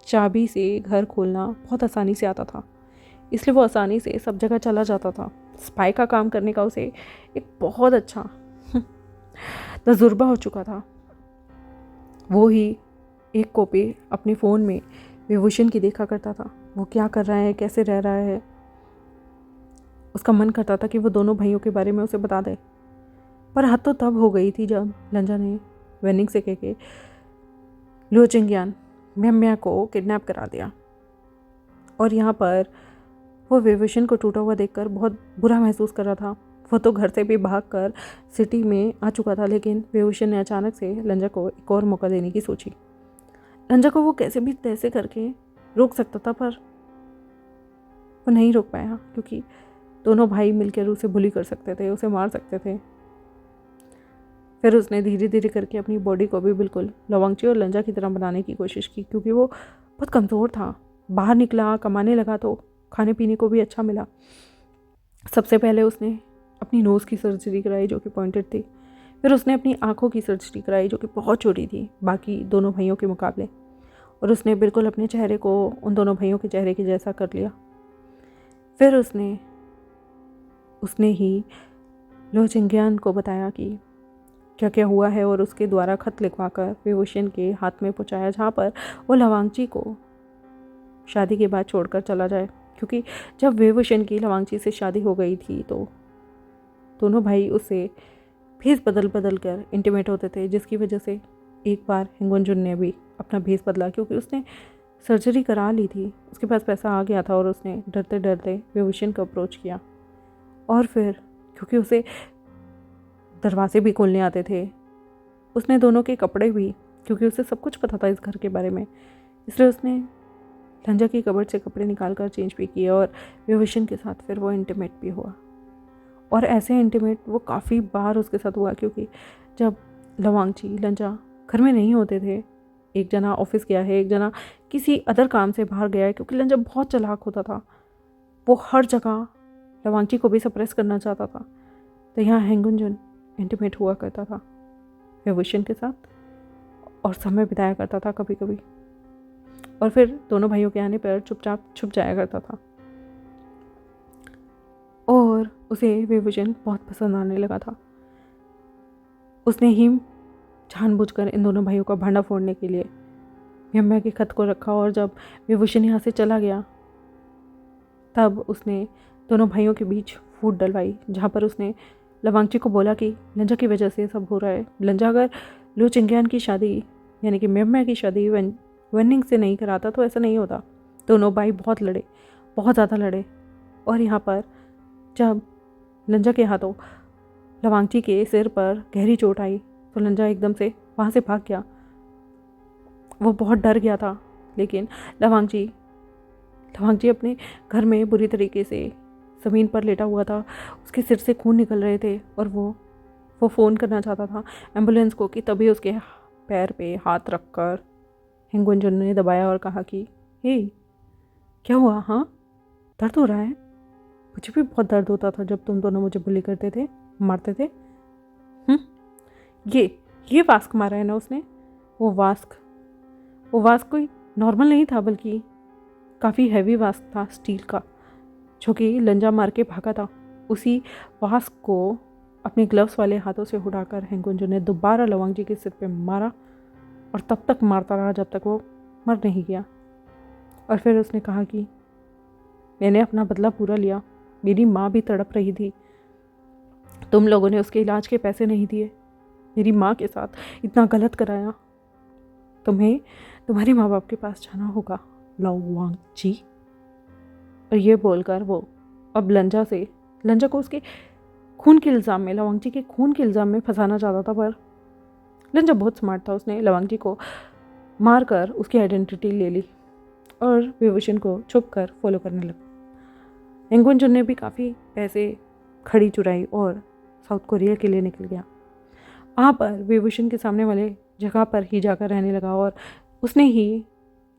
चाबी से घर खोलना बहुत आसानी से आता था, इसलिए वो आसानी से सब जगह चला जाता था। स्पाई का काम करने का उसे एक बहुत अच्छा तजुर्बा हो चुका था। वो ही एक कॉपी अपने फ़ोन में विभूषण की देखा करता था, वो क्या कर रहा है, कैसे रह रहा है। उसका मन करता था कि वो दोनों भाइयों के बारे में उसे बता दे, पर हद तो तब हो गई थी जब लंजा ने वेनिंग से कह के ल्यू चिंग्यान म्या को किडनैप करा दिया। और यहाँ पर वो विभूषण को टूटा हुआ देखकर बहुत बुरा महसूस कर रहा था। वो तो घर से भी भागकर सिटी में आ चुका था, लेकिन विभूषण ने अचानक से लंजा को एक और मौका देने की सोची। लंजा को वो कैसे भी तैसे करके रोक सकता था, पर वो नहीं रोक पाया, क्योंकि दोनों भाई मिलकर उसे बुली कर सकते थे, उसे मार सकते थे। फिर उसने धीरे धीरे करके अपनी बॉडी को भी बिल्कुल लवांगची और लंजा की तरह बनाने की कोशिश की, क्योंकि वो बहुत कमज़ोर था। बाहर निकला, कमाने लगा तो खाने पीने को भी अच्छा मिला। सबसे पहले उसने अपनी नोज़ की सर्जरी कराई जो कि पॉइंटेड थी। फिर उसने अपनी आँखों की सर्जरी कराई जो कि बहुत छोटी थी बाकी दोनों भाइयों के मुकाबले, और उसने बिल्कुल अपने चेहरे को उन दोनों भाइयों के चेहरे के जैसा कर लिया। फिर उसने ही लो चिंग्यान को बताया कि क्या क्या हुआ है, और उसके द्वारा खत लिखवाकर विभूषण के हाथ में पहुँचाया, जहाँ पर वो लवांगची को शादी के बाद छोड़कर चला जाए। क्योंकि जब विभूषण की लवांगची से शादी हो गई थी तो दोनों भाई उससे भेस बदल बदल कर इंटीमेट होते थे, जिसकी वजह से एक बार हेंगुन जुन ने भी अपना भेस बदला, क्योंकि उसने सर्जरी करा ली थी, उसके पास पैसा आ गया था, और उसने डरते डरते विभूषण को अप्रोच किया। और फिर क्योंकि उसे दरवाजे भी खोलने आते थे, उसने दोनों के कपड़े भी, क्योंकि उसे सब कुछ पता था इस घर के बारे में, इसलिए उसने लंजा की कबर्ड से कपड़े निकाल कर चेंज भी किए और विभूषण के साथ फिर वो इंटीमेट भी हुआ। और ऐसे इंटीमेट वो काफ़ी बार उसके साथ हुआ, क्योंकि जब लवांगची लंजा घर में नहीं होते थे, एक जना ऑफिस गया है, एक जना किसी अदर काम से बाहर गया है, क्योंकि लंजा बहुत चालाक होता था, वो हर जगह लवांगची को भी सप्रेस करना चाहता था। तो यहाँ हेंगुन जुन इंटीमेट हुआ करता था विभूषण के साथ और समय बिताया करता था कभी कभी, और फिर दोनों भाइयों के आने पर चुपचाप छुप जाया करता था। और उसे विभूषण बहुत पसंद आने लगा था। उसने ही जानबूझकर इन दोनों भाइयों का भांडा फोड़ने के लिए म्या के खत को रखा, और जब विभूषण यहाँ से चला गया तब उसने दोनों भाइयों के बीच फूट डलवाई, जहाँ पर उसने लवांगची को बोला कि लंजा की वजह से सब हो रहा है। लंजा अगर ल्यू चिंग्यान की शादी यानी कि म्या की शादी वेनिंग से नहीं कराता तो ऐसा नहीं होता। दोनों भाई बहुत लड़े, बहुत ज़्यादा लड़े। और यहाँ पर जब लंजा के हाथों लवांगची के सिर पर गहरी चोट आई तो लंजा एकदम से वहाँ से भाग गया। वो बहुत डर गया था, लेकिन लवांगची अपने घर में बुरी तरीके से ज़मीन पर लेटा हुआ था। उसके सिर से खून निकल रहे थे और वो फ़ोन करना चाहता था एम्बुलेंस को कि तभी उसके पैर पे हाथ रखकर हेंगुनजुन ने दबाया और कहा कि हे, क्या हुआ? हाँ, दर्द हो रहा है? मुझे भी बहुत दर्द होता था जब तुम दोनों मुझे बुली करते थे, मारते थे। ये वास्क मारा है ना उसने? वो वास्क कोई नॉर्मल नहीं था, बल्कि काफ़ी हैवी वास्क था, स्टील का, जो कि लंजा मार के भागा था। उसी वास्क को अपने ग्लव्स वाले हाथों से उठाकर हेंगुनजुन ने दोबारा लवांगजी के सिर पे मारा और तब तक मारता रहा जब तक वो मर नहीं गया। और फिर उसने कहा कि मैंने अपना बदला पूरा लिया, मेरी माँ भी तड़प रही थी, तुम लोगों ने उसके इलाज के पैसे नहीं दिए, मेरी माँ के साथ इतना गलत कराया, तुम्हें तुम्हारे माँ बाप के पास जाना होगा लवांगजी। और ये बोलकर वो अब लंजा को उसके खून के इल्ज़ाम में, लवांगजी के खून के इल्ज़ाम में फंसाना चाहता था। पर लंजा बहुत स्मार्ट था, उसने लवांगजी को मारकर उसकी आइडेंटिटी ले ली और विभूषण को छुप कर फॉलो करने लगा। हेंगुनजुन ने भी काफ़ी पैसे खड़ी चुराई और साउथ कोरिया के लिए निकल गया। वहाँ पर विभूषण के सामने वाले जगह पर ही जाकर रहने लगा और उसने ही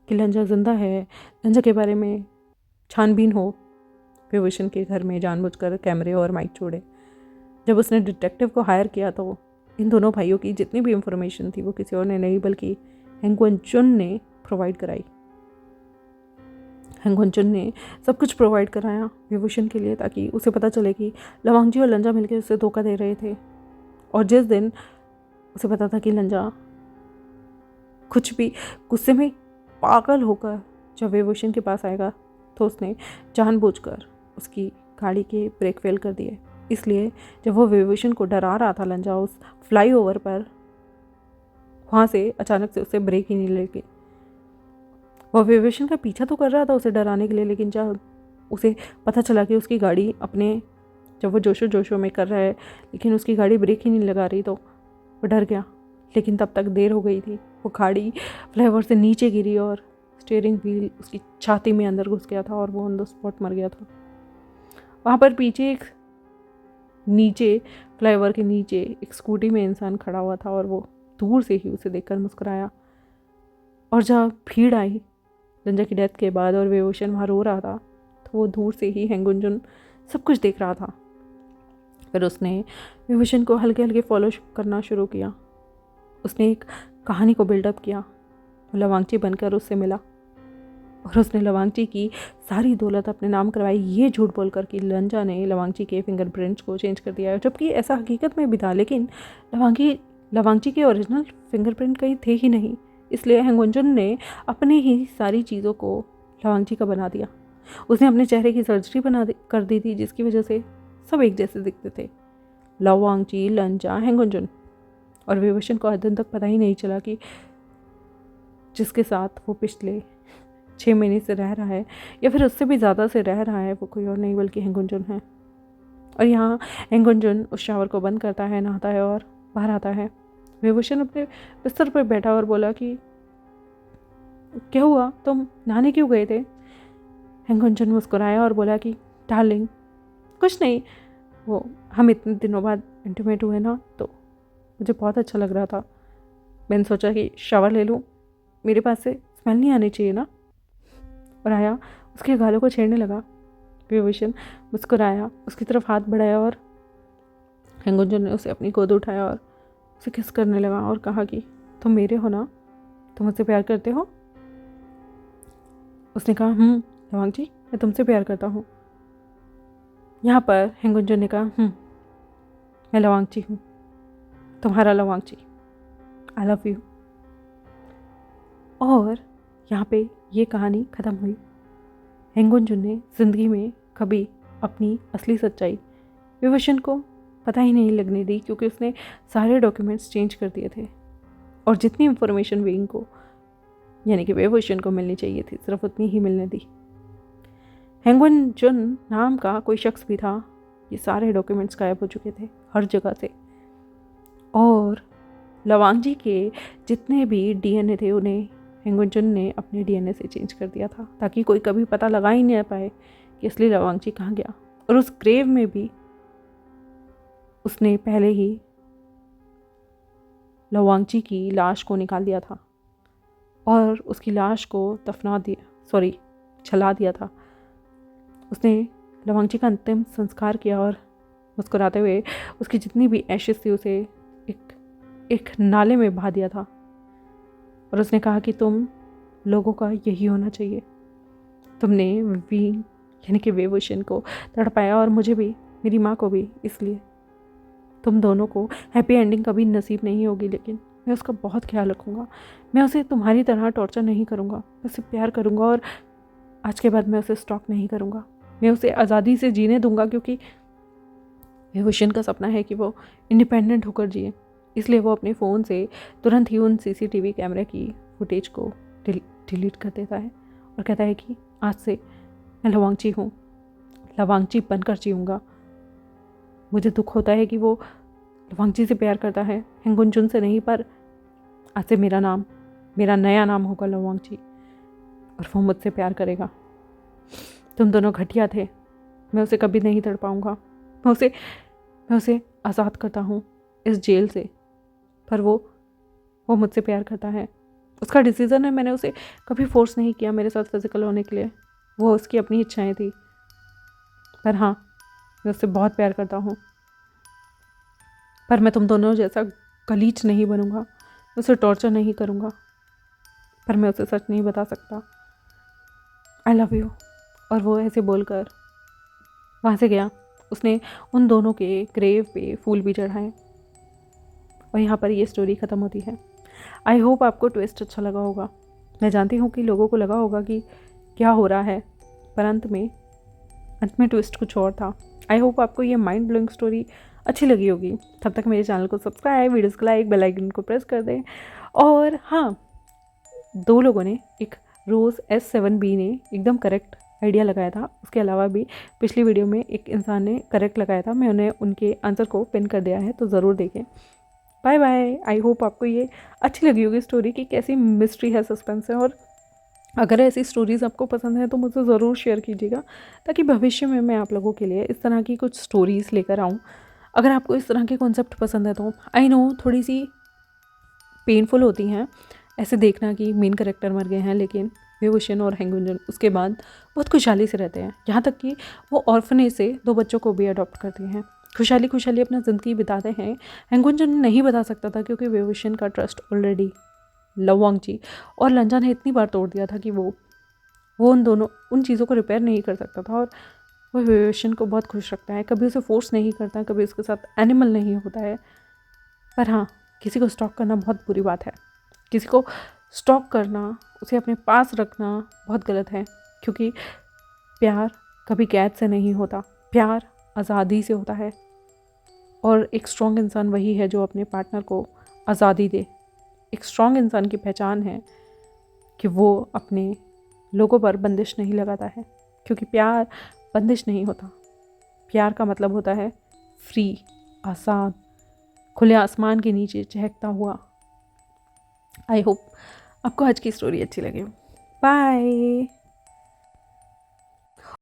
कि लंजा जिंदा है, लंजा के बारे में छानबीन हो, विभूषण के घर में जानबूझकर कैमरे और माइक छोड़े। जब उसने डिटेक्टिव को हायर किया तो इन दोनों भाइयों की जितनी भी इंफॉर्मेशन थी वो किसी और ने नहीं बल्कि हेंगुनजुन ने प्रोवाइड कराई। हेंगुनजुन ने सब कुछ प्रोवाइड कराया विभूषण के लिए, ताकि उसे पता चले कि लवांगजी और लंजा मिलकर उसे धोखा दे रहे थे। और जिस दिन उसे पता था कि लंजा कुछ भी गुस्से में पागल होकर जब विभूषण के पास आएगा, तो उसने जानबूझकर उसकी गाड़ी के ब्रेक फेल कर दिए। इसलिए जब वो विभूषण को डरा रहा था लंजा उस फ्लाईओवर पर, वहाँ से अचानक से उससे ब्रेक ही नहीं लगे। वो विभूषण का पीछा तो कर रहा था उसे डराने के लिए, लेकिन जब उसे पता चला कि उसकी गाड़ी जब वो जोशो में कर रहा है लेकिन उसकी गाड़ी ब्रेक ही नहीं लगा रही, तो वो डर गया। लेकिन तब तक देर हो गई थी। वो गाड़ी फ्लाईओवर से नीचे गिरी और स्टीयरिंग व्हील उसकी छाती में अंदर घुस गया था और वो ऑन द स्पॉट मर गया था। वहाँ पर पीछे फ्लाईओवर के नीचे एक स्कूटी में इंसान खड़ा हुआ था और वो दूर से ही उसे देखकर मुस्कुराया। और जब भीड़ आई लंजा की डेथ के बाद और विभूषण वहाँ रो रहा था, तो वो दूर से ही हेंगुनजुन सब कुछ देख रहा था। फिर उसने विभूषण को हल्के हल्के फॉलो करना शुरू किया। उसने एक कहानी को बिल्डअप किया। लवांगची बनकर उससे मिला और उसने लवांगची की सारी दौलत अपने नाम करवाई, ये झूठ बोलकर कि लंजा ने लवांगची के फिंगरप्रिंट्स को चेंज कर दिया है, जबकि ऐसा हकीकत में भी था। लेकिन लवांगची के ओरिजिनल फिंगरप्रिंट कहीं थे ही नहीं। इसलिए हेंगुनजुन ने अपनी ही सारी चीज़ों को लवांगची का बना दिया। उसने अपने चेहरे की सर्जरी कर दी थी, जिसकी वजह से सब एक जैसे दिखते थे, लवांगची, लंजा, हेंगुनजुन। और विभूषण को आज दिन तक पता ही नहीं चला कि जिसके साथ वो पिछले 6 महीने से रह रहा है या फिर उससे भी ज़्यादा से रह रहा है, वो कोई और नहीं बल्कि हेंगुनजुन है। और यहाँ हेंगुनजुन उस शावर को बंद करता है, नहाता है और बाहर आता है। विभूषण अपने बिस्तर पर बैठा और बोला कि क्या हुआ, तुम नहाने क्यों गए थे? हेंगुनजुन मुस्कुराया और बोला कि डार्लिंग कुछ नहीं, वो हम इतने दिनों बाद इंटीमेट हुए ना, तो मुझे बहुत अच्छा लग रहा था। मैंने सोचा कि शावर ले लूँ, मेरे पास से स्मेल नहीं आनी चाहिए ना। और आया उसके गालों को छेड़ने लगा। विभूषण मुस्कुराया, उसकी तरफ हाथ बढ़ाया और हेंगुनजुन ने उसे अपनी गोद उठाया और उसे किस करने लगा और कहा कि तुम मेरे हो ना, तुम मुझसे प्यार करते हो? उसने कहा लवांगची, मैं तुमसे प्यार करता हूँ। यहाँ पर हेंगुनजुन ने कहा मैं लवांगची हूँ, तुम्हारा लवांगची, आई लव यू। और यहाँ पे ये कहानी ख़त्म हुई। हेंगुनजुन ने ज़िंदगी में कभी अपनी असली सच्चाई विभूषण को पता ही नहीं लगने दी, क्योंकि उसने सारे डॉक्यूमेंट्स चेंज कर दिए थे और जितनी इंफॉर्मेशन विंग को यानी कि वेवोशन को मिलनी चाहिए थी, सिर्फ उतनी ही मिलने दी। हैंगवन जुन नाम का कोई शख्स भी था। ये सारे डॉक्यूमेंट्स गायब हो चुके थे हर जगह से, और लवांगजी के जितने भी डीएनए थे उन्हें हैंगवन जुन ने अपने डीएनए से चेंज कर दिया था, ताकि कोई कभी पता लगा ही नहीं पाए कि असली लवांगजी कहाँ गया। और उस ग्रेव में भी उसने पहले ही लवांगजी की लाश को निकाल दिया था और उसकी लाश को जला दिया था। उसने लवांगजी का अंतिम संस्कार किया और मुस्कुराते हुए उसकी जितनी भी एशेस थी उसे एक नाले में बहा दिया था। और उसने कहा कि तुम लोगों का यही होना चाहिए। तुमने वीन यानी कि वेवोशन को तड़पाया, और मुझे भी, मेरी माँ को भी। इसलिए तुम दोनों को हैप्पी एंडिंग कभी नसीब नहीं होगी, लेकिन मैं उसका बहुत ख्याल रखूँगा। मैं उसे तुम्हारी तरह टॉर्चर नहीं करूँगा, मैं उसे प्यार करूँगा, और आज के बाद मैं उसे स्टॉक नहीं करूँगा। मैं उसे आज़ादी से जीने दूँगा, क्योंकि वेवोशन का सपना है कि वो इंडिपेंडेंट होकर जिए। इसलिए वो अपने फ़ोन से तुरंत ही उन सीसीटीवी कैमरे की फुटेज को डिलीट कर देता है और कहता है कि आज से मैं लवांगजी हूँ, लवांगजी बनकर जीऊँगा। मुझे दुख होता है कि वो लवांगजी से प्यार करता है, हैंगवन जुन से नहीं, पर आज से मेरा नया नाम होगा लवांगजी, और वो मुझसे प्यार करेगा। तुम दोनों घटिया थे, मैं उसे कभी नहीं तड़ पाऊँगा। मैं उसे आज़ाद करता हूँ इस जेल से, पर वो मुझसे प्यार करता है। उसका डिसीज़न है, मैंने उसे कभी फोर्स नहीं किया मेरे साथ फिजिकल होने के लिए। वो उसकी अपनी इच्छाएं थी। पर हाँ, मैं उससे बहुत प्यार करता हूँ। पर मैं तुम दोनों जैसा गलीच नहीं बनूंगा, मैं उसे टॉर्चर नहीं करूँगा, पर मैं उसे सच नहीं बता सकता। I love you. और वो ऐसे बोलकर वहाँ से गया। उसने उन दोनों के ग्रेव पे फूल भी चढ़ाए, और यहाँ पर ये स्टोरी ख़त्म होती है। आई होप आपको ट्विस्ट अच्छा लगा होगा। मैं जानती हूँ कि लोगों को लगा होगा कि क्या हो रहा है, पर अंत में ट्विस्ट कुछ और था। आई होप आपको ये माइंड ब्लोइंग स्टोरी अच्छी लगी होगी। तब तक मेरे चैनल को सब्सक्राइब, वीडियोस को लाइक, बेल आइकन को प्रेस कर दें। और हाँ, 2 लोगों ने, एक रोज़ S7B ने एकदम करेक्ट आइडिया लगाया था, उसके अलावा भी पिछली वीडियो में एक इंसान ने करेक्ट लगाया था। मैं उन्हें उनके आंसर को पिन कर दिया है, तो ज़रूर देखें। Bye bye. आई होप आपको ये अच्छी लगी होगी स्टोरी की कैसी मिस्ट्री है, सस्पेंस है। और अगर ऐसी स्टोरीज़ आपको पसंद है तो मुझसे ज़रूर शेयर कीजिएगा, ताकि भविष्य में मैं आप लोगों के लिए इस तरह की कुछ स्टोरीज़ लेकर आऊँ। अगर आपको इस तरह के कॉन्सेप्ट पसंद है तो आई नो थोड़ी सी पेनफुल होती हैं ऐसे देखना कि मेन कैरेक्टर मर गए हैं, लेकिन वेवोशन और हैंगवन जुन उसके बाद बहुत खुशहाली से रहते हैं। यहाँ तक कि वो ऑर्फनेज से 2 बच्चों को भी अडॉप्ट करते हैं, खुशहाली अपना ज़िंदगी बिताते हैं। हैंगवन जुन नहीं बता सकता था, क्योंकि वेवोशन का ट्रस्ट ऑलरेडी लवांगजी और लंजा ने इतनी बार तोड़ दिया था कि वो उन चीज़ों को रिपेयर नहीं कर सकता था। और वो वेवोशन को बहुत खुश रखता है, कभी उसे फोर्स नहीं करता, कभी उसके साथ एनिमल नहीं होता है। पर हाँ, किसी को स्टॉक करना बहुत बुरी बात है। किसी को स्टॉक करना, उसे अपने पास रखना बहुत गलत है, क्योंकि प्यार कभी कैद से नहीं होता, प्यार आज़ादी से होता है। और एक स्ट्रॉन्ग इंसान वही है जो अपने पार्टनर को आज़ादी दे। एक स्ट्रॉन्ग इंसान की पहचान है कि वो अपने लोगों पर बंदिश नहीं लगाता है, क्योंकि प्यार बंदिश नहीं होता। प्यार का मतलब होता है फ्री, आज़ाद, खुले आसमान के नीचे चहकता हुआ। आई होप आपको आज की स्टोरी अच्छी लगे। बाय।